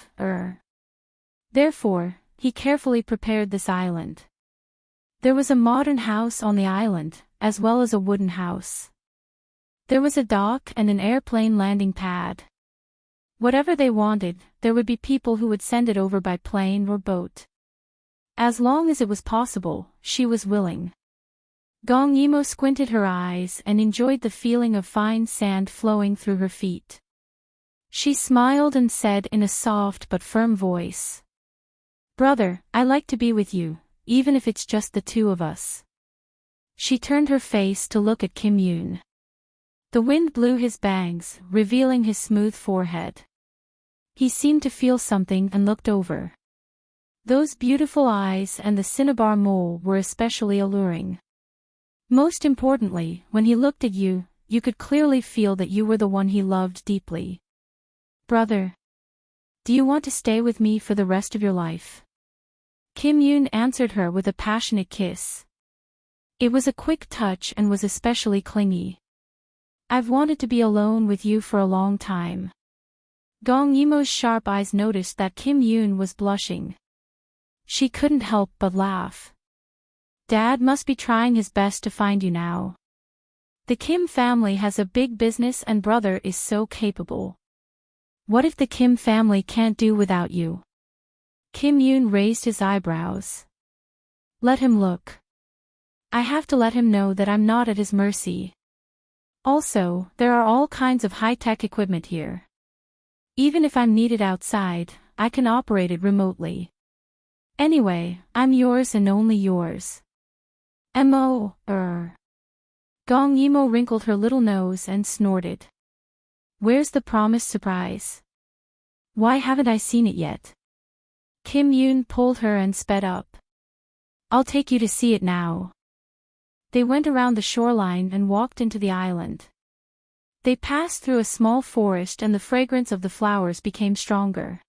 Therefore, he carefully prepared this island. There was a modern house on the island, as well as a wooden house. There was a dock and an airplane landing pad. Whatever they wanted, there would be people who would send it over by plane or boat. As long as it was possible, she was willing. Gong Yimo squinted her eyes and enjoyed the feeling of fine sand flowing through her feet. She smiled and said in a soft but firm voice, "Brother, I like to be with you, even if it's just the two of us." She turned her face to look at Kim Yoon. The wind blew his bangs, revealing his smooth forehead. He seemed to feel something and looked over. Those beautiful eyes and the cinnabar mole were especially alluring. Most importantly, when he looked at you, you could clearly feel that you were the one he loved deeply. "Brother, do you want to stay with me for the rest of your life?" Kim Yoon answered her with a passionate kiss. It was a quick touch and was especially clingy. "I've wanted to be alone with you for a long time." Gong Yimo's sharp eyes noticed that Kim Yoon was blushing. She couldn't help but laugh. "Dad must be trying his best to find you now. The Kim family has a big business and brother is so capable. What if the Kim family can't do without you?" Kim Yoon raised his eyebrows. "Let him look. I have to let him know that I'm not at his mercy." Also, there are all kinds of high-tech equipment here. Even if I'm needed outside, I can operate it remotely. Anyway, I'm yours and only yours. Gong Yimo wrinkled her little nose and snorted. Where's the promised surprise? Why haven't I seen it yet? Kim Yoon pulled her and sped up. I'll take you to see it now. They went around the shoreline and walked into the island. They passed through a small forest and the fragrance of the flowers became stronger.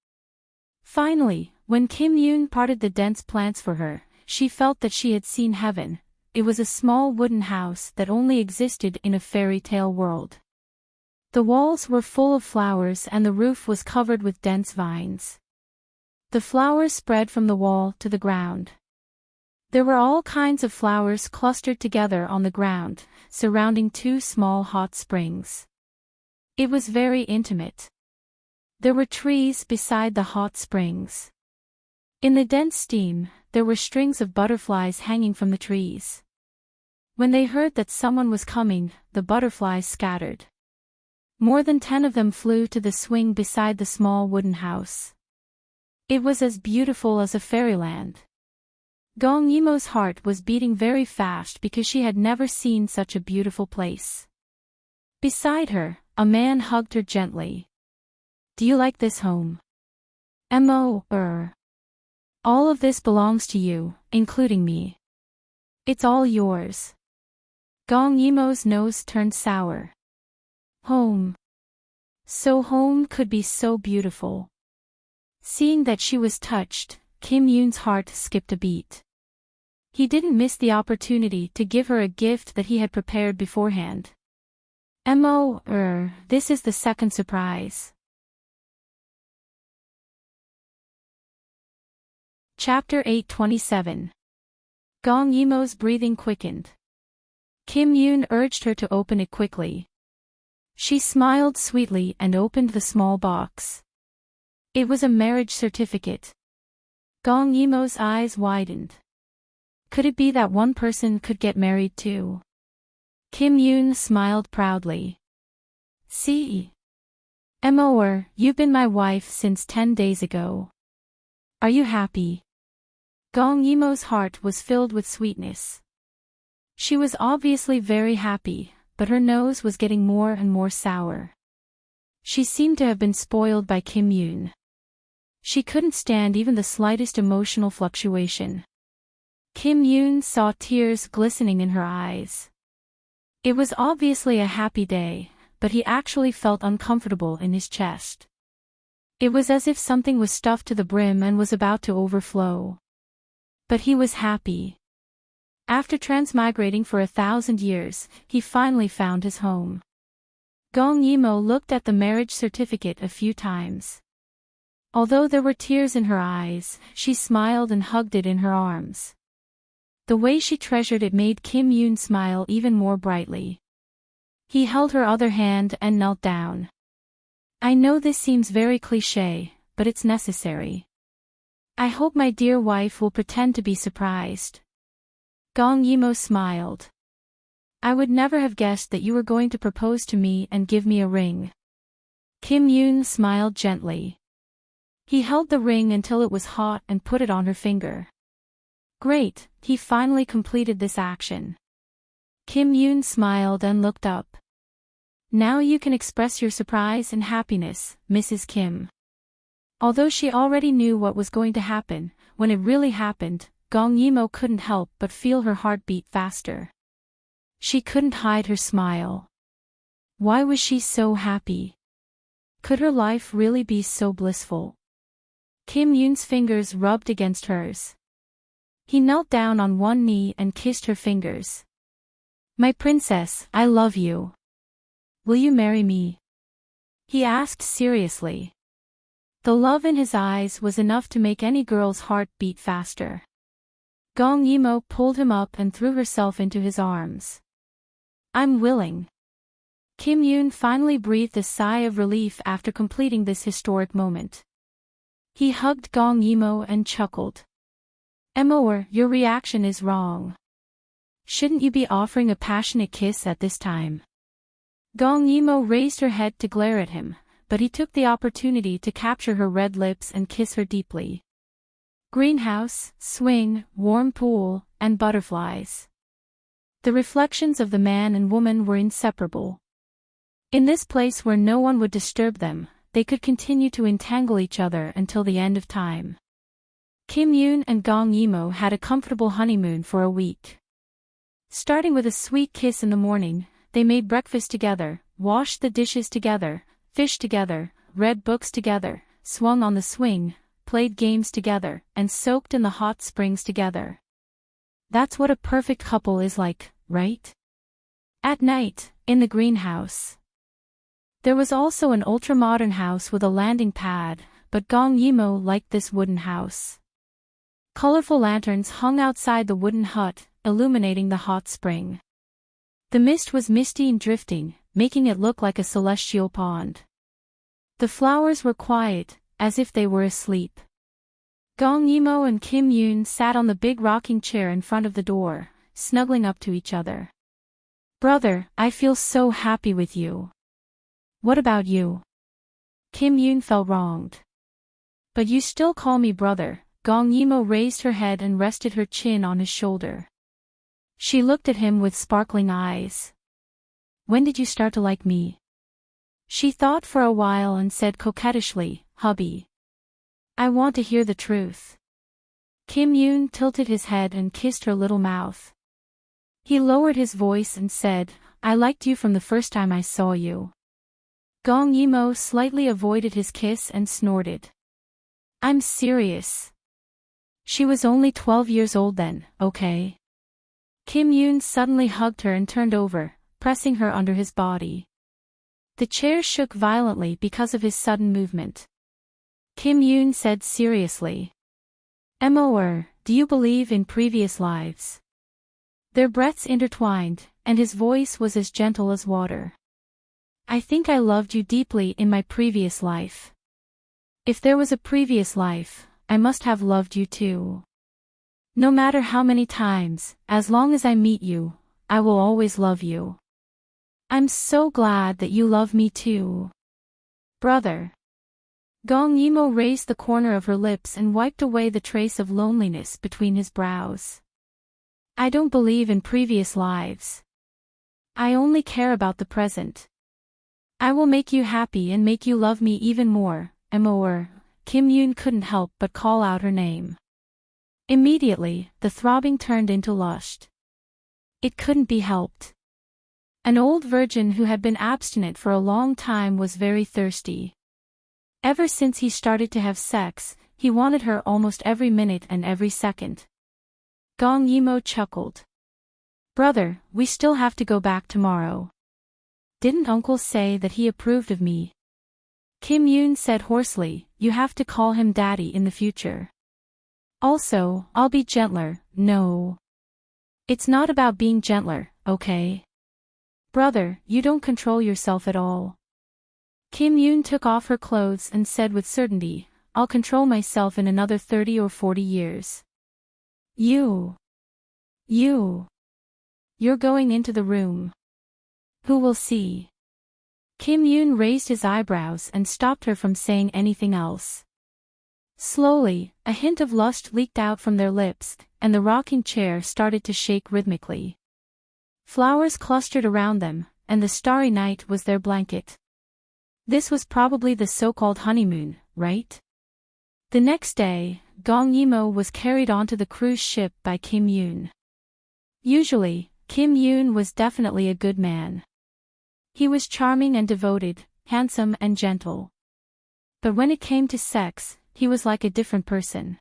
Finally, when Kim Yoon parted the dense plants for her, she felt that she had seen heaven. It was a small wooden house that only existed in a fairy tale world. The walls were full of flowers and the roof was covered with dense vines. The flowers spread from the wall to the ground. There were all kinds of flowers clustered together on the ground, surrounding two small hot springs. It was very intimate. There were trees beside the hot springs. In the dense steam, there were strings of butterflies hanging from the trees. When they heard that someone was coming, the butterflies scattered. More than 10 of them flew to the swing beside the small wooden house. It was as beautiful as a fairyland. Gong Yimo's heart was beating very fast because she had never seen such a beautiful place. Beside her, a man hugged her gently. Do you like this home? All of this belongs to you, including me. It's all yours. Gong Yimo's nose turned sour. Home. So home could be so beautiful. Seeing that she was touched, Kim Yoon's heart skipped a beat. He didn't miss the opportunity to give her a gift that he had prepared beforehand. This is the second surprise. Chapter 827. Gong Yimo's breathing quickened. Kim Yoon urged her to open it quickly. She smiled sweetly and opened the small box. It was a marriage certificate. Gong Yimo's eyes widened. Could it be that one person could get married too? Kim Yoon smiled proudly. See? You've been my wife since 10 days ago. Are you happy? Gong Yimo's heart was filled with sweetness. She was obviously very happy, but her nose was getting more and more sour. She seemed to have been spoiled by Kim Yoon. She couldn't stand even the slightest emotional fluctuation. Kim Yoon saw tears glistening in her eyes. It was obviously a happy day, but he actually felt uncomfortable in his chest. It was as if something was stuffed to the brim and was about to overflow. But he was happy. After transmigrating for 1,000 years, he finally found his home. Gong Yimo looked at the marriage certificate a few times. Although there were tears in her eyes, she smiled and hugged it in her arms. The way she treasured it made Kim Yoon smile even more brightly. He held her other hand and knelt down. I know this seems very cliché, but it's necessary. I hope my dear wife will pretend to be surprised. Gong Yimo smiled. I would never have guessed that you were going to propose to me and give me a ring. Kim Yoon smiled gently. He held the ring until it was hot and put it on her finger. Great, he finally completed this action. Kim Yoon smiled and looked up. Now you can express your surprise and happiness, Mrs. Kim. Although she already knew what was going to happen, when it really happened, Gong Yimo couldn't help but feel her heart beat faster. She couldn't hide her smile. Why was she so happy? Could her life really be so blissful? Kim Yoon's fingers rubbed against hers. He knelt down on one knee and kissed her fingers. My princess, I love you. Will you marry me? He asked seriously. The love in his eyes was enough to make any girl's heart beat faster. Gong Yimo pulled him up and threw herself into his arms. I'm willing. Kim Yoon finally breathed a sigh of relief after completing this historic moment. He hugged Gong Yimo and chuckled. Your reaction is wrong. Shouldn't you be offering a passionate kiss at this time? Gong Yimo raised her head to glare at him, but he took the opportunity to capture her red lips and kiss her deeply. Greenhouse, swing, warm pool, and butterflies. The reflections of the man and woman were inseparable. In this place where no one would disturb them, they could continue to entangle each other until the end of time. Kim Yoon and Gong Yimo had a comfortable honeymoon for a week. Starting with a sweet kiss in the morning, they made breakfast together, washed the dishes together, fished together, read books together, swung on the swing, played games together, and soaked in the hot springs together. That's what a perfect couple is like, right? At night, in the greenhouse. There was also an ultra-modern house with a landing pad, but Gong Yimo liked this wooden house. Colorful lanterns hung outside the wooden hut, illuminating the hot spring. The mist was misty and drifting, making it look like a celestial pond. The flowers were quiet, as if they were asleep. Gong Yimo and Kim Yoon sat on the big rocking chair in front of the door, snuggling up to each other. "Brother, I feel so happy with you. What about you?" Kim Yoon felt wronged. "But you still call me brother." Gong Yimo raised her head and rested her chin on his shoulder. She looked at him with sparkling eyes. "When did you start to like me?" She thought for a while and said coquettishly, "Hubby. I want to hear the truth." Kim Yoon tilted his head and kissed her little mouth. He lowered his voice and said, "I liked you from the first time I saw you." Gong Yimo slightly avoided his kiss and snorted. "I'm serious. She was only 12 years old then, okay?" Kim Yoon suddenly hugged her and turned over, pressing her under his body. The chair shook violently because of his sudden movement. Kim Yoon said seriously, "Mor, do you believe in previous lives?" Their breaths intertwined, and his voice was as gentle as water. "I think I loved you deeply in my previous life. If there was a previous life, I must have loved you too. No matter how many times, as long as I meet you, I will always love you. I'm so glad that you love me too. Brother." Gong Yimo raised the corner of her lips and wiped away the trace of loneliness between his brows. "I don't believe in previous lives. I only care about the present. I will make you happy and make you love me even more, Mor." Kim Yoon couldn't help but call out her name. Immediately, the throbbing turned into lust. It couldn't be helped. An old virgin who had been abstinent for a long time was very thirsty. Ever since he started to have sex, he wanted her almost every minute and every second. Gong Yimo chuckled. "Brother, we still have to go back tomorrow. Didn't Uncle say that he approved of me?" Kim Yoon said hoarsely, "You have to call him Daddy in the future. Also, I'll be gentler." "No. It's not about being gentler, okay? Brother, you don't control yourself at all." Kim Yoon took off her clothes and said with certainty, "I'll control myself in another 30 or 40 years. You're going into the room. Who will see?" Kim Yoon raised his eyebrows and stopped her from saying anything else. Slowly, a hint of lust leaked out from their lips, and the rocking chair started to shake rhythmically. Flowers clustered around them, and the starry night was their blanket. This was probably the so-called honeymoon, right? The next day, Gong Yimo was carried onto the cruise ship by Kim Yoon. Usually, Kim Yoon was definitely a good man. He was charming and devoted, handsome and gentle. But when it came to sex, he was like a different person.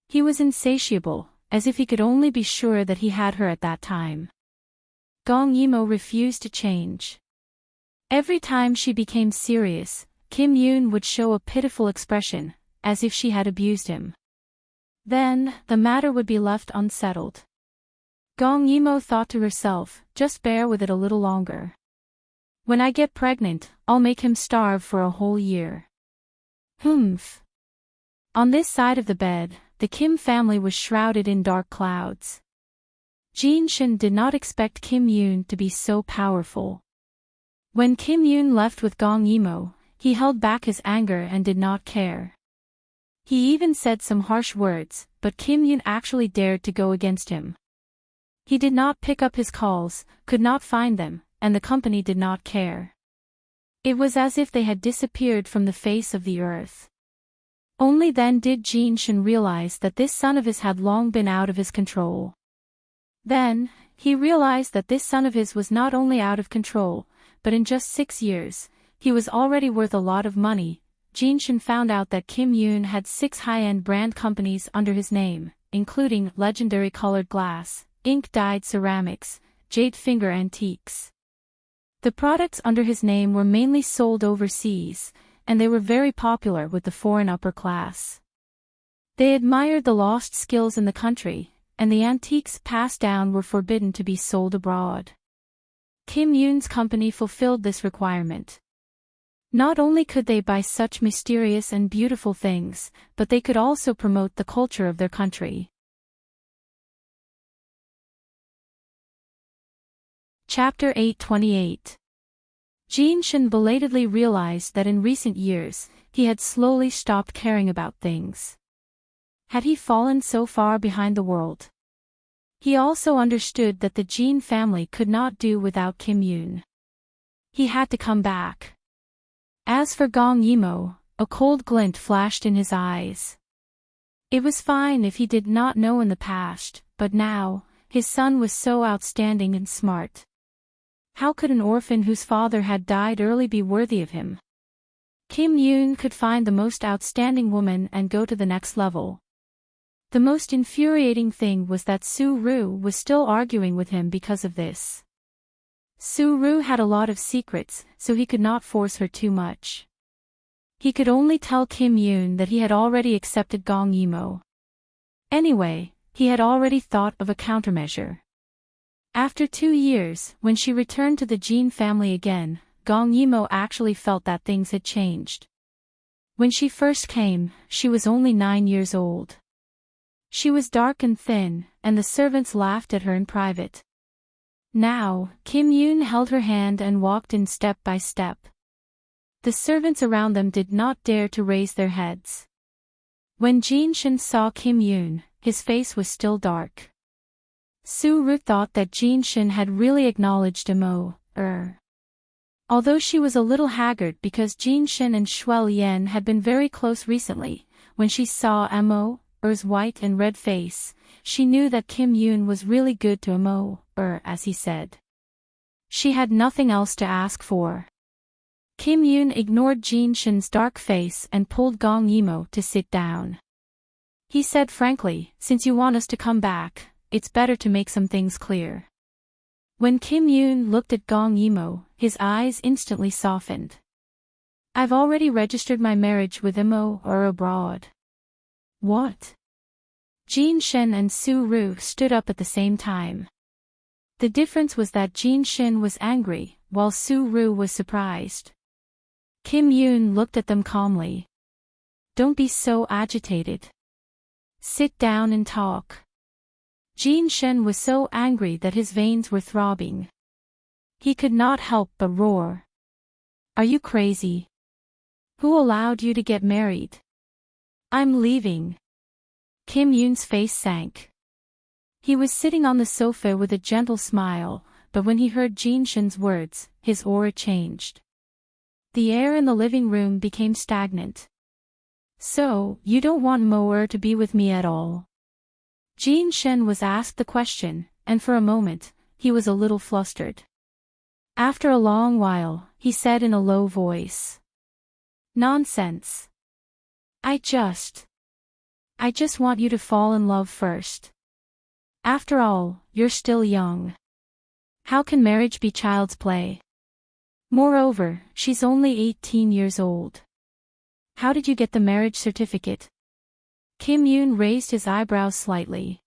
He was insatiable, as if he could only be sure that he had her at that time. Gong Yimo refused to change. Every time she became serious, Kim Yoon would show a pitiful expression, as if she had abused him. Then, the matter would be left unsettled. Gong Yimo thought to herself, just bear with it a little longer. When I get pregnant, I'll make him starve for a whole year. Humph. On this side of the bed, the Kim family was shrouded in dark clouds. Jin Shin did not expect Kim Yoon to be so powerful. When Kim Yoon left with Gong Yimo, he held back his anger and did not care. He even said some harsh words, but Kim Yoon actually dared to go against him. He did not pick up his calls, could not find them, and the company did not care. It was as if they had disappeared from the face of the earth. Only then did Jin Shin realize that this son of his had long been out of his control. Then, he realized that this son of his was not only out of control, but in just 6 years, he was already worth a lot of money. Jin Shin found out that Kim Yoon had 6 high-end brand companies under his name, including legendary colored glass, ink-dyed ceramics, jade finger antiques. The products under his name were mainly sold overseas, and they were very popular with the foreign upper class. They admired the lost skills in the country, and the antiques passed down were forbidden to be sold abroad. Kim Yoon's company fulfilled this requirement. Not only could they buy such mysterious and beautiful things, but they could also promote the culture of their country. Chapter 828. Jin Shin belatedly realized that in recent years, he had slowly stopped caring about things. Had he fallen so far behind the world? He also understood that the Jin family could not do without Kim Yoon. He had to come back. As for Gong Yimo, a cold glint flashed in his eyes. It was fine if he did not know in the past, but now, his son was so outstanding and smart. How could an orphan whose father had died early be worthy of him? Kim Yoon could find the most outstanding woman and go to the next level. The most infuriating thing was that Su-ru was still arguing with him because of this. Su-ru had a lot of secrets, so he could not force her too much. He could only tell Kim Yoon that he had already accepted Gong Yimo. Anyway, he had already thought of a countermeasure. After 2 years, when she returned to the Jin family again, Gong Yimo actually felt that things had changed. When she first came, she was only 9 years old. She was dark and thin, and the servants laughed at her in private. Now, Kim Yoon held her hand and walked in step by step. The servants around them did not dare to raise their heads. When Jin Shin saw Kim Yoon, his face was still dark. Su-ru thought that Jin Shin had really acknowledged Mo. Although she was a little haggard because Jin Shin and Shuel Yen had been very close recently, when she saw Mo's white and red face, she knew that Kim Yoon was really good to Mo, as he said. She had nothing else to ask for. Kim Yoon ignored Jin Shin's dark face and pulled Gong Yimo to sit down. He said frankly, "Since you want us to come back, it's better to make some things clear." When Kim Yoon looked at Gong Yimo, his eyes instantly softened. "I've already registered my marriage with Mo abroad." "What?" Jin Shin and Su-ru stood up at the same time. The difference was that Jin Shin was angry, while Su-ru was surprised. Kim Yoon looked at them calmly. "Don't be so agitated. Sit down and talk." Jin Shin was so angry that his veins were throbbing. He could not help but roar. "Are you crazy? Who allowed you to get married? I'm leaving." Kim Yoon's face sank. He was sitting on the sofa with a gentle smile, but when he heard Jin Shin's words, his aura changed. The air in the living room became stagnant. "So, you don't want Mo to be with me at all?" Jin Shin was asked the question, and for a moment, he was a little flustered. After a long while, he said in a low voice. "Nonsense. I just want you to fall in love first. After all, you're still young. How can marriage be child's play? Moreover, she's only 18 years old. How did you get the marriage certificate?" Kim Yoon raised his eyebrows slightly.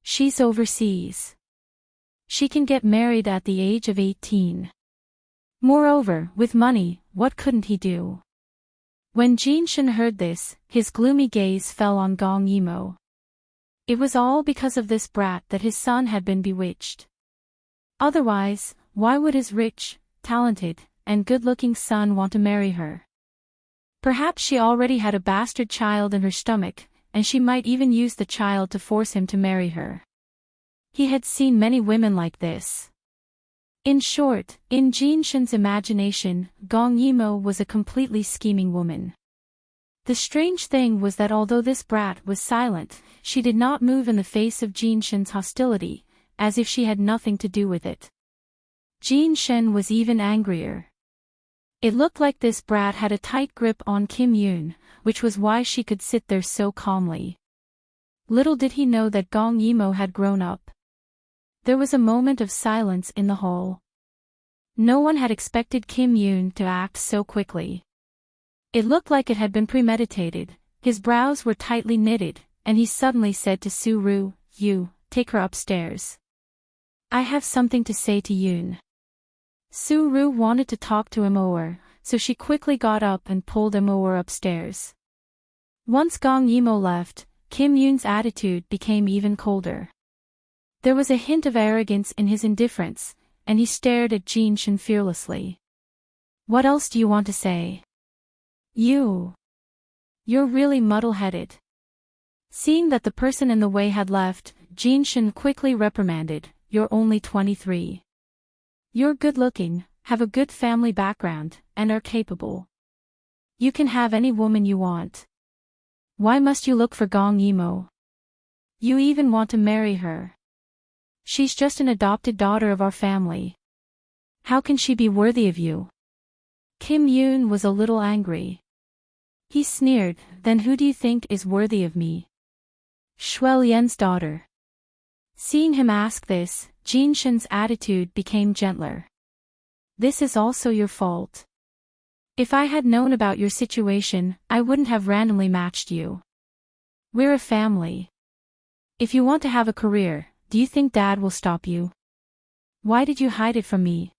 "She's overseas. She can get married at the age of 18. Moreover, with money, what couldn't he do?" When Jin Shin heard this, his gloomy gaze fell on Gong Yimo. It was all because of this brat that his son had been bewitched. Otherwise, why would his rich, talented, and good-looking son want to marry her. Perhaps she already had a bastard child in her stomach, and she might even use the child to force him to marry her. He had seen many women like this. In short, in Jin Shin's imagination, Gong Yimou was a completely scheming woman. The strange thing was that although this brat was silent, she did not move in the face of Jin Shin's hostility, as if she had nothing to do with it. Jin Shin was even angrier. It looked like this brat had a tight grip on Kim Yoon, which was why she could sit there so calmly. Little did he know that Gong Yimou had grown up. There was a moment of silence in the hall. No one had expected Kim Yoon to act so quickly. It looked like it had been premeditated. His brows were tightly knitted, and he suddenly said to Su-ru, "You, take her upstairs. I have something to say to Yoon." Su-ru wanted to talk to Immerse, so she quickly got up and pulled Immerse upstairs. Once Gong Yimou left, Kim Yoon's attitude became even colder. There was a hint of arrogance in his indifference, and he stared at Jin Shin fearlessly. "What else do you want to say? You're really muddle-headed." Seeing that the person in the way had left, Jin Shin quickly reprimanded, "You're only 23. You're good-looking, have a good family background, and are capable. You can have any woman you want. Why must you look for Gong Yimou? You even want to marry her. She's just an adopted daughter of our family. How can she be worthy of you?" Kim Yoon was a little angry. He sneered, "Then who do you think is worthy of me? Shuel Yen's daughter." Seeing him ask this, Jin Shin's attitude became gentler. "This is also your fault. If I had known about your situation, I wouldn't have randomly matched you. We're a family. If you want to have a career, do you think Dad will stop you? Why did you hide it from me?"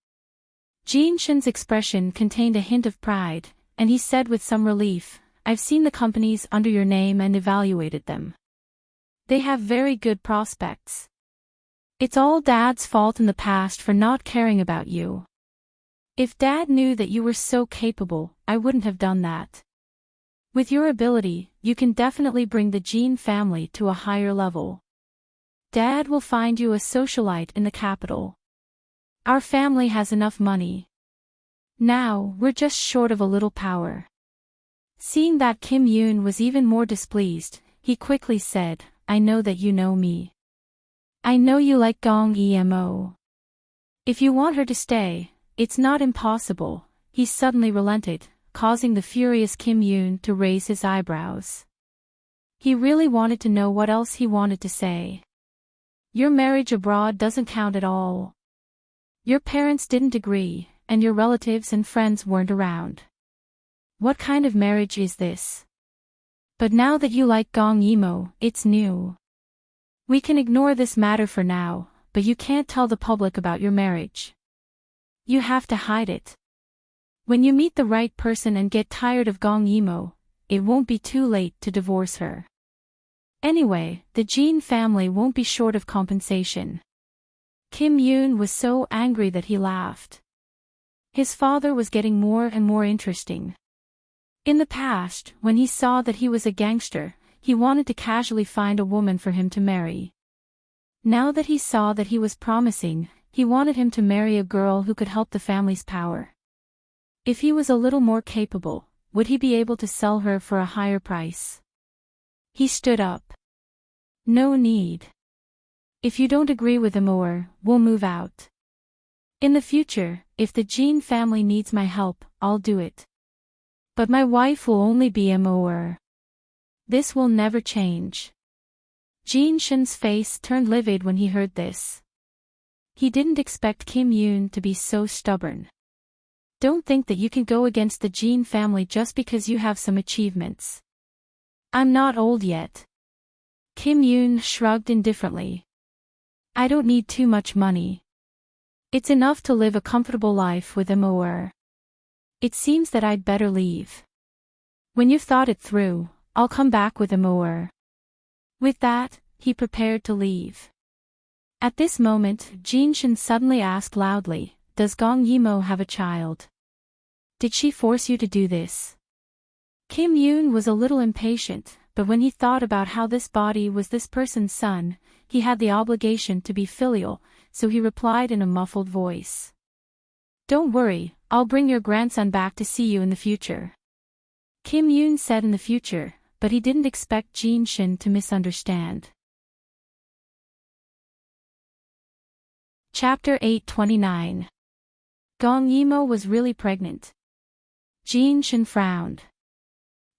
Jin Shin's expression contained a hint of pride, and he said with some relief, "I've seen the companies under your name and evaluated them. They have very good prospects. It's all Dad's fault in the past for not caring about you. If Dad knew that you were so capable, I wouldn't have done that. With your ability, you can definitely bring the Jin family to a higher level. Dad will find you a socialite in the capital. Our family has enough money. Now, we're just short of a little power." Seeing that Kim Yoon was even more displeased, he quickly said, "I know that you know me. I know you like Gong Yimou. If you want her to stay, it's not impossible." He suddenly relented, causing the furious Kim Yoon to raise his eyebrows. He really wanted to know what else he wanted to say. "Your marriage abroad doesn't count at all. Your parents didn't agree, and your relatives and friends weren't around. What kind of marriage is this? But now that you like Gong Yimou, it's new. We can ignore this matter for now, but you can't tell the public about your marriage. You have to hide it. When you meet the right person and get tired of Gong Yimou, it won't be too late to divorce her. Anyway, the Jin family won't be short of compensation." Kim Yoon was so angry that he laughed. His father was getting more and more interesting. In the past, when he saw that he was a gangster, he wanted to casually find a woman for him to marry. Now that he saw that he was promising, he wanted him to marry a girl who could help the family's power. If he was a little more capable, would he be able to sell her for a higher price? He stood up. "No need. If you don't agree with Immerse, we'll move out. In the future, if the Jin family needs my help, I'll do it. But my wife will only be Immerse. This will never change." Jin Shin's face turned livid when he heard this. He didn't expect Kim Yoon to be so stubborn. "Don't think that you can go against the Jin family just because you have some achievements. I'm not old yet." Kim Yoon shrugged indifferently. "I don't need too much money. It's enough to live a comfortable life with Immerse. It seems that I'd better leave. When you've thought it through, I'll come back with Immerse." With that, he prepared to leave. At this moment, Jin Shin suddenly asked loudly, does Gong Yimo have a child? Did she force you to do this? Kim Yoon was a little impatient, but when he thought about how this body was this person's son, he had the obligation to be filial, so he replied in a muffled voice. Don't worry, I'll bring your grandson back to see you in the future. Kim Yoon said in the future, but he didn't expect Jin Shin to misunderstand. Chapter 829. Gong Yimo was really pregnant. Jin Shin frowned.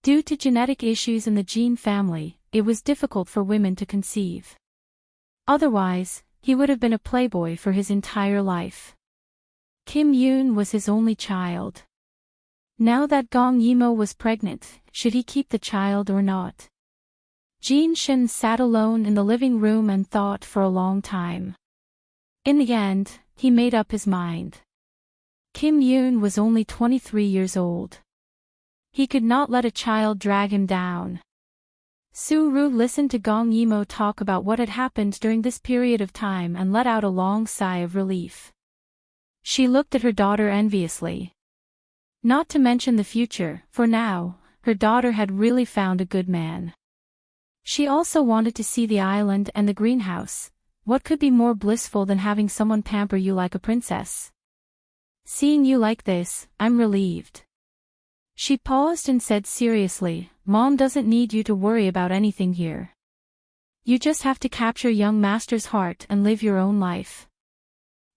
Due to genetic issues in the Jin family, it was difficult for women to conceive. Otherwise, he would have been a playboy for his entire life. Kim Yoon was his only child. Now that Gong Yimo was pregnant, should he keep the child or not? Jin Shin sat alone in the living room and thought for a long time. In the end, he made up his mind. Kim Yoon was only 23 years old. He could not let a child drag him down. Su-ru listened to Gong Yimo talk about what had happened during this period of time and let out a long sigh of relief. She looked at her daughter enviously. Not to mention the future, for now, her daughter had really found a good man. She also wanted to see the island and the greenhouse. What could be more blissful than having someone pamper you like a princess? Seeing you like this, I'm relieved. She paused and said seriously, Mom doesn't need you to worry about anything here. You just have to capture young master's heart and live your own life.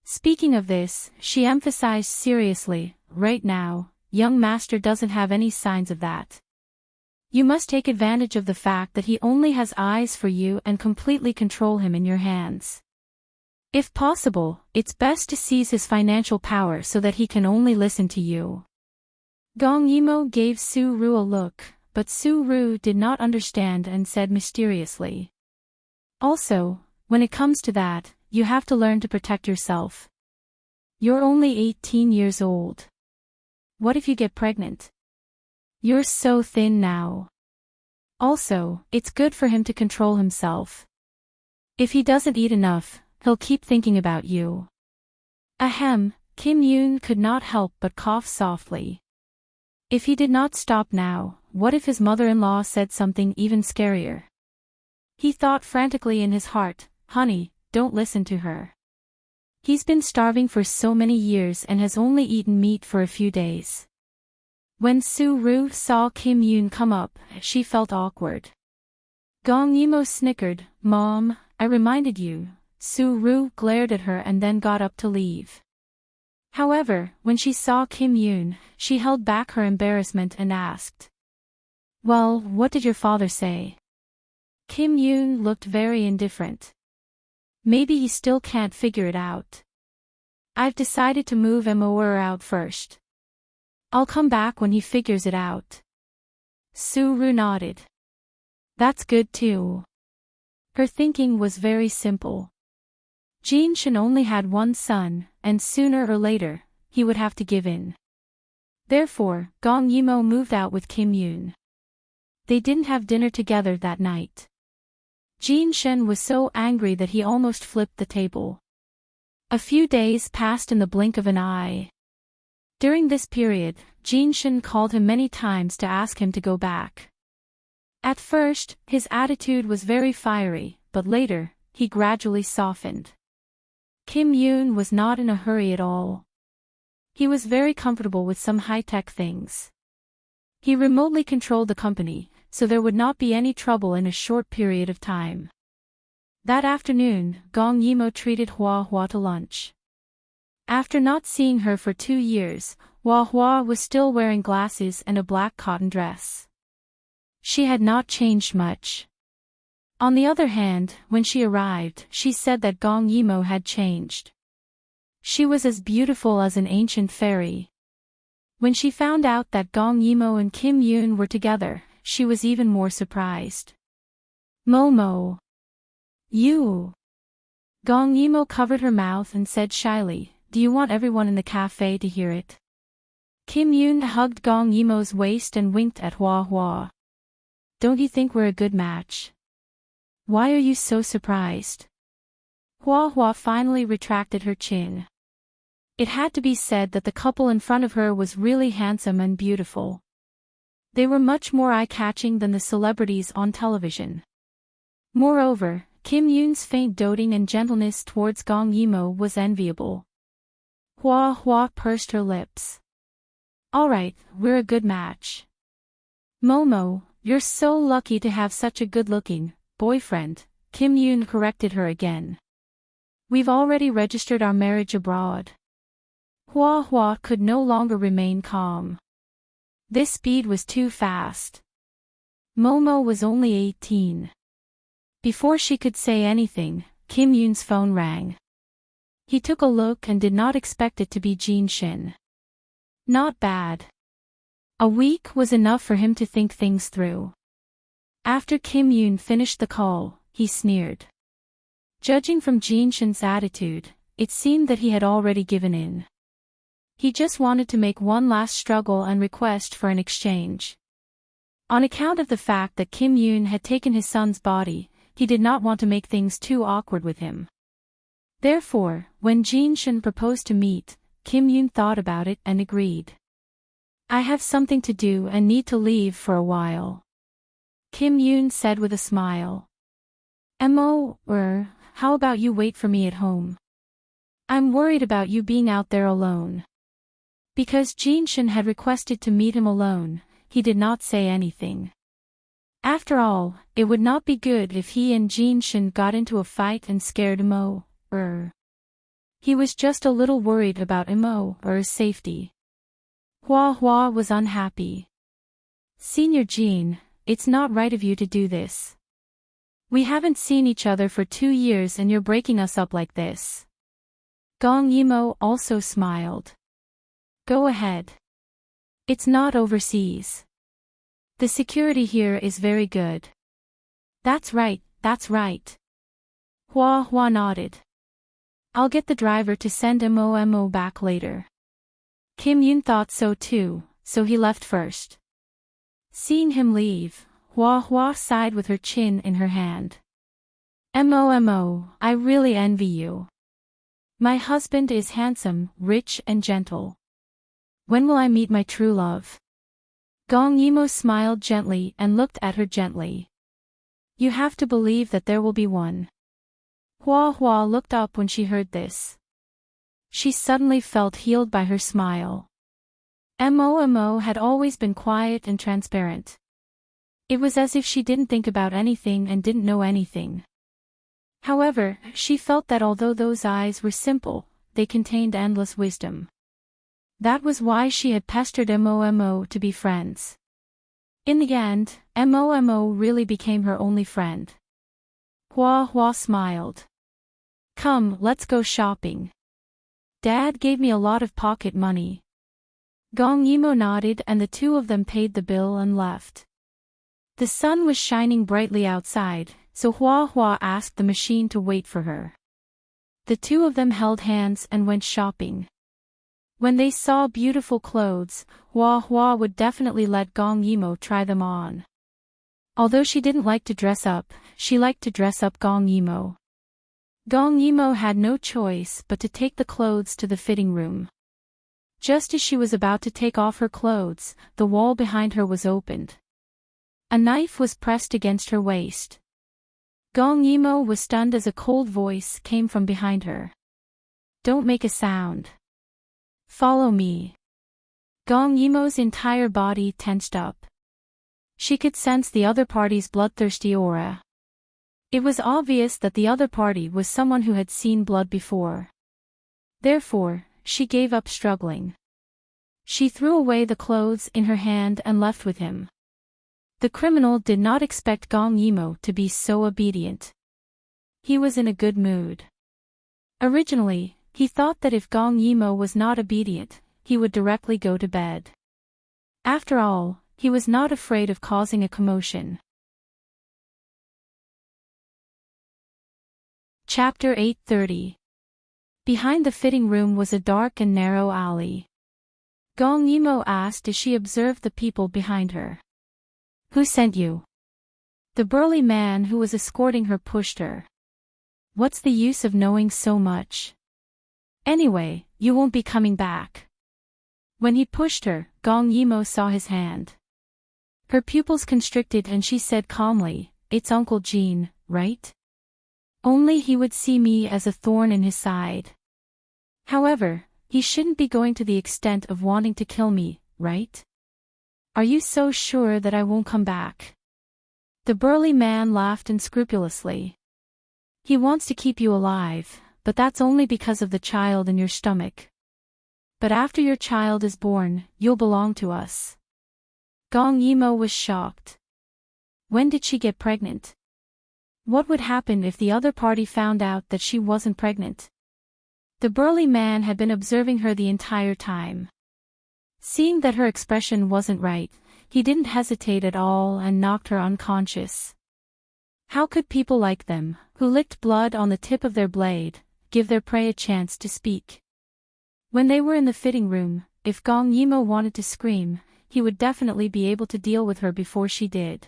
Speaking of this, she emphasized seriously, right now, young master doesn't have any signs of that. You must take advantage of the fact that he only has eyes for you and completely control him in your hands. If possible, it's best to seize his financial power so that he can only listen to you. Gong Yimo gave Su-ru a look, but Su-ru did not understand and said mysteriously. Also, when it comes to that, you have to learn to protect yourself. You're only 18 years old. What if you get pregnant? You're so thin now. Also, it's good for him to control himself. If he doesn't eat enough, he'll keep thinking about you. Ahem, Kim Yoon could not help but cough softly. If he did not stop now, what if his mother-in-law said something even scarier? He thought frantically in his heart, honey, don't listen to her. He's been starving for so many years and has only eaten meat for a few days. When Su-ru saw Kim Yoon come up, she felt awkward. Gong Yimo snickered, Mom, I reminded you. Su-ru glared at her and then got up to leave. However, when she saw Kim Yoon, she held back her embarrassment and asked. Well, what did your father say? Kim Yoon looked very indifferent. Maybe he still can't figure it out. I've decided to move Moer out first. I'll come back when he figures it out. Su-ru nodded. That's good too. Her thinking was very simple. Jin Shin only had one son, and sooner or later, he would have to give in. Therefore, Gong Yimo moved out with Kim Yoon. They didn't have dinner together that night. Jin Shin was so angry that he almost flipped the table. A few days passed in the blink of an eye. During this period, Jin Shin called him many times to ask him to go back. At first, his attitude was very fiery, but later, he gradually softened. Kim Yoon was not in a hurry at all. He was very comfortable with some high-tech things. He remotely controlled the company, so there would not be any trouble in a short period of time. That afternoon, Gong Yimo treated Hua Hua to lunch. After not seeing her for 2 years, Hua Hua was still wearing glasses and a black cotton dress. She had not changed much. On the other hand, when she arrived, she said that Gong Yimo had changed. She was as beautiful as an ancient fairy. When she found out that Gong Yimo and Kim Yoon were together, she was even more surprised. Momo. You. Gong Yimo covered her mouth and said shyly, do you want everyone in the cafe to hear it? Kim Yoon hugged Gong Yimo's waist and winked at Hua Hua. Don't you think we're a good match? Why are you so surprised? Hua Hua finally retracted her chin. It had to be said that the couple in front of her was really handsome and beautiful. They were much more eye-catching than the celebrities on television. Moreover, Kim Yoon's faint doting and gentleness towards Gong Yimou was enviable. Hua Hua pursed her lips. Alright, we're a good match. Momo, you're so lucky to have such a good-looking boyfriend, Kim Yoon corrected her again. We've already registered our marriage abroad. Hua Hua could no longer remain calm. This speed was too fast. Momo was only 18. Before she could say anything, Kim Yoon's phone rang. He took a look and did not expect it to be Jin Shin. Not bad. A week was enough for him to think things through. After Kim Yoon finished the call, he sneered. Judging from Jin Shin's attitude, it seemed that he had already given in. He just wanted to make one last struggle and request for an exchange. On account of the fact that Kim Yoon had taken his son's body, he did not want to make things too awkward with him. Therefore, when Jin Shin proposed to meet, Kim Yoon thought about it and agreed. I have something to do and need to leave for a while. Kim Yoon said with a smile. How about you wait for me at home? I'm worried about you being out there alone. Because Jin Shin had requested to meet him alone, he did not say anything. After all, it would not be good if he and Jin Shin got into a fight and scared Immerse. He was just a little worried about Immerse's safety. Hua Hua was unhappy. Senior Jin, it's not right of you to do this. We haven't seen each other for 2 years and you're breaking us up like this. Gong Yimou also smiled. Go ahead. It's not overseas. The security here is very good. That's right, that's right. Hua Hua nodded. I'll get the driver to send Immerse back later. Kim Yoon thought so too, so he left first. Seeing him leave, Hua Hua sighed with her chin in her hand. Immerse, I really envy you. My husband is handsome, rich and gentle. When will I meet my true love? Gong Yimou smiled gently and looked at her gently. You have to believe that there will be one. Hua Hua looked up when she heard this. She suddenly felt healed by her smile. Immerse had always been quiet and transparent. It was as if she didn't think about anything and didn't know anything. However, she felt that although those eyes were simple, they contained endless wisdom. That was why she had pestered Immerse to be friends. In the end, Immerse really became her only friend. Hua Hua smiled. Come, let's go shopping. Dad gave me a lot of pocket money. Gong Yimou nodded and the two of them paid the bill and left. The sun was shining brightly outside, so Hua Hua asked the machine to wait for her. The two of them held hands and went shopping. When they saw beautiful clothes, Hua Hua would definitely let Gong Yimou try them on. Although she didn't like to dress up, she liked to dress up Gong Yimou. Gong Yimou had no choice but to take the clothes to the fitting room. Just as she was about to take off her clothes, the wall behind her was opened. A knife was pressed against her waist. Gong Yimou was stunned as a cold voice came from behind her. Don't make a sound. Follow me. Gong Yimou's entire body tensed up. She could sense the other party's bloodthirsty aura. It was obvious that the other party was someone who had seen blood before. Therefore, she gave up struggling. She threw away the clothes in her hand and left with him. The criminal did not expect Gong Yimou to be so obedient. He was in a good mood. Originally, he thought that if Gong Yimou was not obedient, he would directly go to bed. After all, he was not afraid of causing a commotion. Chapter 830. Behind the fitting room was a dark and narrow alley. Gong Yimou asked as she observed the people behind her. Who sent you? The burly man who was escorting her pushed her. What's the use of knowing so much? Anyway, you won't be coming back. When he pushed her, Gong Yimo saw his hand. Her pupils constricted and she said calmly, "It's Uncle Jean, right? Only he would see me as a thorn in his side. However, he shouldn't be going to the extent of wanting to kill me, right? Are you so sure that I won't come back?" The burly man laughed unscrupulously. "He wants to keep you alive, but that's only because of the child in your stomach. But after your child is born, you'll belong to us." Gong Yimo was shocked. When did she get pregnant? What would happen if the other party found out that she wasn't pregnant? The burly man had been observing her the entire time. Seeing that her expression wasn't right, he didn't hesitate at all and knocked her unconscious. How could people like them, who licked blood on the tip of their blade, give their prey a chance to speak? When they were in the fitting room, if Gong Yimo wanted to scream, he would definitely be able to deal with her before she did.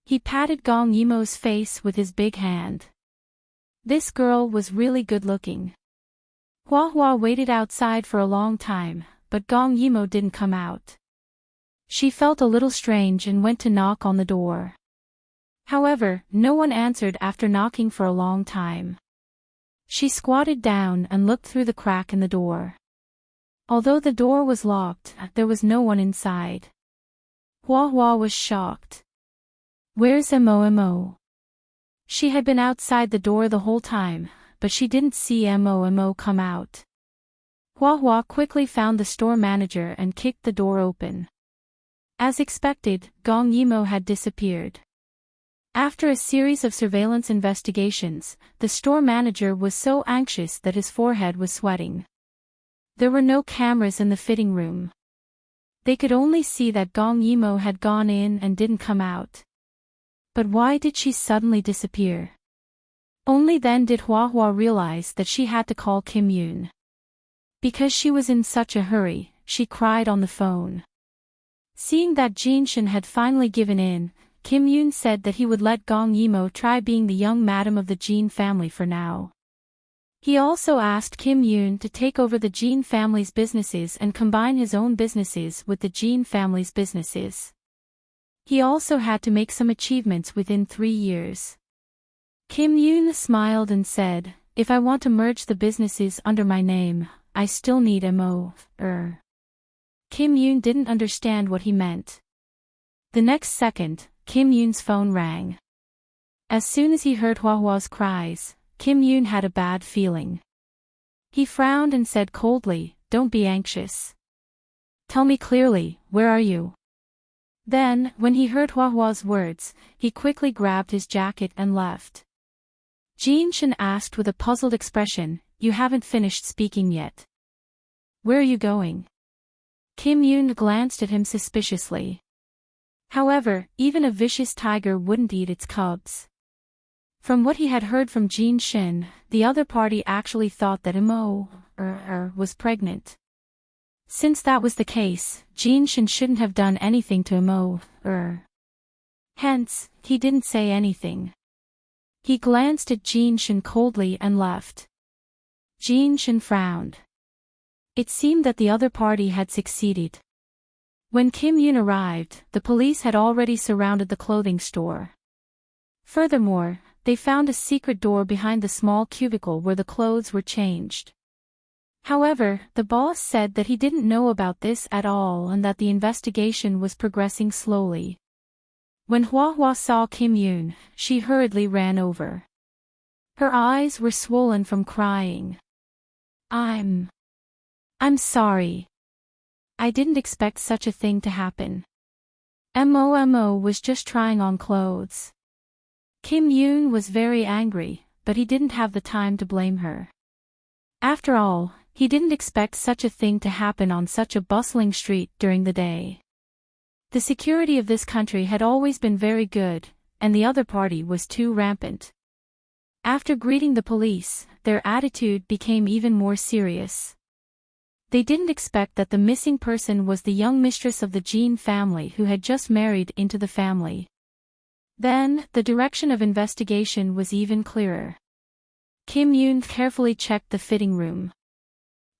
He patted Gong Yimo's face with his big hand. This girl was really good-looking. Hua Hua waited outside for a long time, but Gong Yimo didn't come out. She felt a little strange and went to knock on the door. However, no one answered after knocking for a long time. She squatted down and looked through the crack in the door. Although the door was locked, there was no one inside. Hua Hua was shocked. "Where's Mo?" She had been outside the door the whole time, but she didn't see Mo come out. Hua Hua quickly found the store manager and kicked the door open. As expected, Gong Yimo had disappeared. After a series of surveillance investigations, the store manager was so anxious that his forehead was sweating. There were no cameras in the fitting room. They could only see that Gong Yimo had gone in and didn't come out. But why did she suddenly disappear? Only then did Hua Hua realize that she had to call Kim Yoon. Because she was in such a hurry, she cried on the phone. Seeing that Jin Shin had finally given in, Kim Yoon said that he would let Gong Yimo try being the young madam of the Jin family for now. He also asked Kim Yoon to take over the Jin family's businesses and combine his own businesses with the Jin family's businesses. He also had to make some achievements within 3 years. Kim Yoon smiled and said, "If I want to merge the businesses under my name, I still need Mo. Kim Yoon didn't understand what he meant. The next second, Kim Yoon's phone rang. As soon as he heard Hua Hua's cries, Kim Yoon had a bad feeling. He frowned and said coldly, "Don't be anxious. Tell me clearly, where are you?" Then, when he heard Hua Hua's words, he quickly grabbed his jacket and left. Jin Shin asked with a puzzled expression, "You haven't finished speaking yet. Where are you going?" Kim Yoon glanced at him suspiciously. However, even a vicious tiger wouldn't eat its cubs. From what he had heard from Jin Shin, the other party actually thought that Mo was pregnant. Since that was the case, Jin Shin shouldn't have done anything to Mo. Hence, he didn't say anything. He glanced at Jin Shin coldly and left. Jin Shin frowned. It seemed that the other party had succeeded. When Kim Yoon arrived, the police had already surrounded the clothing store. Furthermore, they found a secret door behind the small cubicle where the clothes were changed. However, the boss said that he didn't know about this at all and that the investigation was progressing slowly. When Hua Hua saw Kim Yoon, she hurriedly ran over. Her eyes were swollen from crying. I'm sorry. I didn't expect such a thing to happen. Mo was just trying on clothes." Kim Yoon was very angry, but he didn't have the time to blame her. After all, he didn't expect such a thing to happen on such a bustling street during the day. The security of this country had always been very good, and the other party was too rampant. After greeting the police, their attitude became even more serious. They didn't expect that the missing person was the young mistress of the Jin family who had just married into the family. Then, the direction of investigation was even clearer. Kim Yoon carefully checked the fitting room.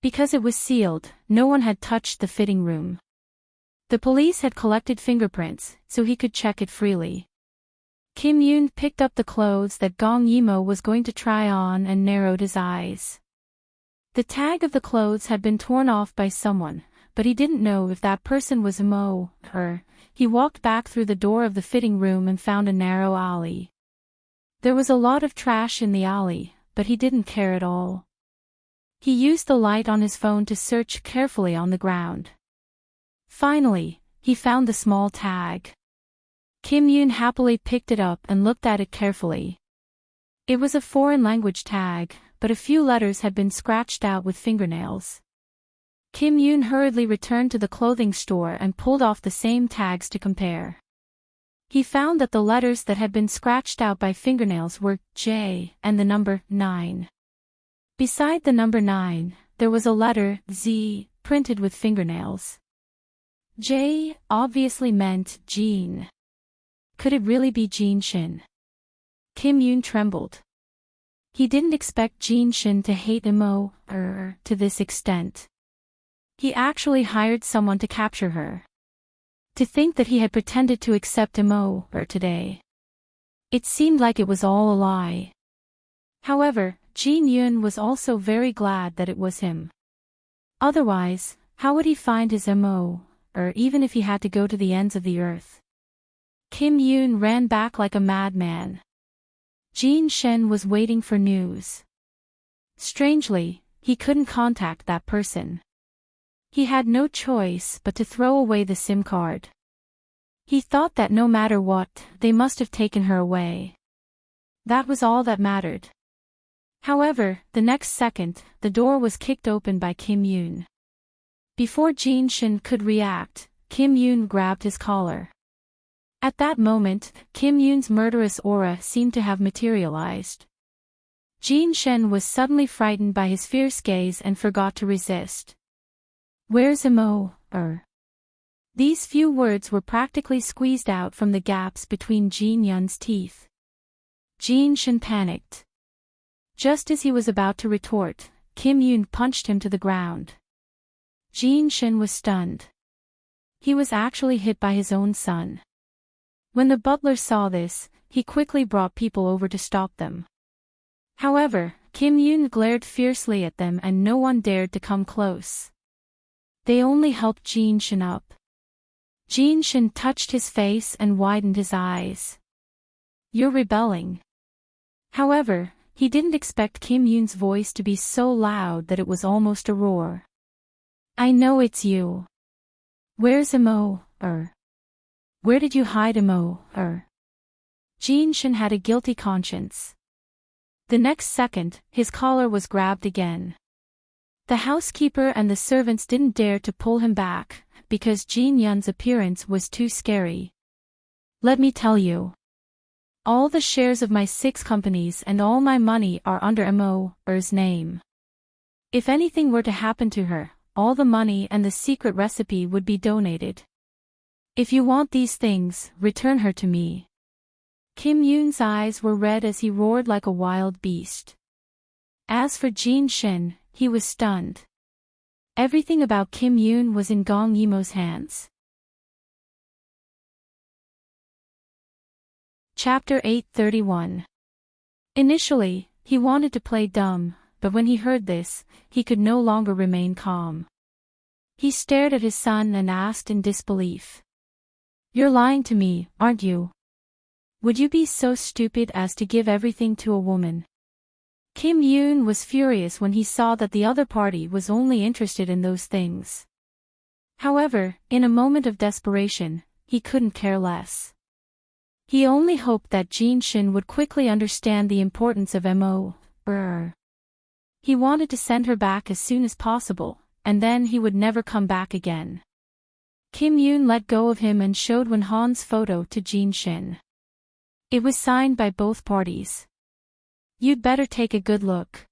Because it was sealed, no one had touched the fitting room. The police had collected fingerprints, so he could check it freely. Kim Yoon picked up the clothes that Gong Yimo was going to try on and narrowed his eyes. The tag of the clothes had been torn off by someone, but he didn't know if that person was Mo or her. He walked back through the door of the fitting room and found a narrow alley. There was a lot of trash in the alley, but he didn't care at all. He used the light on his phone to search carefully on the ground. Finally, he found the small tag. Kim Yoon happily picked it up and looked at it carefully. It was a foreign language tag, but a few letters had been scratched out with fingernails. Kim Yoon hurriedly returned to the clothing store and pulled off the same tags to compare. He found that the letters that had been scratched out by fingernails were J and the number 9. Beside the number 9, there was a letter Z printed with fingernails. J obviously meant Jean. Could it really be Jean Shin? Kim Yoon trembled. He didn't expect Jean Shin to hate Mo to this extent. He actually hired someone to capture her. To think that he had pretended to accept Mo today. It seemed like it was all a lie. However, Jin Yoon was also very glad that it was him. Otherwise, how would he find his Mo, or even if he had to go to the ends of the earth? Kim Yoon ran back like a madman. Jin Shen was waiting for news. Strangely, he couldn't contact that person. He had no choice but to throw away the SIM card. He thought that no matter what, they must have taken her away. That was all that mattered. However, the next second, the door was kicked open by Kim Yoon. Before Jin Shin could react, Kim Yoon grabbed his collar. At that moment, Kim Yoon's murderous aura seemed to have materialized. Jin Shen was suddenly frightened by his fierce gaze and forgot to resist. "Where's Mo, These few words were practically squeezed out from the gaps between Jin Yun's teeth. Jin Shen panicked. Just as he was about to retort, Kim Yoon punched him to the ground. Jin Shen was stunned. He was actually hit by his own son. When the butler saw this, he quickly brought people over to stop them. However, Kim Yoon glared fiercely at them and no one dared to come close. They only helped Jin Shen up. Jin Shen touched his face and widened his eyes. "You're rebelling." However, he didn't expect Kim Yoon's voice to be so loud that it was almost a roar. "I know it's you. Where's Mo, Where did you hide Mo, Jin Shen had a guilty conscience. The next second, his collar was grabbed again. The housekeeper and the servants didn't dare to pull him back, because Jin Yun's appearance was too scary. "Let me tell you. All the shares of my 6 companies and all my money are under Mo's name. If anything were to happen to her, all the money and the secret recipe would be donated. If you want these things, return her to me." Kim Yoon's eyes were red as he roared like a wild beast. As for Jin Shen, he was stunned. Everything about Kim Yoon was in Gong Yimo's hands. Chapter 831. Initially, he wanted to play dumb, but when he heard this, he could no longer remain calm. He stared at his son and asked in disbelief. "You're lying to me, aren't you? Would you be so stupid as to give everything to a woman?" Kim Yoon was furious when he saw that the other party was only interested in those things. However, in a moment of desperation, he couldn't care less. He only hoped that Jin Shin would quickly understand the importance of Mo. He wanted to send her back as soon as possible, and then he would never come back again. Kim Yoon let go of him and showed Wen Han's photo to Jin Shin. It was signed by both parties. "You'd better take a good look.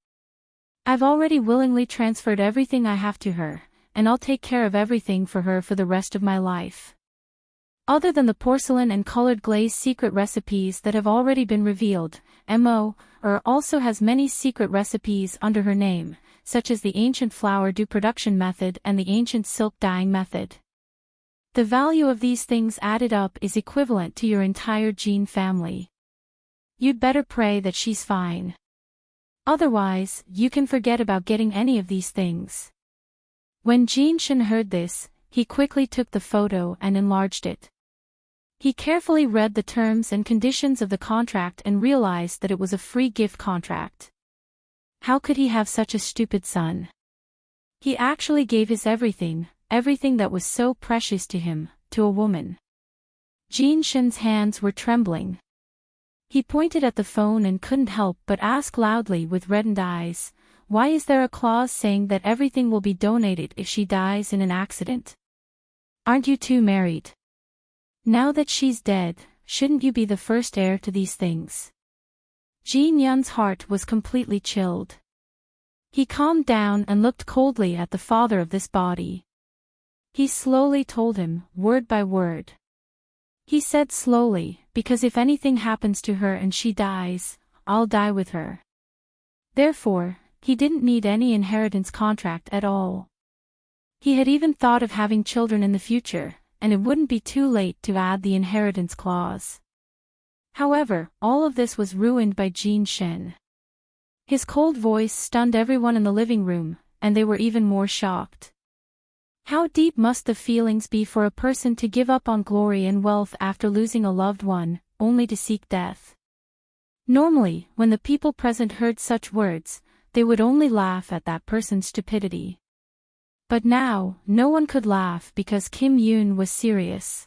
I've already willingly transferred everything I have to her, and I'll take care of everything for her for the rest of my life. Other than the porcelain and colored glaze secret recipes that have already been revealed, Mo also has many secret recipes under her name, such as the ancient flower dew production method and the ancient silk dyeing method. The value of these things added up is equivalent to your entire gene family. You'd better pray that she's fine. Otherwise, you can forget about getting any of these things. When Jinshin heard this, he quickly took the photo and enlarged it. He carefully read the terms and conditions of the contract and realized that it was a free gift contract. How could he have such a stupid son? He actually gave his everything that was so precious to him, to a woman. Jinshin's hands were trembling. He pointed at the phone and couldn't help but ask loudly with reddened eyes, "Why is there a clause saying that everything will be donated if she dies in an accident? Aren't you two married? Now that she's dead, shouldn't you be the first heir to these things?" Jin Yun's heart was completely chilled. He calmed down and looked coldly at the father of this body. He slowly told him, word by word. He said slowly, "Because if anything happens to her and she dies, I'll die with her." Therefore, he didn't need any inheritance contract at all. He had even thought of having children in the future, and it wouldn't be too late to add the inheritance clause. However, all of this was ruined by Jinshin. His cold voice stunned everyone in the living room, and they were even more shocked. How deep must the feelings be for a person to give up on glory and wealth after losing a loved one, only to seek death? Normally, when the people present heard such words, they would only laugh at that person's stupidity. But now, no one could laugh because Kim Yoon was serious.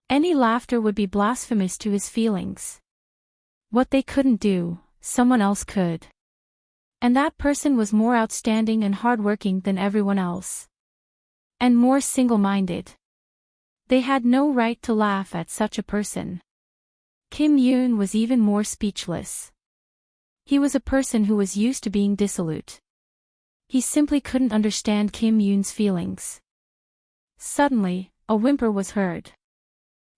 Any laughter would be blasphemous to his feelings. What they couldn't do, someone else could. And that person was more outstanding and hardworking than everyone else. And more single-minded. They had no right to laugh at such a person. Kim Yoon was even more speechless. He was a person who was used to being dissolute. He simply couldn't understand Kim Yoon's feelings. Suddenly, a whimper was heard.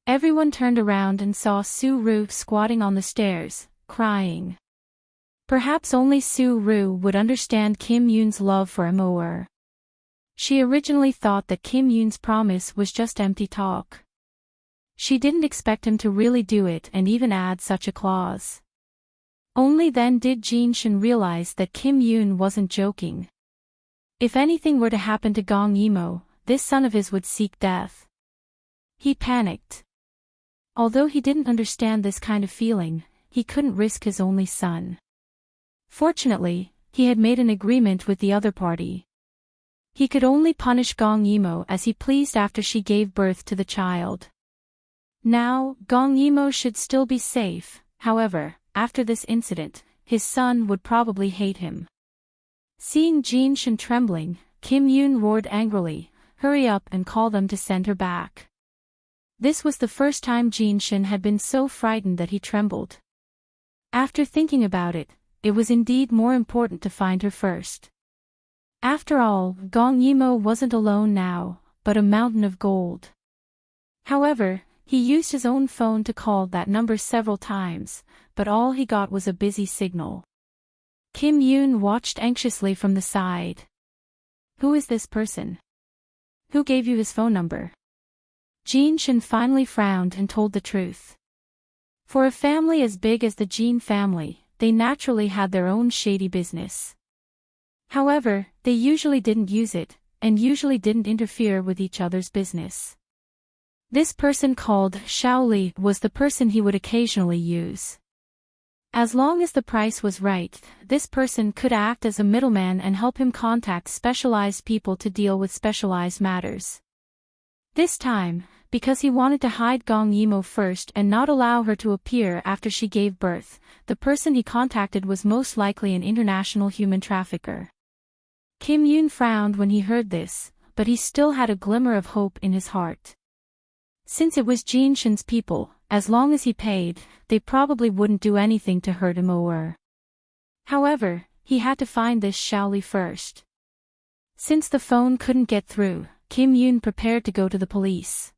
Everyone turned around and saw Su-ru squatting on the stairs, crying. Perhaps only Su-ru would understand Kim Yoon's love for Immerse. She originally thought that Kim Yoon's promise was just empty talk. She didn't expect him to really do it and even add such a clause. Only then did Jinshin realize that Kim Yoon wasn't joking. If anything were to happen to Gong Yimo, this son of his would seek death. He panicked. Although he didn't understand this kind of feeling, he couldn't risk his only son. Fortunately, he had made an agreement with the other party. He could only punish Gong Yimo as he pleased after she gave birth to the child. Now, Gong Yimo should still be safe, however, after this incident, his son would probably hate him. Seeing Jinshin trembling, Kim Yoon roared angrily, "Hurry up and call them to send her back." This was the first time Jinshin had been so frightened that he trembled. After thinking about it, it was indeed more important to find her first. After all, Gong Yimo wasn't alone now, but a mountain of gold. However, he used his own phone to call that number several times, but all he got was a busy signal. Kim Yoon watched anxiously from the side. "Who is this person? Who gave you his phone number?" Jinshin finally frowned and told the truth. For a family as big as the Jin family, they naturally had their own shady business. However, they usually didn't use it, and usually didn't interfere with each other's business. This person called Shaoli was the person he would occasionally use. As long as the price was right, this person could act as a middleman and help him contact specialized people to deal with specialized matters. This time, because he wanted to hide Gong Yimo first and not allow her to appear after she gave birth, the person he contacted was most likely an international human trafficker. Kim Yoon frowned when he heard this, but he still had a glimmer of hope in his heart. Since it was Jinshin's people, as long as he paid, they probably wouldn't do anything to hurt Immerse. However, he had to find this Shaoli first. Since the phone couldn't get through, Kim Yoon prepared to go to the police.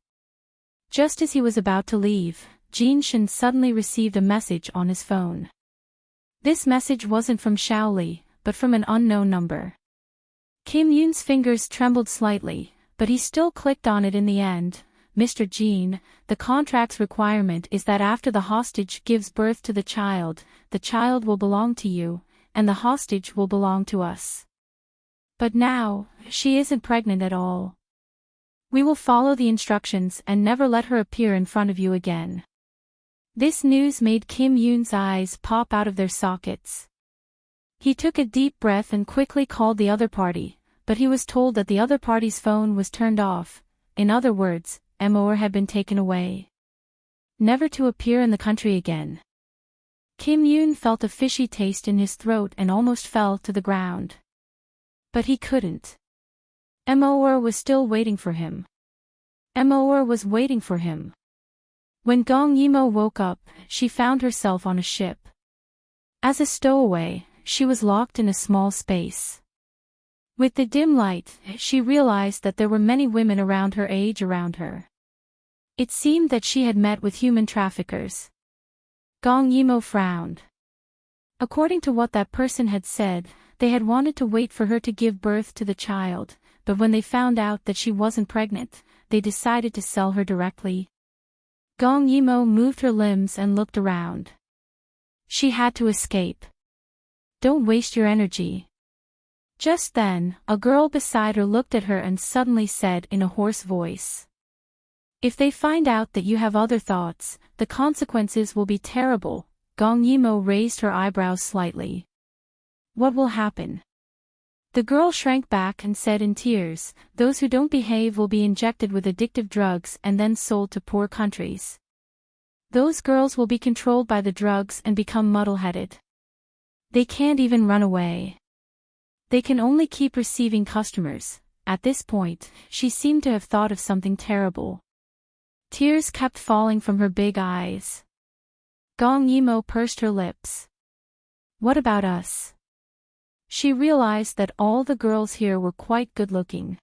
Just as he was about to leave, Jinshin suddenly received a message on his phone. This message wasn't from Shaoli, but from an unknown number. Kim Yoon's fingers trembled slightly, but he still clicked on it in the end. Mr. Jean, the contract's requirement is that after the hostage gives birth to the child will belong to you, and the hostage will belong to us. But now, she isn't pregnant at all. We will follow the instructions and never let her appear in front of you again. This news made Kim Yoon's eyes pop out of their sockets. He took a deep breath and quickly called the other party, but he was told that the other party's phone was turned off. In other words, Immerse had been taken away, never to appear in the country again. Kim Yoon felt a fishy taste in his throat and almost fell to the ground. But he couldn't. Immerse was still waiting for him. Immerse was waiting for him. When Gong Yimo woke up, she found herself on a ship. As a stowaway, she was locked in a small space. With the dim light, she realized that there were many women around her age around her. It seemed that she had met with human traffickers. Gong Yimo frowned. According to what that person had said, they had wanted to wait for her to give birth to the child, but when they found out that she wasn't pregnant, they decided to sell her directly. Gong Yimo moved her limbs and looked around. She had to escape. Don't waste your energy. Just then, a girl beside her looked at her and suddenly said in a hoarse voice, "If they find out that you have other thoughts, the consequences will be terrible." Gong Yimo raised her eyebrows slightly. What will happen? The girl shrank back and said in tears, "Those who don't behave will be injected with addictive drugs and then sold to poor countries. Those girls will be controlled by the drugs and become muddle-headed. They can't even run away. They can only keep receiving customers." At this point, she seemed to have thought of something terrible. Tears kept falling from her big eyes. Gong Yimo pursed her lips. What about us? She realized that all the girls here were quite good-looking.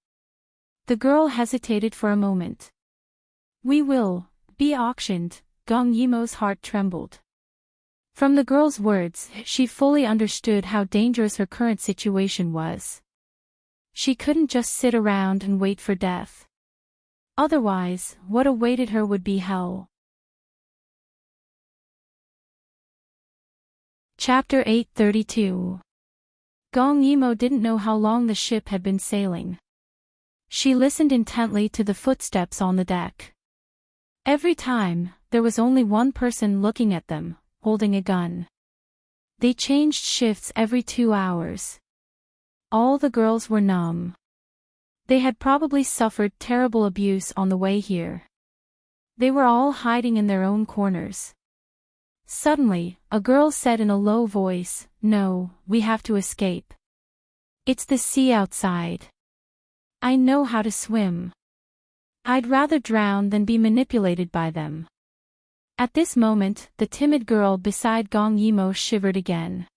The girl hesitated for a moment. We will be auctioned. Gong Yimo's heart trembled. From the girl's words, she fully understood how dangerous her current situation was. She couldn't just sit around and wait for death. Otherwise, what awaited her would be hell. Chapter 832. Gong Yimo didn't know how long the ship had been sailing. She listened intently to the footsteps on the deck. Every time, there was only one person looking at them, holding a gun. They changed shifts every 2 hours. All the girls were numb. They had probably suffered terrible abuse on the way here. They were all hiding in their own corners. Suddenly, a girl said in a low voice, "No, we have to escape. It's the sea outside. I know how to swim. I'd rather drown than be manipulated by them." At this moment, the timid girl beside Gong Yimo shivered again.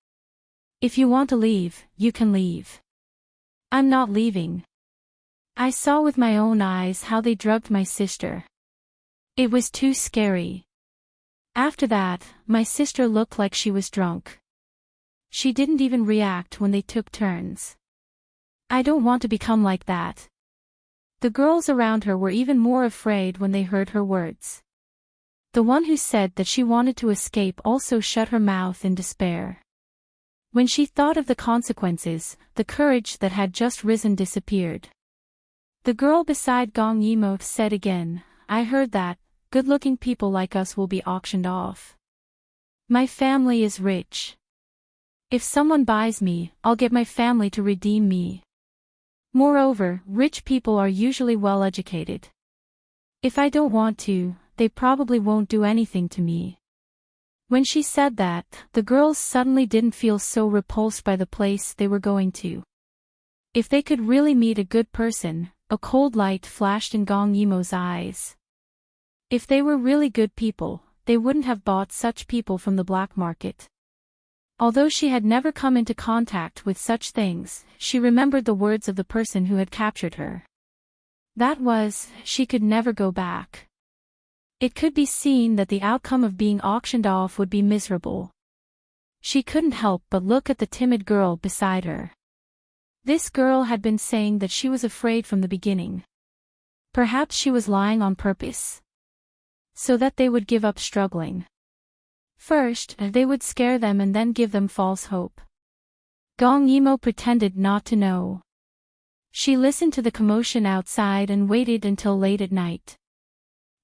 "If you want to leave, you can leave. I'm not leaving. I saw with my own eyes how they drugged my sister. It was too scary. After that, my sister looked like she was drunk. She didn't even react when they took turns. I don't want to become like that." The girls around her were even more afraid when they heard her words. The one who said that she wanted to escape also shut her mouth in despair. When she thought of the consequences, the courage that had just risen disappeared. The girl beside Gong Yimo said again, "I heard that good-looking people like us will be auctioned off. My family is rich. If someone buys me, I'll get my family to redeem me. Moreover, rich people are usually well-educated. If I don't want to, they probably won't do anything to me." When she said that, the girls suddenly didn't feel so repulsed by the place they were going to. If they could really meet a good person, a cold light flashed in Gong Yimo's eyes. If they were really good people, they wouldn't have bought such people from the black market. Although she had never come into contact with such things, she remembered the words of the person who had captured her. That was, she could never go back. It could be seen that the outcome of being auctioned off would be miserable. She couldn't help but look at the timid girl beside her. This girl had been saying that she was afraid from the beginning. Perhaps she was lying on purpose, so that they would give up struggling. First, they would scare them and then give them false hope. Gong Yimo pretended not to know. She listened to the commotion outside and waited until late at night.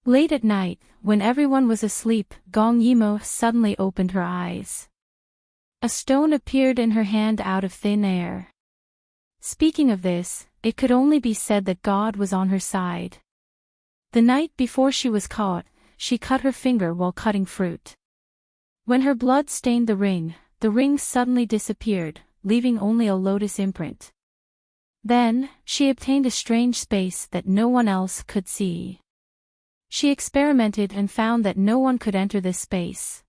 Late at night, when everyone was asleep, Gong Yimo suddenly opened her eyes. A stone appeared in her hand out of thin air. Speaking of this, it could only be said that God was on her side. The night before she was caught, she cut her finger while cutting fruit. When her blood stained the ring suddenly disappeared, leaving only a lotus imprint. Then, she obtained a strange space that no one else could see. She experimented and found that no one could enter this space.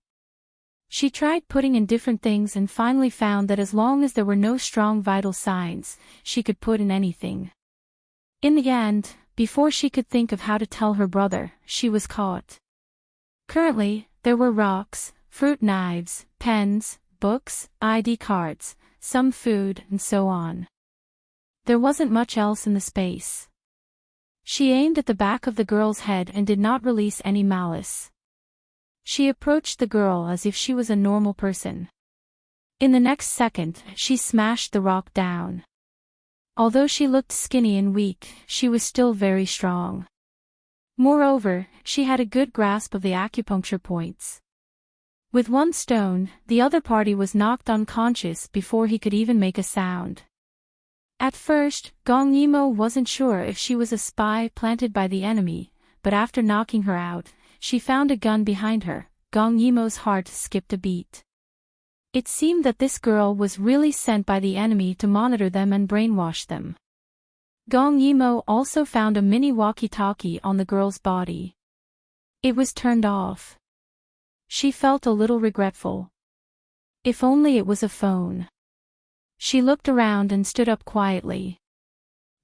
She tried putting in different things and finally found that as long as there were no strong vital signs, she could put in anything. In the end, before she could think of how to tell her brother, she was caught. Currently, there were rocks, fruit knives, pens, books, ID cards, some food, and so on. There wasn't much else in the space. She aimed at the back of the girl's head and did not release any malice. She approached the girl as if she was a normal person. In the next second, she smashed the rock down. Although she looked skinny and weak, she was still very strong. Moreover, she had a good grasp of the acupuncture points. With one stone, the other party was knocked unconscious before he could even make a sound. At first, Gong Yimo wasn't sure if she was a spy planted by the enemy, but after knocking her out, she found a gun behind her. Gong Yimo's heart skipped a beat. It seemed that this girl was really sent by the enemy to monitor them and brainwash them. Gong Yimo also found a mini walkie-talkie on the girl's body. It was turned off. She felt a little regretful. If only it was a phone. She looked around and stood up quietly.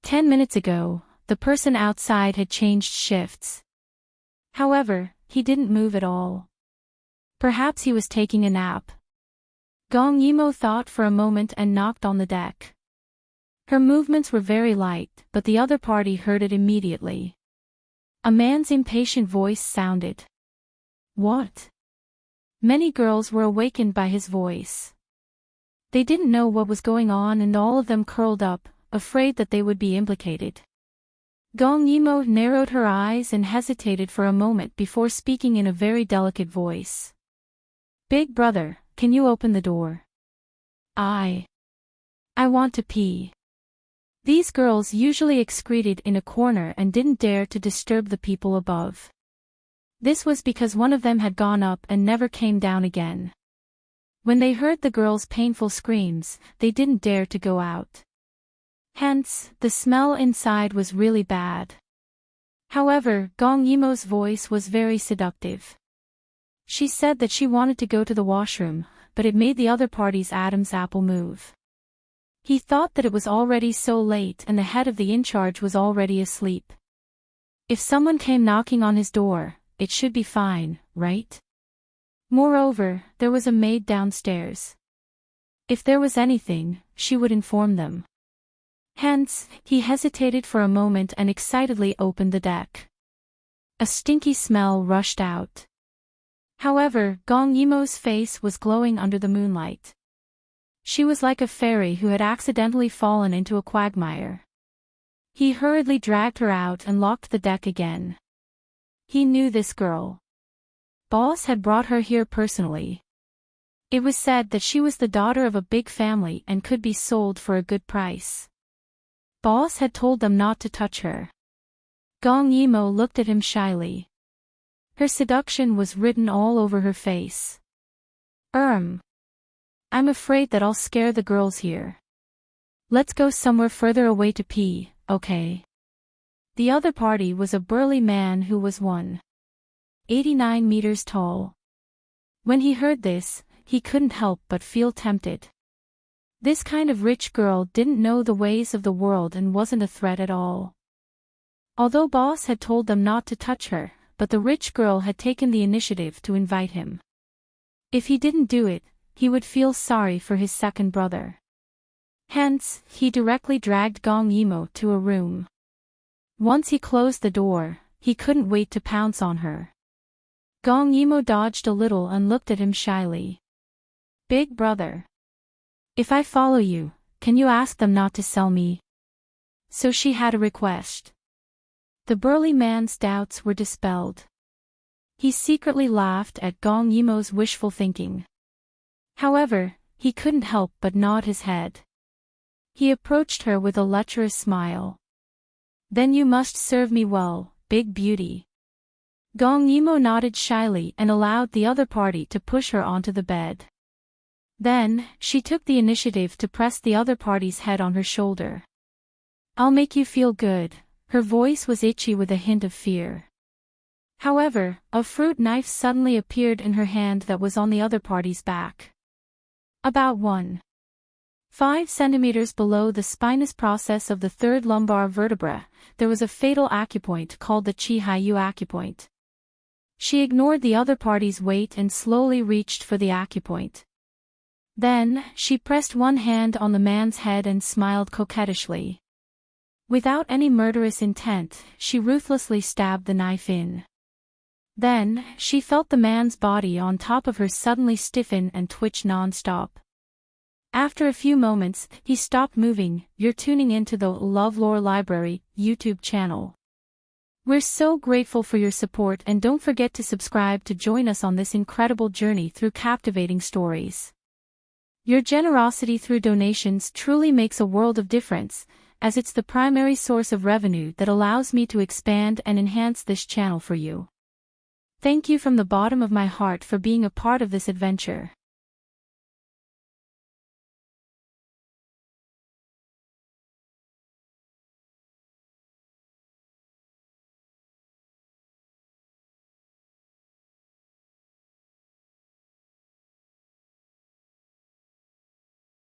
10 minutes ago, the person outside had changed shifts. However, he didn't move at all. Perhaps he was taking a nap. Gong Yimo thought for a moment and knocked on the deck. Her movements were very light, but the other party heard it immediately. A man's impatient voice sounded. What? Many girls were awakened by his voice. They didn't know what was going on and all of them curled up, afraid that they would be implicated. Gong Yimo narrowed her eyes and hesitated for a moment before speaking in a very delicate voice. Big brother, can you open the door? I want to pee. These girls usually excreted in a corner and didn't dare to disturb the people above. This was because one of them had gone up and never came down again. When they heard the girls' painful screams, they didn't dare to go out. Hence, the smell inside was really bad. However, Gong Yimo's voice was very seductive. She said that she wanted to go to the washroom, but it made the other party's Adam's apple move. He thought that it was already so late and the head of the in-charge was already asleep. If someone came knocking on his door, it should be fine, right? Moreover, there was a maid downstairs. If there was anything, she would inform them. Hence, he hesitated for a moment and excitedly opened the deck. A stinky smell rushed out. However, Gong Yimo's face was glowing under the moonlight. She was like a fairy who had accidentally fallen into a quagmire. He hurriedly dragged her out and locked the deck again. He knew this girl. Boss had brought her here personally. It was said that she was the daughter of a big family and could be sold for a good price. Boss had told them not to touch her. Gong Yimo looked at him shyly. Her seduction was written all over her face. I'm afraid that I'll scare the girls here. Let's go somewhere further away to pee, okay? The other party was a burly man who was 189 meters tall. When he heard this, he couldn't help but feel tempted. This kind of rich girl didn't know the ways of the world and wasn't a threat at all. Although boss had told them not to touch her, but the rich girl had taken the initiative to invite him. If he didn't do it, he would feel sorry for his second brother. Hence, he directly dragged Gong Yimo to a room. Once he closed the door, he couldn't wait to pounce on her. Gong Yimo dodged a little and looked at him shyly. "Big brother. If I follow you, can you ask them not to sell me?" So she had a request. The burly man's doubts were dispelled. He secretly laughed at Gong Yimo's wishful thinking. However, he couldn't help but nod his head. He approached her with a lecherous smile. "Then you must serve me well, big beauty." Gong Yimo nodded shyly and allowed the other party to push her onto the bed. Then, she took the initiative to press the other party's head on her shoulder. "I'll make you feel good." Her voice was itchy with a hint of fear. However, a fruit knife suddenly appeared in her hand that was on the other party's back. About 1.5 centimeters below the spinous process of the third lumbar vertebra, there was a fatal acupoint called the Chi-Hyu acupoint. She ignored the other party's weight and slowly reached for the acupoint. Then, she pressed one hand on the man's head and smiled coquettishly. Without any murderous intent, she ruthlessly stabbed the knife in. Then, she felt the man's body on top of her suddenly stiffen and twitch non-stop. After a few moments, he stopped moving. You're tuning into the LoveLore Library YouTube channel. We're so grateful for your support, and don't forget to subscribe to join us on this incredible journey through captivating stories. Your generosity through donations truly makes a world of difference, as it's the primary source of revenue that allows me to expand and enhance this channel for you. Thank you from the bottom of my heart for being a part of this adventure.